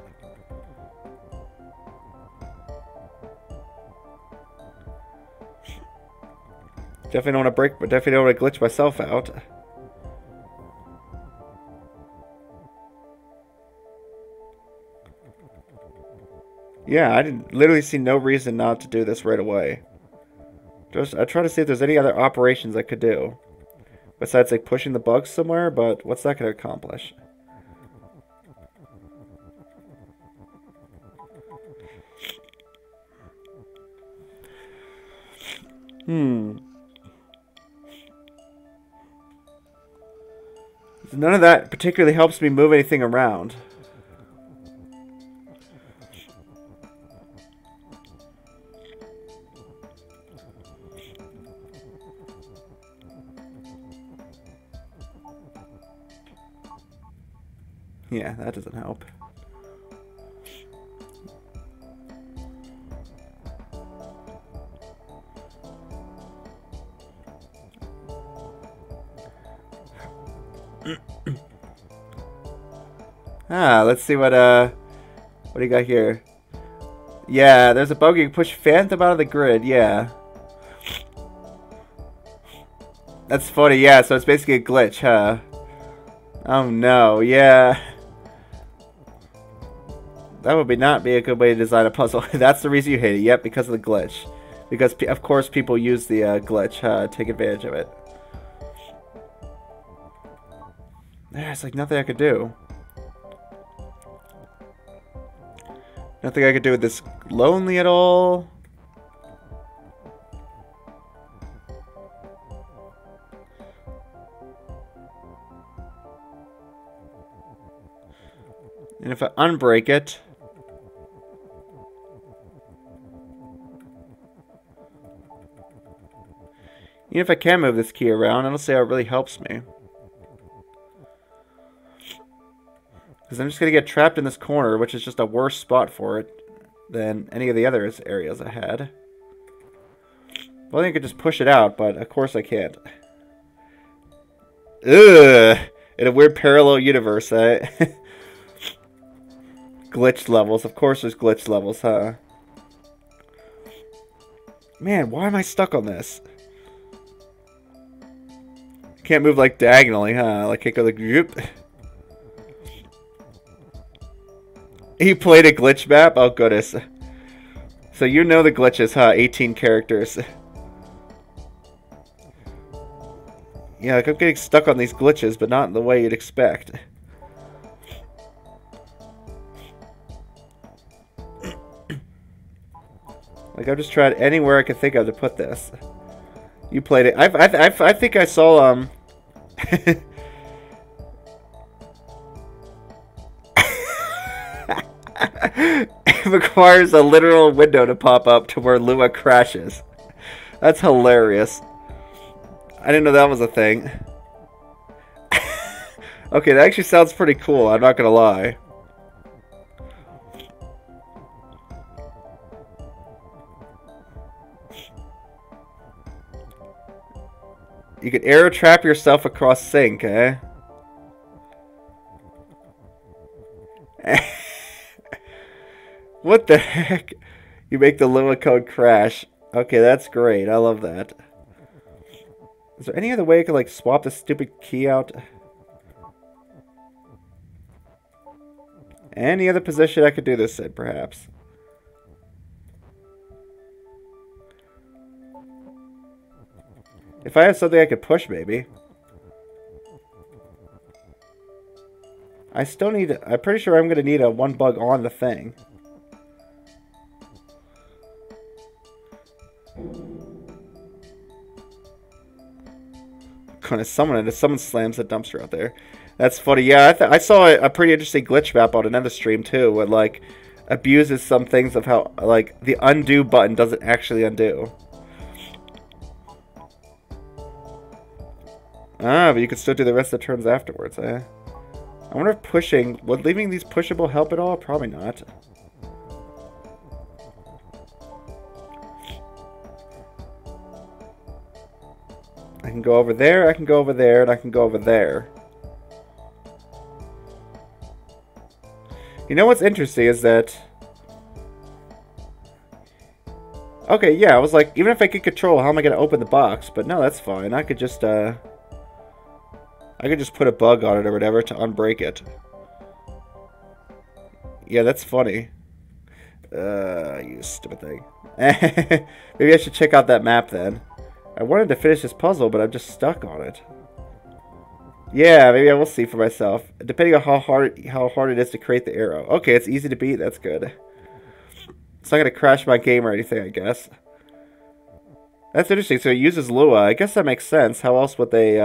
[SPEAKER 1] Definitely don't want to break, but definitely don't want to glitch myself out. Yeah, I didn't literally see no reason not to do this right away. I try to see if there's any other operations I could do. Besides, like, pushing the bugs somewhere, but what's that going to accomplish? None of that particularly helps me move anything around. Yeah, that doesn't help. Let's see what do you got here? Yeah, there's a bug. You can push Phantom out of the grid, yeah. That's funny, yeah, so it's basically a glitch, huh? Oh no, yeah. That would not be a good way to design a puzzle. That's the reason you hate it, yep, because of the glitch. Because, of course, people use the glitch, take advantage of it. There's like nothing I could do. Nothing I could do with this lonely at all. And if I unbreak it... Even if I can move this key around, I don't see how it really helps me. Because I'm just going to get trapped in this corner, which is just a worse spot for it than any of the other areas I had. Well, I think I could just push it out, but of course I can't. Ugh! In a weird parallel universe, eh? Glitch levels. Of course there's glitch levels, huh? Man, why am I stuck on this? Can't move like diagonally, huh? Like kick of the group. He played a glitch map? Oh goodness. So you know the glitches, huh? 18 characters. Yeah, like I'm getting stuck on these glitches, but not in the way you'd expect. Like I've just tried anywhere I could think of to put this. You played it. I think I saw It requires a literal window to pop up to where Lua crashes. That's hilarious. I didn't know that was a thing. Okay, that actually sounds pretty cool, I'm not gonna lie. You can arrow trap yourself across sync, eh? What the heck? You make the Lua code crash. Okay, that's great. I love that. Is there any other way I could, like, swap this stupid key out? Any other position I could do this in, perhaps? If I have something I could push, maybe. I still need... I'm pretty sure I'm going to need a one bug on the thing. Kind of summon it if someone slams a dumpster out there. That's funny. Yeah, I saw a pretty interesting glitch map on another stream, too, where, like, abuses some things of how, like, the undo button doesn't actually undo. Ah, but you can still do the rest of the turns afterwards, eh? I wonder if pushing... Would leaving these pushable help at all? Probably not. I can go over there, I can go over there, and I can go over there. You know what's interesting is that... Okay, yeah, I was like, even if I could control, how am I going to open the box? But no, that's fine. I could just, I could just put a bug on it or whatever to unbreak it. Yeah, that's funny. You stupid thing. Maybe I should check out that map then. I wanted to finish this puzzle, but I'm just stuck on it. Yeah, maybe I will see for myself. Depending on how hard it is to create the arrow. Okay, it's easy to beat. That's good. It's not going to crash my game or anything, I guess. That's interesting. So it uses Lua. I guess that makes sense. How else would they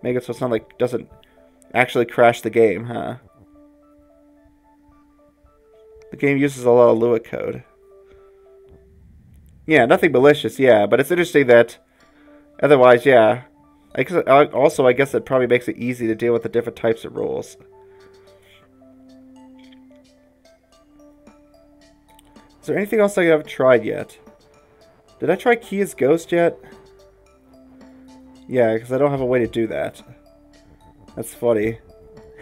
[SPEAKER 1] make it so it's not like doesn't actually crash the game, huh? The game uses a lot of Lua code. Yeah, nothing malicious, yeah. But it's interesting that otherwise, yeah. I guess it probably makes it easy to deal with the different types of rules. Is there anything else I haven't tried yet? Did I try Kia's Ghost yet? Yeah, because I don't have a way to do that. That's funny.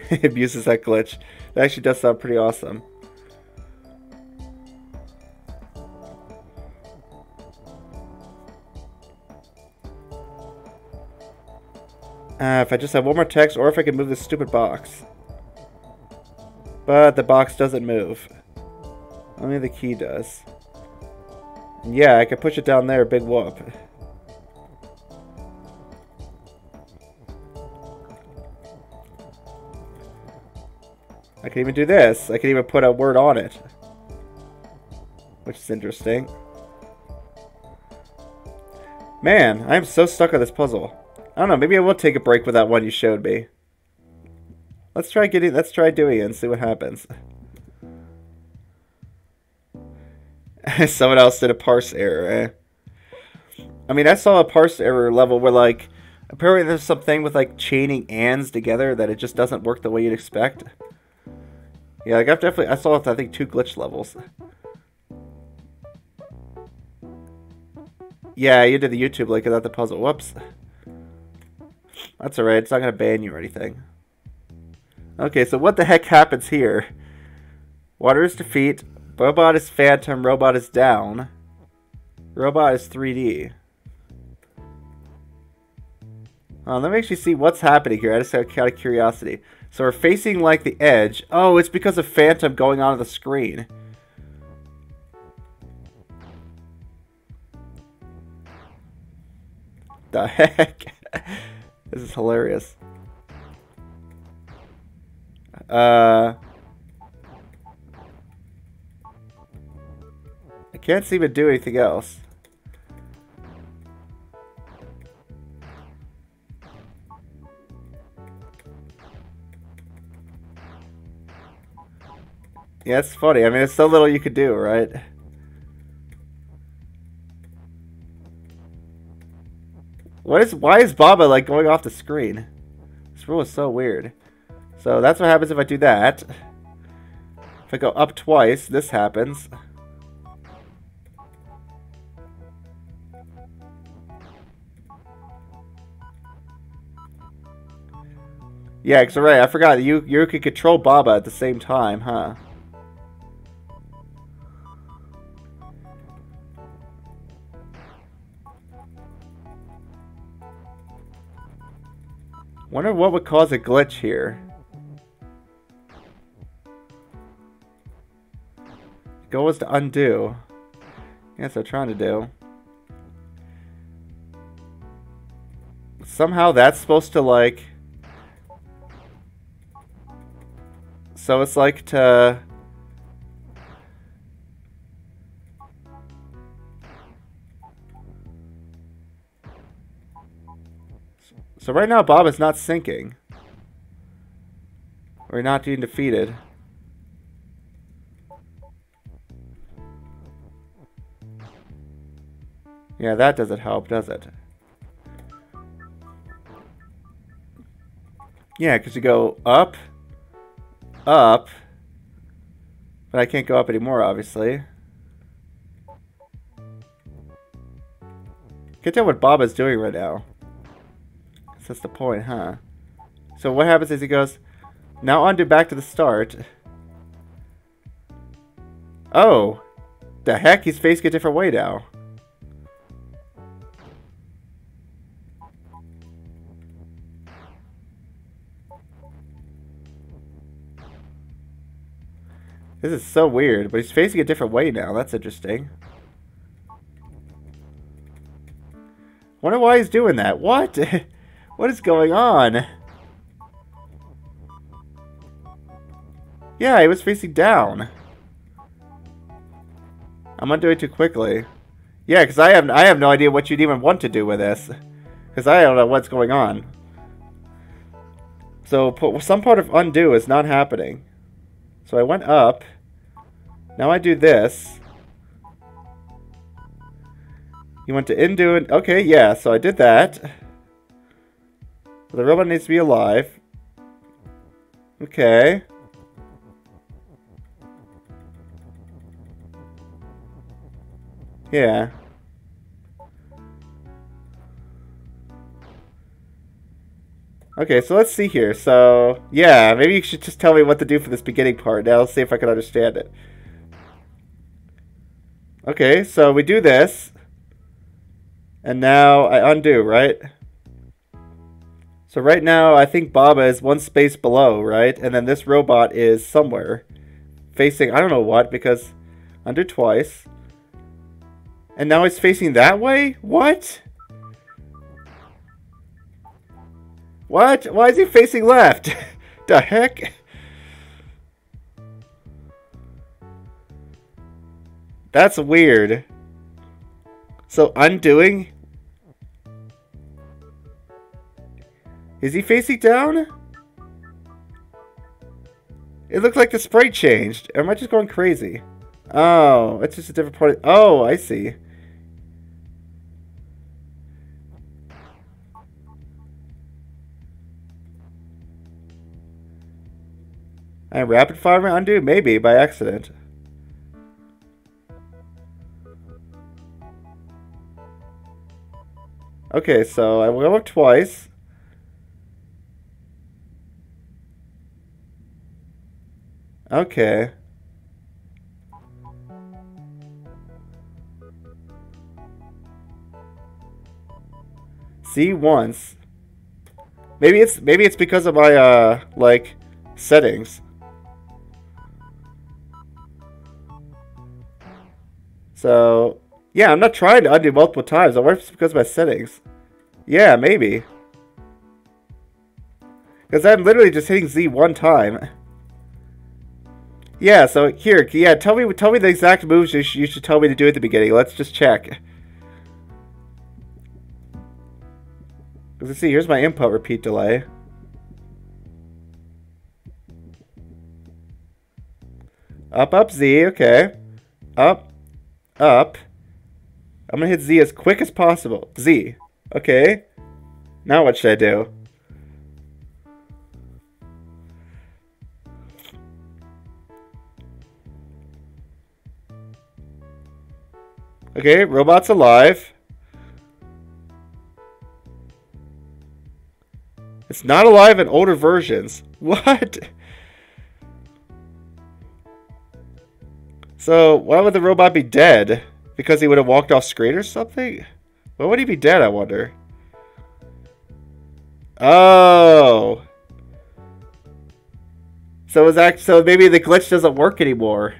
[SPEAKER 1] It abuses that glitch. That actually does sound pretty awesome. If I just have one more text, or if I can move this stupid box. But the box doesn't move. Only the key does. And yeah, I can push it down there, big whoop. I can even do this. I can even put a word on it. Which is interesting. Man, I am so stuck on this puzzle. I don't know, maybe I will take a break with that one you showed me. Let's try doing it and see what happens. Someone else did a parse error, eh? I mean, I saw a parse error level where, like, apparently there's something with, like, chaining ands together that it just doesn't work the way you'd expect. Yeah, like, I saw, I think, 2 glitch levels. Yeah, you did the YouTube link without the puzzle. Whoops. That's alright, it's not going to ban you or anything. Okay, so what the heck happens here? Water is defeat. Robot is phantom. Robot is down. Robot is 3D. Let me actually see what's happening here. I just have kind of curiosity. So we're facing like the edge. Oh, it's because of phantom going onto the screen. The heck? This is hilarious. I can't seem to do anything else. Yeah, it's funny. I mean, there's so little you could do, right? Why is Baba like going off the screen? This rule is so weird. So that's what happens if I do that. If I go up twice, this happens. Yeah, because right, I forgot you could control Baba at the same time, huh? Wonder what would cause a glitch here. Goal was to undo. Yes, I'm trying to do. Somehow that's supposed to like... So it's like to... So right now Bob is not sinking. We're not being defeated. Yeah, that doesn't help, does it? Yeah, because you go up, up, but I can't go up anymore, obviously. Can't tell what Bob is doing right now. That's the point, huh? So what happens is he goes, now undo back to the start. Oh, the heck? He's facing a different way now. This is so weird, but he's facing a different way now. That's interesting. Wonder why he's doing that. What? What is going on? Yeah, he was facing down. I'm undoing too quickly. Yeah, because I have no idea what you'd even want to do with this. Because I don't know what's going on. So some part of undo is not happening. So I went up. Now I do this. You want to undo it? Okay, yeah, so I did that. The robot needs to be alive. Okay. Yeah. Okay, so let's see here. So, yeah, maybe you should just tell me what to do for this beginning part. Now let's see if I can understand it. Okay, so we do this. And now I undo, right? So right now, I think Baba is one space below, right? And then this robot is somewhere. Facing, I don't know what, because undo twice. And now he's facing that way? What? What? Why is he facing left? The heck? That's weird. So undoing? Is he facing down? It looks like the sprite changed. Or am I just going crazy? Oh, it's just a different part. Oh, I see. And rapid fire undo? Maybe, by accident. Okay, so I will go up twice. Okay. See once. Maybe it's because of my like settings. So yeah, I'm not trying to undo multiple times. I wonder if it's because of my settings. Yeah, maybe. Because I'm literally just hitting Z one time. Yeah, so here, yeah, tell me the exact moves you should tell me to do at the beginning. Let's just check. Let's see, here's my input repeat delay. Up, up, Z, okay. Up, up. I'm gonna hit Z as quick as possible. Z, okay. Now what should I do? Okay, robot's alive. It's not alive in older versions. What? So, why would the robot be dead? Because he would have walked off screen or something? Why would he be dead, I wonder? Oh. So maybe the glitch doesn't work anymore.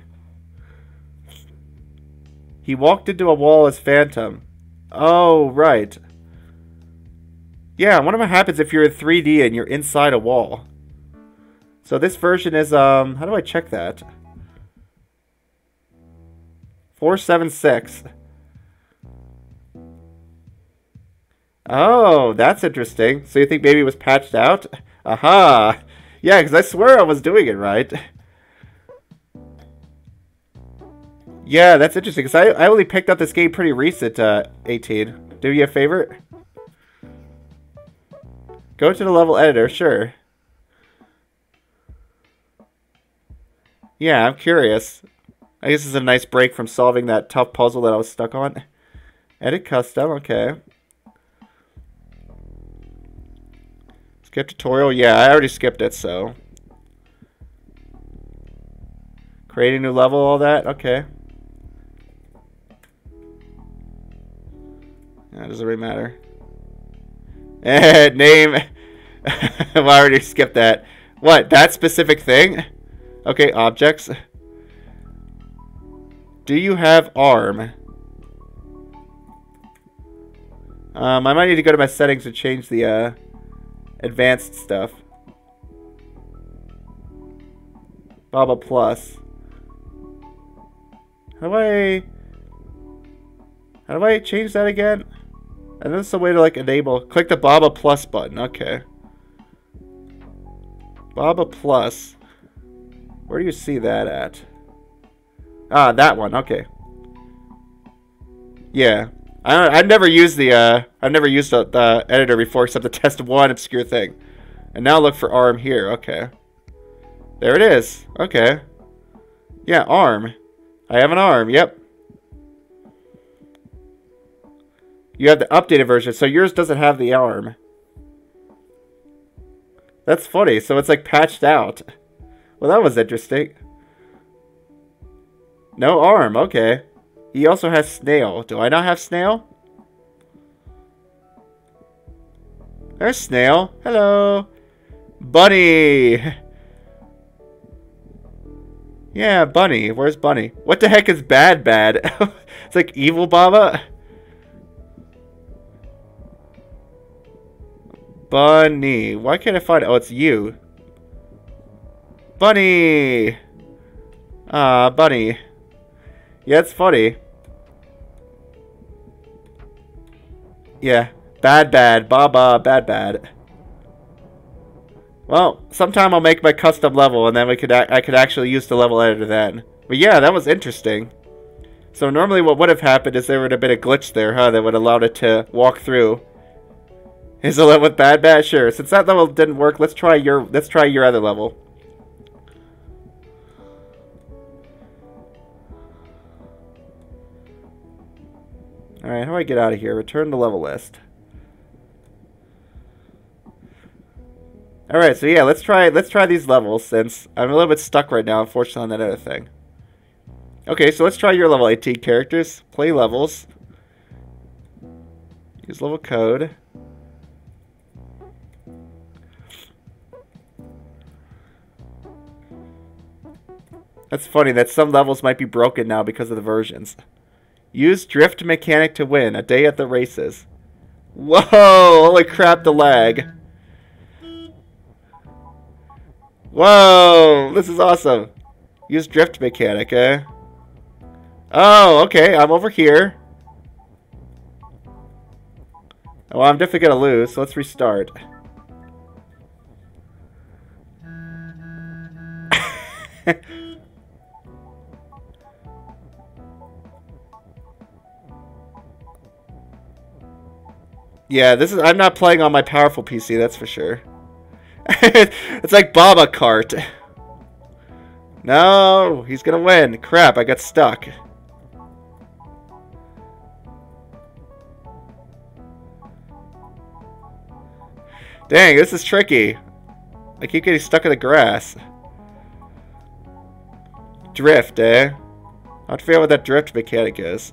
[SPEAKER 1] He walked into a wall as Phantom. Oh, right. Yeah, I wonder what happens if you're in 3D and you're inside a wall. So this version is, how do I check that? 476. Oh, that's interesting. So you think maybe it was patched out? Aha! Yeah, because I swear I was doing it right. Yeah, that's interesting, because I only picked up this game pretty recent, 18. Do you a favor? Go to the level editor, sure. Yeah, I'm curious. I guess this is a nice break from solving that tough puzzle that I was stuck on. Edit custom, okay. Skip tutorial, yeah, I already skipped it, so. Create a new level, all that, okay. Yeah, doesn't really matter. Name. I already skipped that. What, that specific thing? Okay, objects. Do you have arm? I might need to go to my settings to change the advanced stuff. Baba Plus. How do I change that again? I know there's a way to like enable. Click the Baba Plus button. Okay. Baba Plus. Where do you see that at? Ah, that one. Okay. Yeah. I've never used the editor before except to test one obscure thing. And now look for arm here. Okay. There it is. Okay. Yeah, arm. I have an arm. Yep. You have the updated version, so yours doesn't have the arm. That's funny. So it's like patched out. Well, that was interesting. No arm. Okay. He also has snail. Do I not have snail? There's snail. Hello. Bunny. Yeah, Bunny. Where's Bunny? What the heck is bad? It's like evil Baba. Bunny. Why can't I find it? Oh, it's you. Bunny. Ah, Bunny. Yeah, it's funny. Yeah. Bad. Baba, bad. Well, sometime I'll make my custom level, and then I could actually use the level editor then. But yeah, that was interesting. So normally what would have happened is there would have been a glitch there, huh, that would have allowed it to walk through. Is a level with bad? Sure. Since that level didn't work, let's try your other level. Alright, how do I get out of here? Return to level list. Alright, so yeah, let's try these levels since I'm a little bit stuck right now, unfortunately, on that other thing. Okay, so let's try your level 18 characters. Play levels. Use level code. That's funny that some levels might be broken now because of the versions. Use drift mechanic to win. A day at the races. Whoa! Holy crap, the lag. Whoa! This is awesome. Use drift mechanic, eh? Oh, okay. I'm over here. Well, I'm definitely gonna lose, so let's restart. Yeah, I'm not playing on my powerful PC, that's for sure. It's like Baba Kart. No, he's gonna win. Crap, I got stuck. Dang, this is tricky. I keep getting stuck in the grass. Drift, eh? I have to figure out what that drift mechanic is.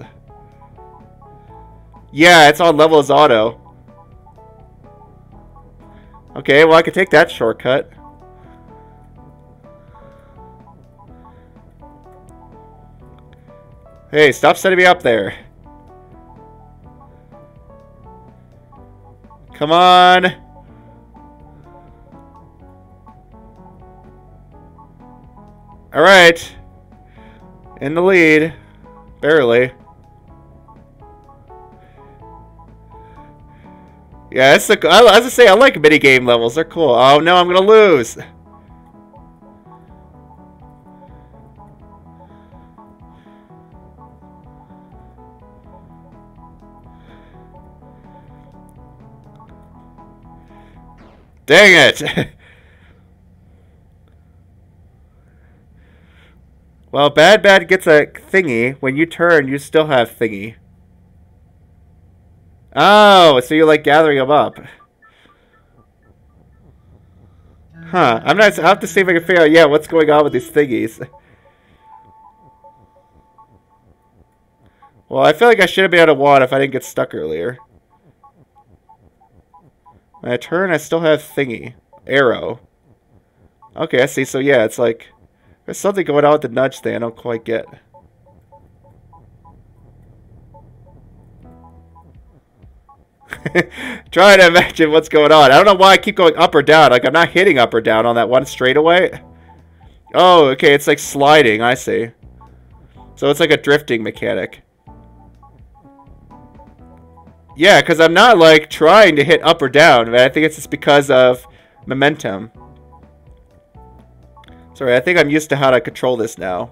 [SPEAKER 1] Yeah, it's on level as auto. Okay, well I could take that shortcut. Hey, stop setting me up there. Come on. Alright. In the lead. Barely. Yeah, as I say, I like minigame levels. They're cool. Oh no, I'm gonna lose. Dang it! Well, Bad gets a thingy. When you turn, you still have thingy. Oh, so you're like gathering them up. Huh. I'll have to see if I can figure out, yeah, what's going on with these thingies. Well, I feel like I should have been out of water if I didn't get stuck earlier. When I turn, I still have thingy. Arrow. Okay, I see. So yeah, it's like there's something going on with the nudge thing I don't quite get. Trying to imagine what's going on. I don't know why I keep going up or down. Like I'm not hitting up or down on that one straightaway. Oh, okay, it's like sliding. I see. So it's like a drifting mechanic. Yeah, because I'm not like trying to hit up or down. I think it's just because of momentum. Sorry, I think I'm used to how to control this now.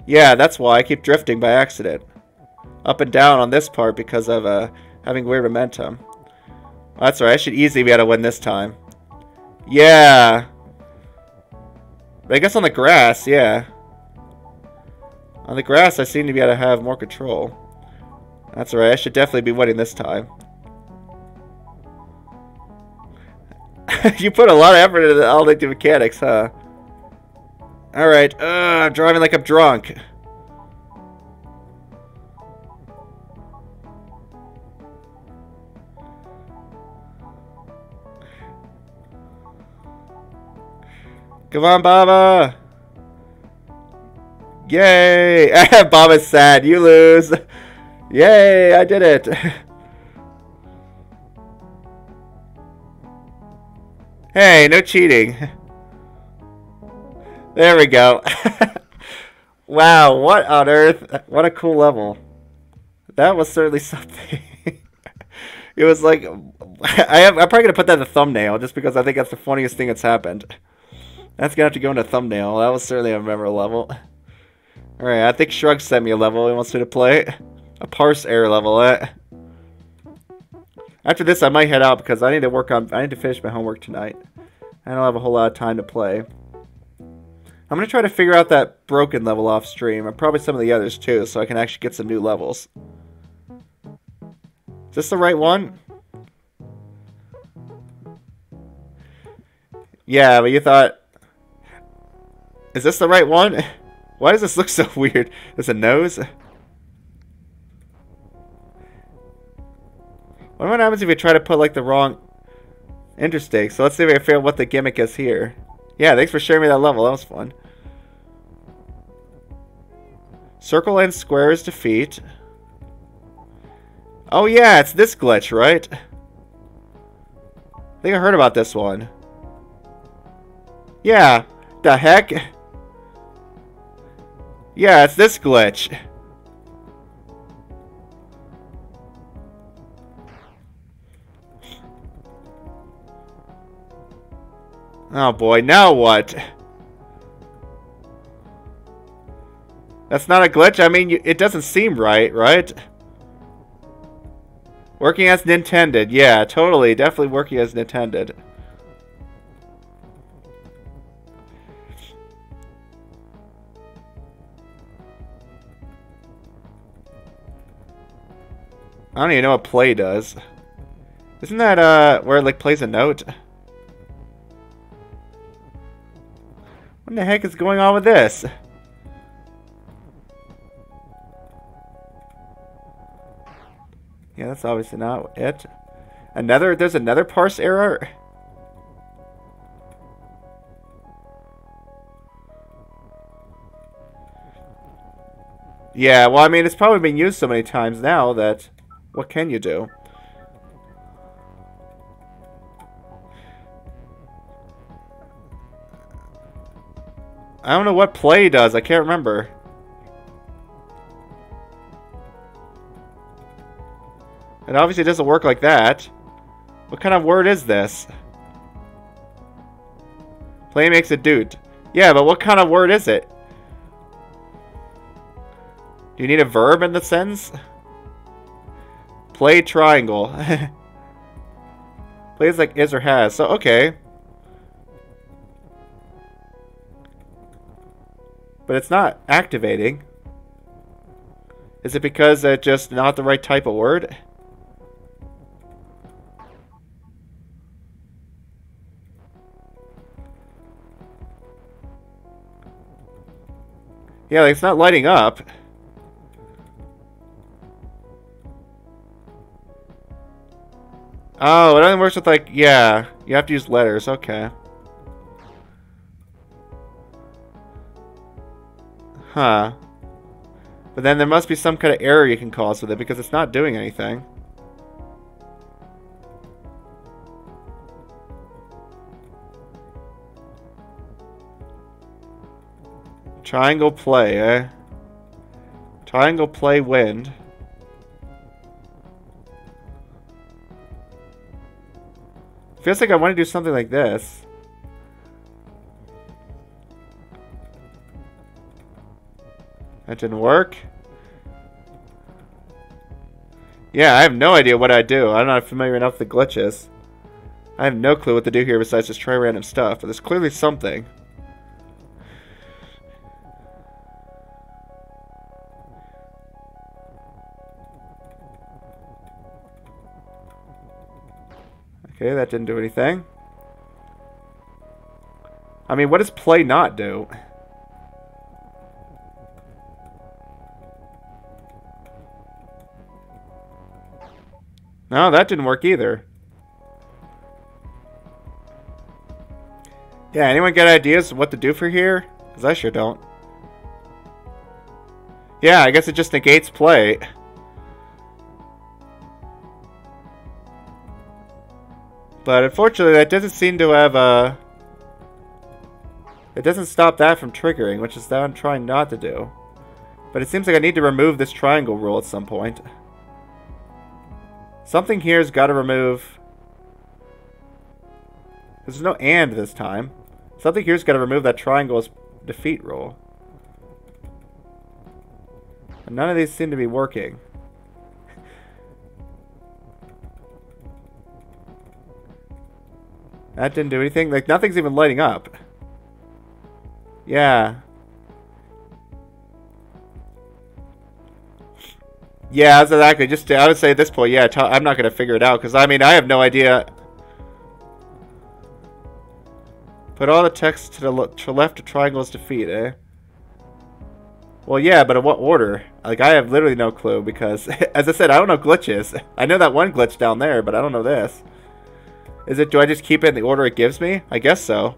[SPEAKER 1] Yeah, that's why I keep drifting by accident. Up and down on this part because of having weird momentum. Well, that's right, I should easily be able to win this time. Yeah. But I guess on the grass, yeah. On the grass, I seem to be able to have more control. That's right, I should definitely be winning this time. You put a lot of effort into all the mechanics, huh? Alright, I'm driving like I'm drunk. Come on, Baba! Yay! Baba's sad, you lose! Yay, I did it! Hey, no cheating. There we go. Wow, what on earth? What a cool level. That was certainly something. It was like... I'm probably going to put that in the thumbnail, just because I think that's the funniest thing that's happened. That's going to have to go in a thumbnail. That was certainly a memorable level. Alright, I think Shrug sent me a level he wants me to play. A parse error level. After this, I might head out because I need to finish my homework tonight. I don't have a whole lot of time to play. I'm going to try to figure out that broken level off stream, and probably some of the others too, so I can actually get some new levels. Is this the right one? Yeah, but you thought... Is this the right one? Why does this look so weird? There's a nose? What happens if you try to put like the wrong... Interesting, so let's see if I can figure out what the gimmick is here. Yeah, thanks for sharing me that level. That was fun. Circle and squares defeat. Oh yeah, it's this glitch, right? I think I heard about this one. Yeah. The heck? Yeah, it's this glitch. Oh boy, now what? That's not a glitch? I mean, it doesn't seem right, right? Working as intended. Yeah, totally. Definitely working as intended. I don't even know what play does. Isn't that, where it, like, plays a note? What the heck is going on with this? Yeah, that's obviously not it. There's another parse error? Yeah, well, I mean, it's probably been used so many times now that... What can you do? I don't know what play does. I can't remember. It obviously doesn't work like that. What kind of word is this? Play makes a dude. Yeah, but what kind of word is it? Do you need a verb in the sentence? Play triangle. Plays like is or has. So, okay. But it's not activating. Is it because it's just not the right type of word? Yeah, like it's not lighting up. Oh, it only works with like, yeah, you have to use letters, okay. Huh. But then there must be some kind of error you can cause with it because it's not doing anything. Triangle play, eh? Triangle play wind. Feels like I want to do something like this. That didn't work. Yeah, I have no idea what I do. I'm not familiar enough with the glitches. I have no clue what to do here besides just try random stuff, but there's clearly something. Okay, that didn't do anything. I mean, what does play not do? No, that didn't work either. Yeah, anyone got ideas of what to do for here? Because I sure don't. Yeah, I guess it just negates play. But unfortunately, that doesn't seem to have, it doesn't stop that from triggering, which is that I'm trying not to do. But it seems like I need to remove this triangle rule at some point. Something here's got to remove... There's no and this time. Something here's got to remove that triangle's defeat rule. And none of these seem to be working. That didn't do anything. Like, nothing's even lighting up. Yeah. Yeah, that's exactly. Just, I would say at this point, yeah, I'm not going to figure it out. Because, I mean, I have no idea. Put all the text to the left of triangle's defeat, eh? Well, yeah, but in what order? Like, I have literally no clue. Because, as I said, I don't know glitches. I know that one glitch down there, but I don't know this. Is it, do I just keep it in the order it gives me? I guess so.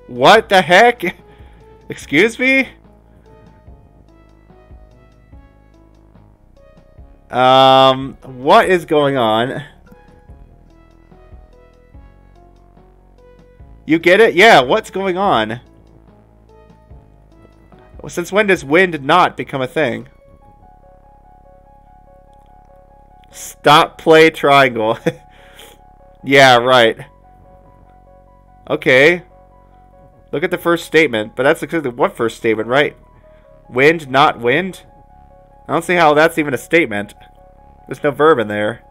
[SPEAKER 1] What the heck? Excuse me? What is going on? You get it? Yeah, what's going on? Since when does wind not become a thing? Stop play triangle. Yeah, right. Okay. Look at the first statement. But that's exactly what first statement, right? Wind, not wind? I don't see how that's even a statement. There's no verb in there.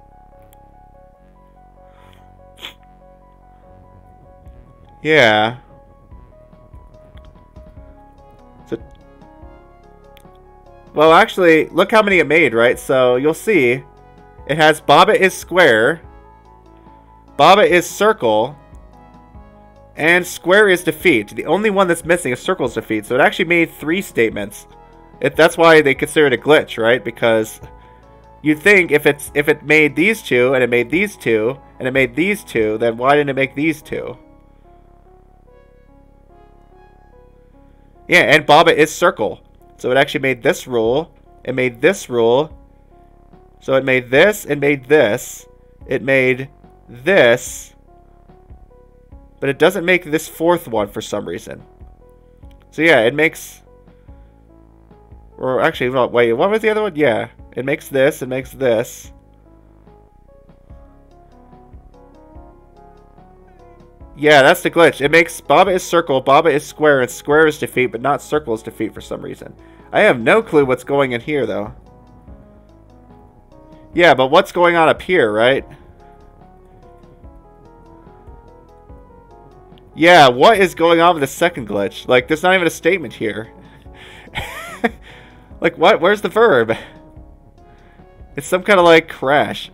[SPEAKER 1] Yeah. Well, actually, look how many it made, right? So, you'll see, it has Baba is square, Baba is circle, and square is defeat. The only one that's missing is circle's defeat. So it actually made 3 statements. That's why they consider it a glitch, right? Because you'd think if it made these 2, and it made these 2, and it made these two, then why didn't it make these two? Yeah, and Baba is circle. So it actually made this rule. It made this rule. So it made this and made this. It made this. But it doesn't make this fourth one for some reason. So yeah, it makes... Or actually, no, wait, what was the other one? Yeah, it makes this, it makes this. Yeah, that's the glitch. It makes Baba is circle, Baba is square, and square is defeat, but not circle is defeat for some reason. I have no clue what's going in here, though. Yeah, but what's going on up here, right? Yeah, what is going on with the second glitch? Like, there's not even a statement here. Like, what? Where's the verb? It's some kind of, like, crash.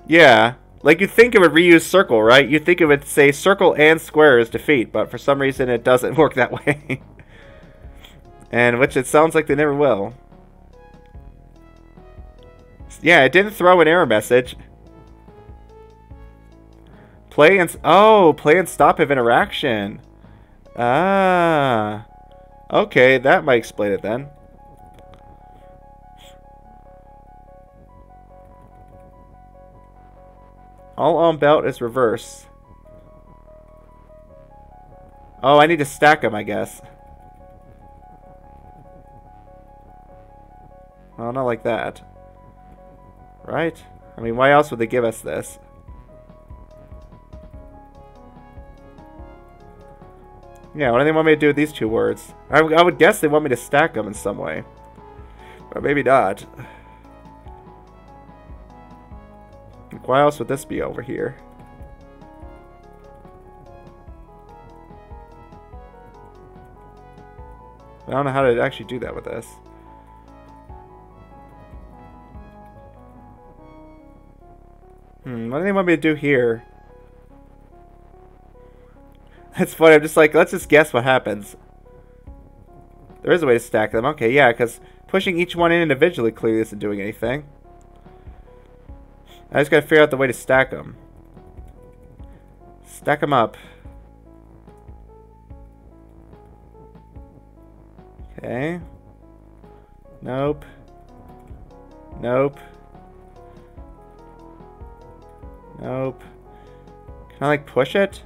[SPEAKER 1] Yeah. Like, you think it would reuse circle, right? You think it would say circle and square is defeat, but for some reason it doesn't work that way. And which it sounds like they never will. Yeah, it didn't throw an error message. Play and... Oh, play and stop have interaction. Ah. Okay, that might explain it then. All on belt is reverse. Oh, I need to stack them, I guess. Well, not like that. Right? I mean, why else would they give us this? Yeah, what do they want me to do with these two words? I would guess they want me to stack them in some way. But maybe not. Why else would this be over here? I don't know how to actually do that with this. What do they want me to do here? It's funny, I'm just like, let's just guess what happens. There is a way to stack them. Okay, yeah, because pushing each one in individually clearly isn't doing anything. I just gotta figure out the way to stack them. Stack them up. Okay. Nope. Nope. Nope. Can I, like, push it?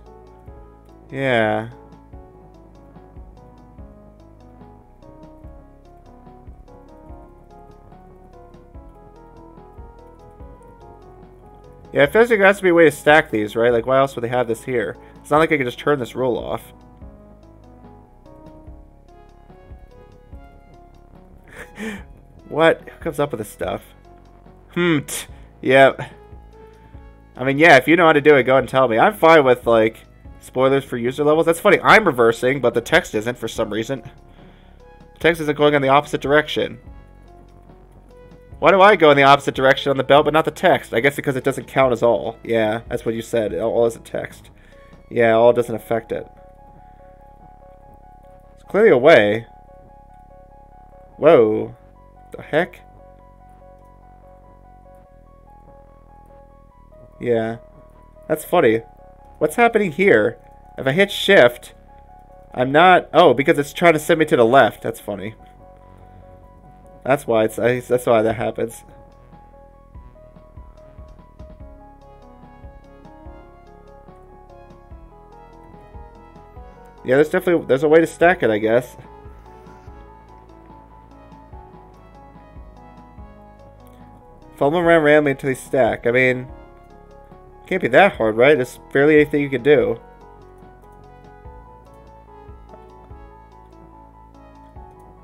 [SPEAKER 1] Yeah. Yeah, it feels like there has to be a way to stack these, right? Like, why else would they have this here? It's not like I can just turn this roll off. What? Who comes up with this stuff? Yep. I mean, yeah, if you know how to do it, go ahead and tell me. I'm fine with, like, spoilers for user levels. That's funny. I'm reversing, but the text isn't for some reason. The text isn't going in the opposite direction. Why do I go in the opposite direction on the belt, but not the text? I guess because it doesn't count as all. Yeah, that's what you said. All isn't text. Yeah, all doesn't affect it. It's clearly a way. Whoa. The heck? Yeah. That's funny. What's happening here? If I hit shift, I'm not... Oh, because it's trying to send me to the left. That's funny. That's why that's why that happens. Yeah, there's a way to stack it, I guess. Follow them around randomly until they stack. I mean, can't be that hard, right? There's barely anything you can do.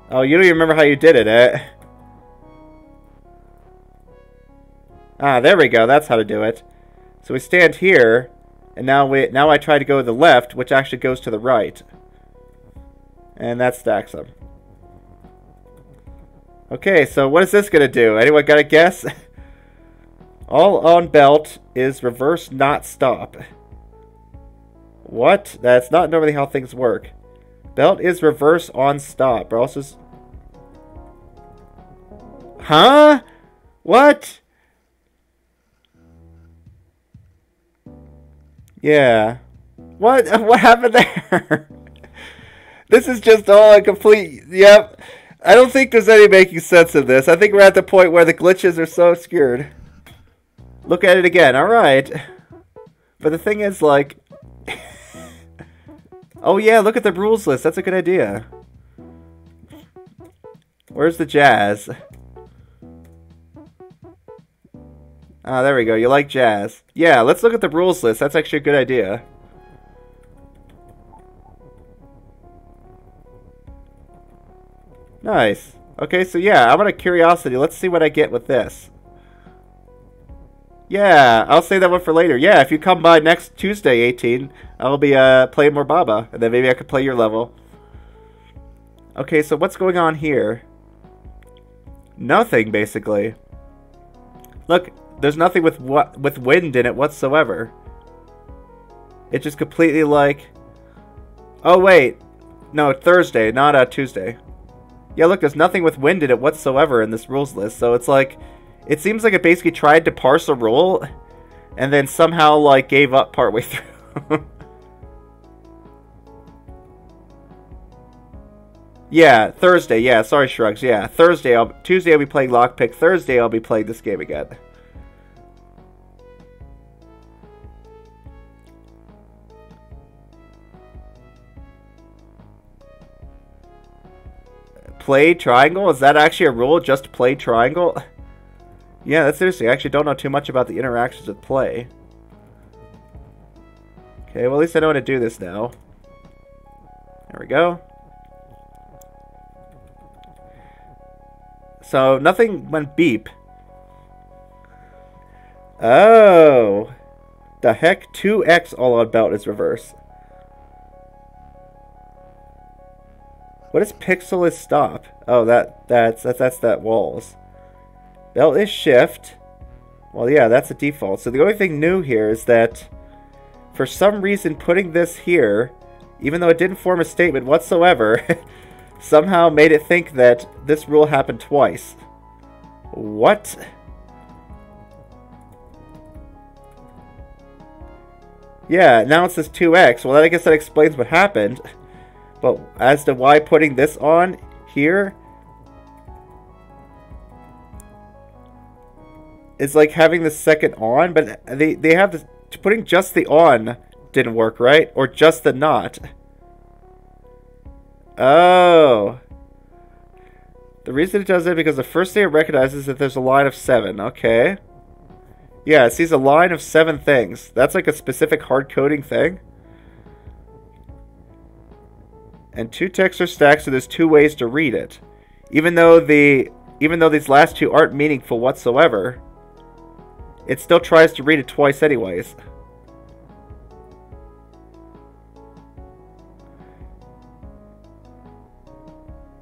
[SPEAKER 1] Oh, you don't even remember how you did it, eh? Ah, there we go. That's how to do it. So we stand here, and now I try to go to the left, which actually goes to the right. And that stacks them. Okay, so what is this going to do? Anyone got a guess? All on belt is reverse not stop. What? That's not normally how things work. Belt is reverse on stop. But also... Huh? What? Yeah. What? What happened there? This is just all a complete... Yep. I don't think there's any making sense of this. I think we're at the point where the glitches are so obscured. Look at it again. Alright. But the thing is, like... Oh yeah, look at the rules list. That's a good idea. Where's the jazz? Ah, there we go. You like jazz. Yeah, let's look at the rules list. That's actually a good idea. Nice. Okay, so yeah, I'm out of curiosity. Let's see what I get with this. Yeah, I'll save that one for later. Yeah, if you come by next Tuesday, 18, I'll be playing more Baba. And then maybe I could play your level. Okay, so what's going on here? Nothing, basically. Look, there's nothing with wind in it whatsoever. It's just completely like... Oh, wait. No, Thursday, not Tuesday. Yeah, look, there's nothing with wind in it whatsoever in this rules list. So it's like... It seems like it basically tried to parse a rule and then somehow, like, gave up partway through. Yeah, Thursday. Yeah, sorry, Shrugs. Yeah, Tuesday I'll be playing Lockpick. Thursday I'll be playing this game again. Play triangle? Is that actually a rule? Just play triangle? Yeah, that's interesting. I actually don't know too much about the interactions with play. Okay, well at least I know how to do this now. There we go. So, nothing went beep. Oh! The heck? 2x all on belt is reverse. What is pixel is stop? Oh, that's that walls. Belt is shift. Well, yeah, that's a default. So the only thing new here is that for some reason putting this here, even though it didn't form a statement whatsoever, somehow made it think that this rule happened twice. What? Yeah, now it says 2x. Well, I guess that explains what happened. But as to why putting this on here is like having the second on, but they have this, putting just the on didn't work, right? Or just the not. Oh. The reason it does it because the first thing it recognizes that there's a line of 7. Okay. Yeah, it sees a line of 7 things. That's like a specific hard coding thing. And 2 texts are stacked, so there's 2 ways to read it. Even though these last 2 aren't meaningful whatsoever, it still tries to read it twice anyways.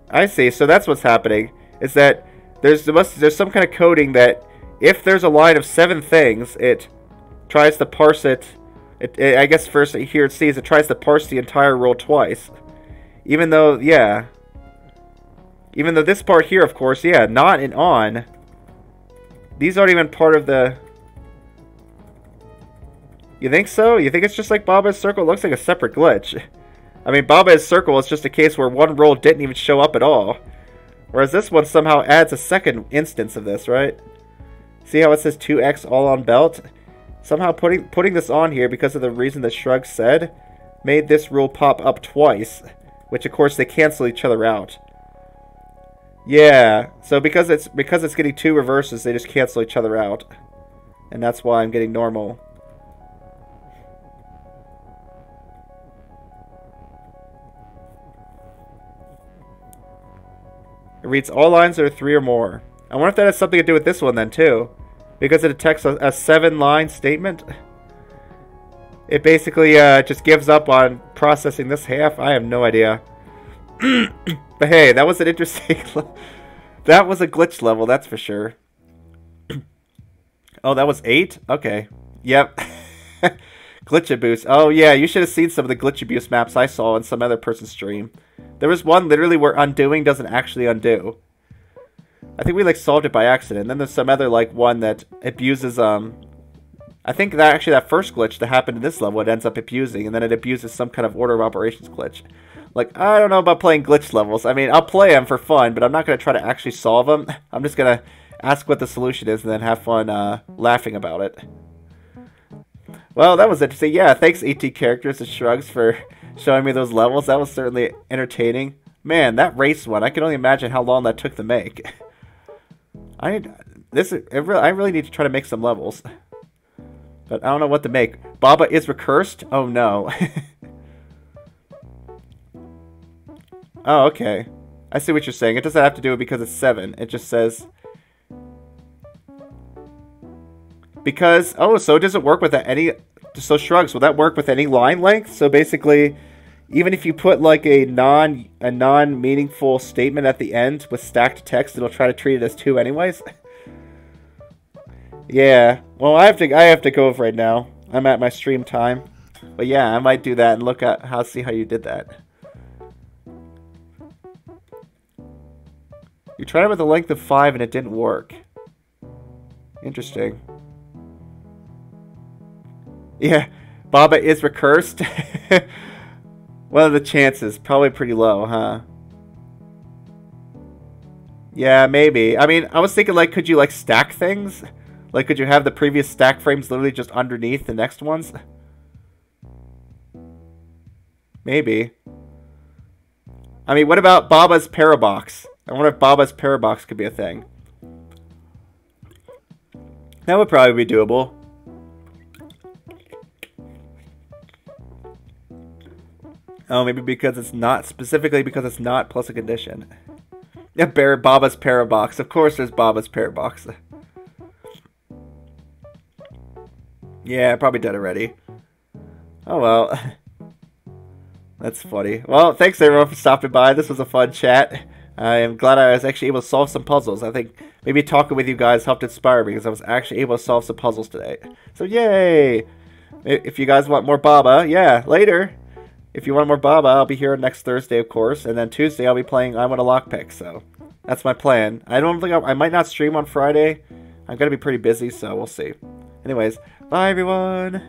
[SPEAKER 1] I see. So that's what's happening. Is that there's some kind of coding that if there's a line of 7 things, it tries to parse it. I guess first here it sees it tries to parse the entire rule twice. Even though, yeah. Even though this part here, of course, yeah, not and on. These aren't even part of the... You think so? You think it's just like Baba's Circle? It looks like a separate glitch. I mean, Baba's Circle is just a case where one rule didn't even show up at all. Whereas this one somehow adds a second instance of this, right? See how it says 2x all on belt? Somehow putting this on here because of the reason that Shrug said made this rule pop up twice. Which, of course, they cancel each other out. Yeah, so because it's getting 2 reverses, they just cancel each other out. And that's why I'm getting normal. It reads all lines that are 3 or more. I wonder if that has something to do with this one then, too. Because it detects a 7-line statement. It basically just gives up on processing this half. I have no idea. But hey, that was an interesting... That was a glitch level, that's for sure. Oh, that was 8? Okay. Yep. Glitch Abuse. Oh, yeah, you should have seen some of the Glitch Abuse maps I saw in some other person's stream. There was one literally where undoing doesn't actually undo. I think we, like, solved it by accident. Then there's some other, like, one that abuses, I think that actually that first glitch that happened in this level, it ends up abusing, and then it abuses some kind of order of operations glitch. Like, I don't know about playing glitch levels. I mean, I'll play them for fun, but I'm not going to try to actually solve them. I'm just going to ask what the solution is and then have fun laughing about it. Well, that was interesting. Yeah, thanks ET Characters and Shrugs for showing me those levels. That was certainly entertaining. Man, that race one, I can only imagine how long that took to make. I really need to try to make some levels. But I don't know what to make. Baba is recursed? Oh no. Oh, okay. I see what you're saying. It doesn't have to do it because it's 7. It just says... Because... Oh, so does it work with any... So Shrugs, will that work with any line length? So basically, even if you put like a non-meaningful statement at the end with stacked text, it'll try to treat it as 2 anyways? Yeah. Well, I have to go right now. I'm at my stream time. But yeah, I might do that and look at see how you did that. You tried it with a length of 5 and it didn't work. Interesting. Yeah, Baba is recursed. What are the chances? Probably pretty low, huh? Yeah, maybe. I mean, I was thinking, like, could you, like, stack things? Like, could you have the previous stack frames literally just underneath the next ones? Maybe. I mean, what about Baba's Parabox? I wonder if Baba's Parabox could be a thing. That would probably be doable. Oh, maybe because it's not, specifically because it's not plus a condition. Yeah, Baba's Parabox. Of course there's Baba's Parabox. Yeah, I probably did already. Oh well. That's funny. Well, thanks everyone for stopping by. This was a fun chat. I am glad I was actually able to solve some puzzles. I think maybe talking with you guys helped inspire me because I was actually able to solve some puzzles today. So yay! If you guys want more Baba, yeah, later. If you want more Baba, I'll be here next Thursday, of course. And then Tuesday, I'll be playing I Want a Lockpick. So that's my plan. I don't think I might not stream on Friday. I'm going to be pretty busy, so we'll see. Anyways, bye everyone!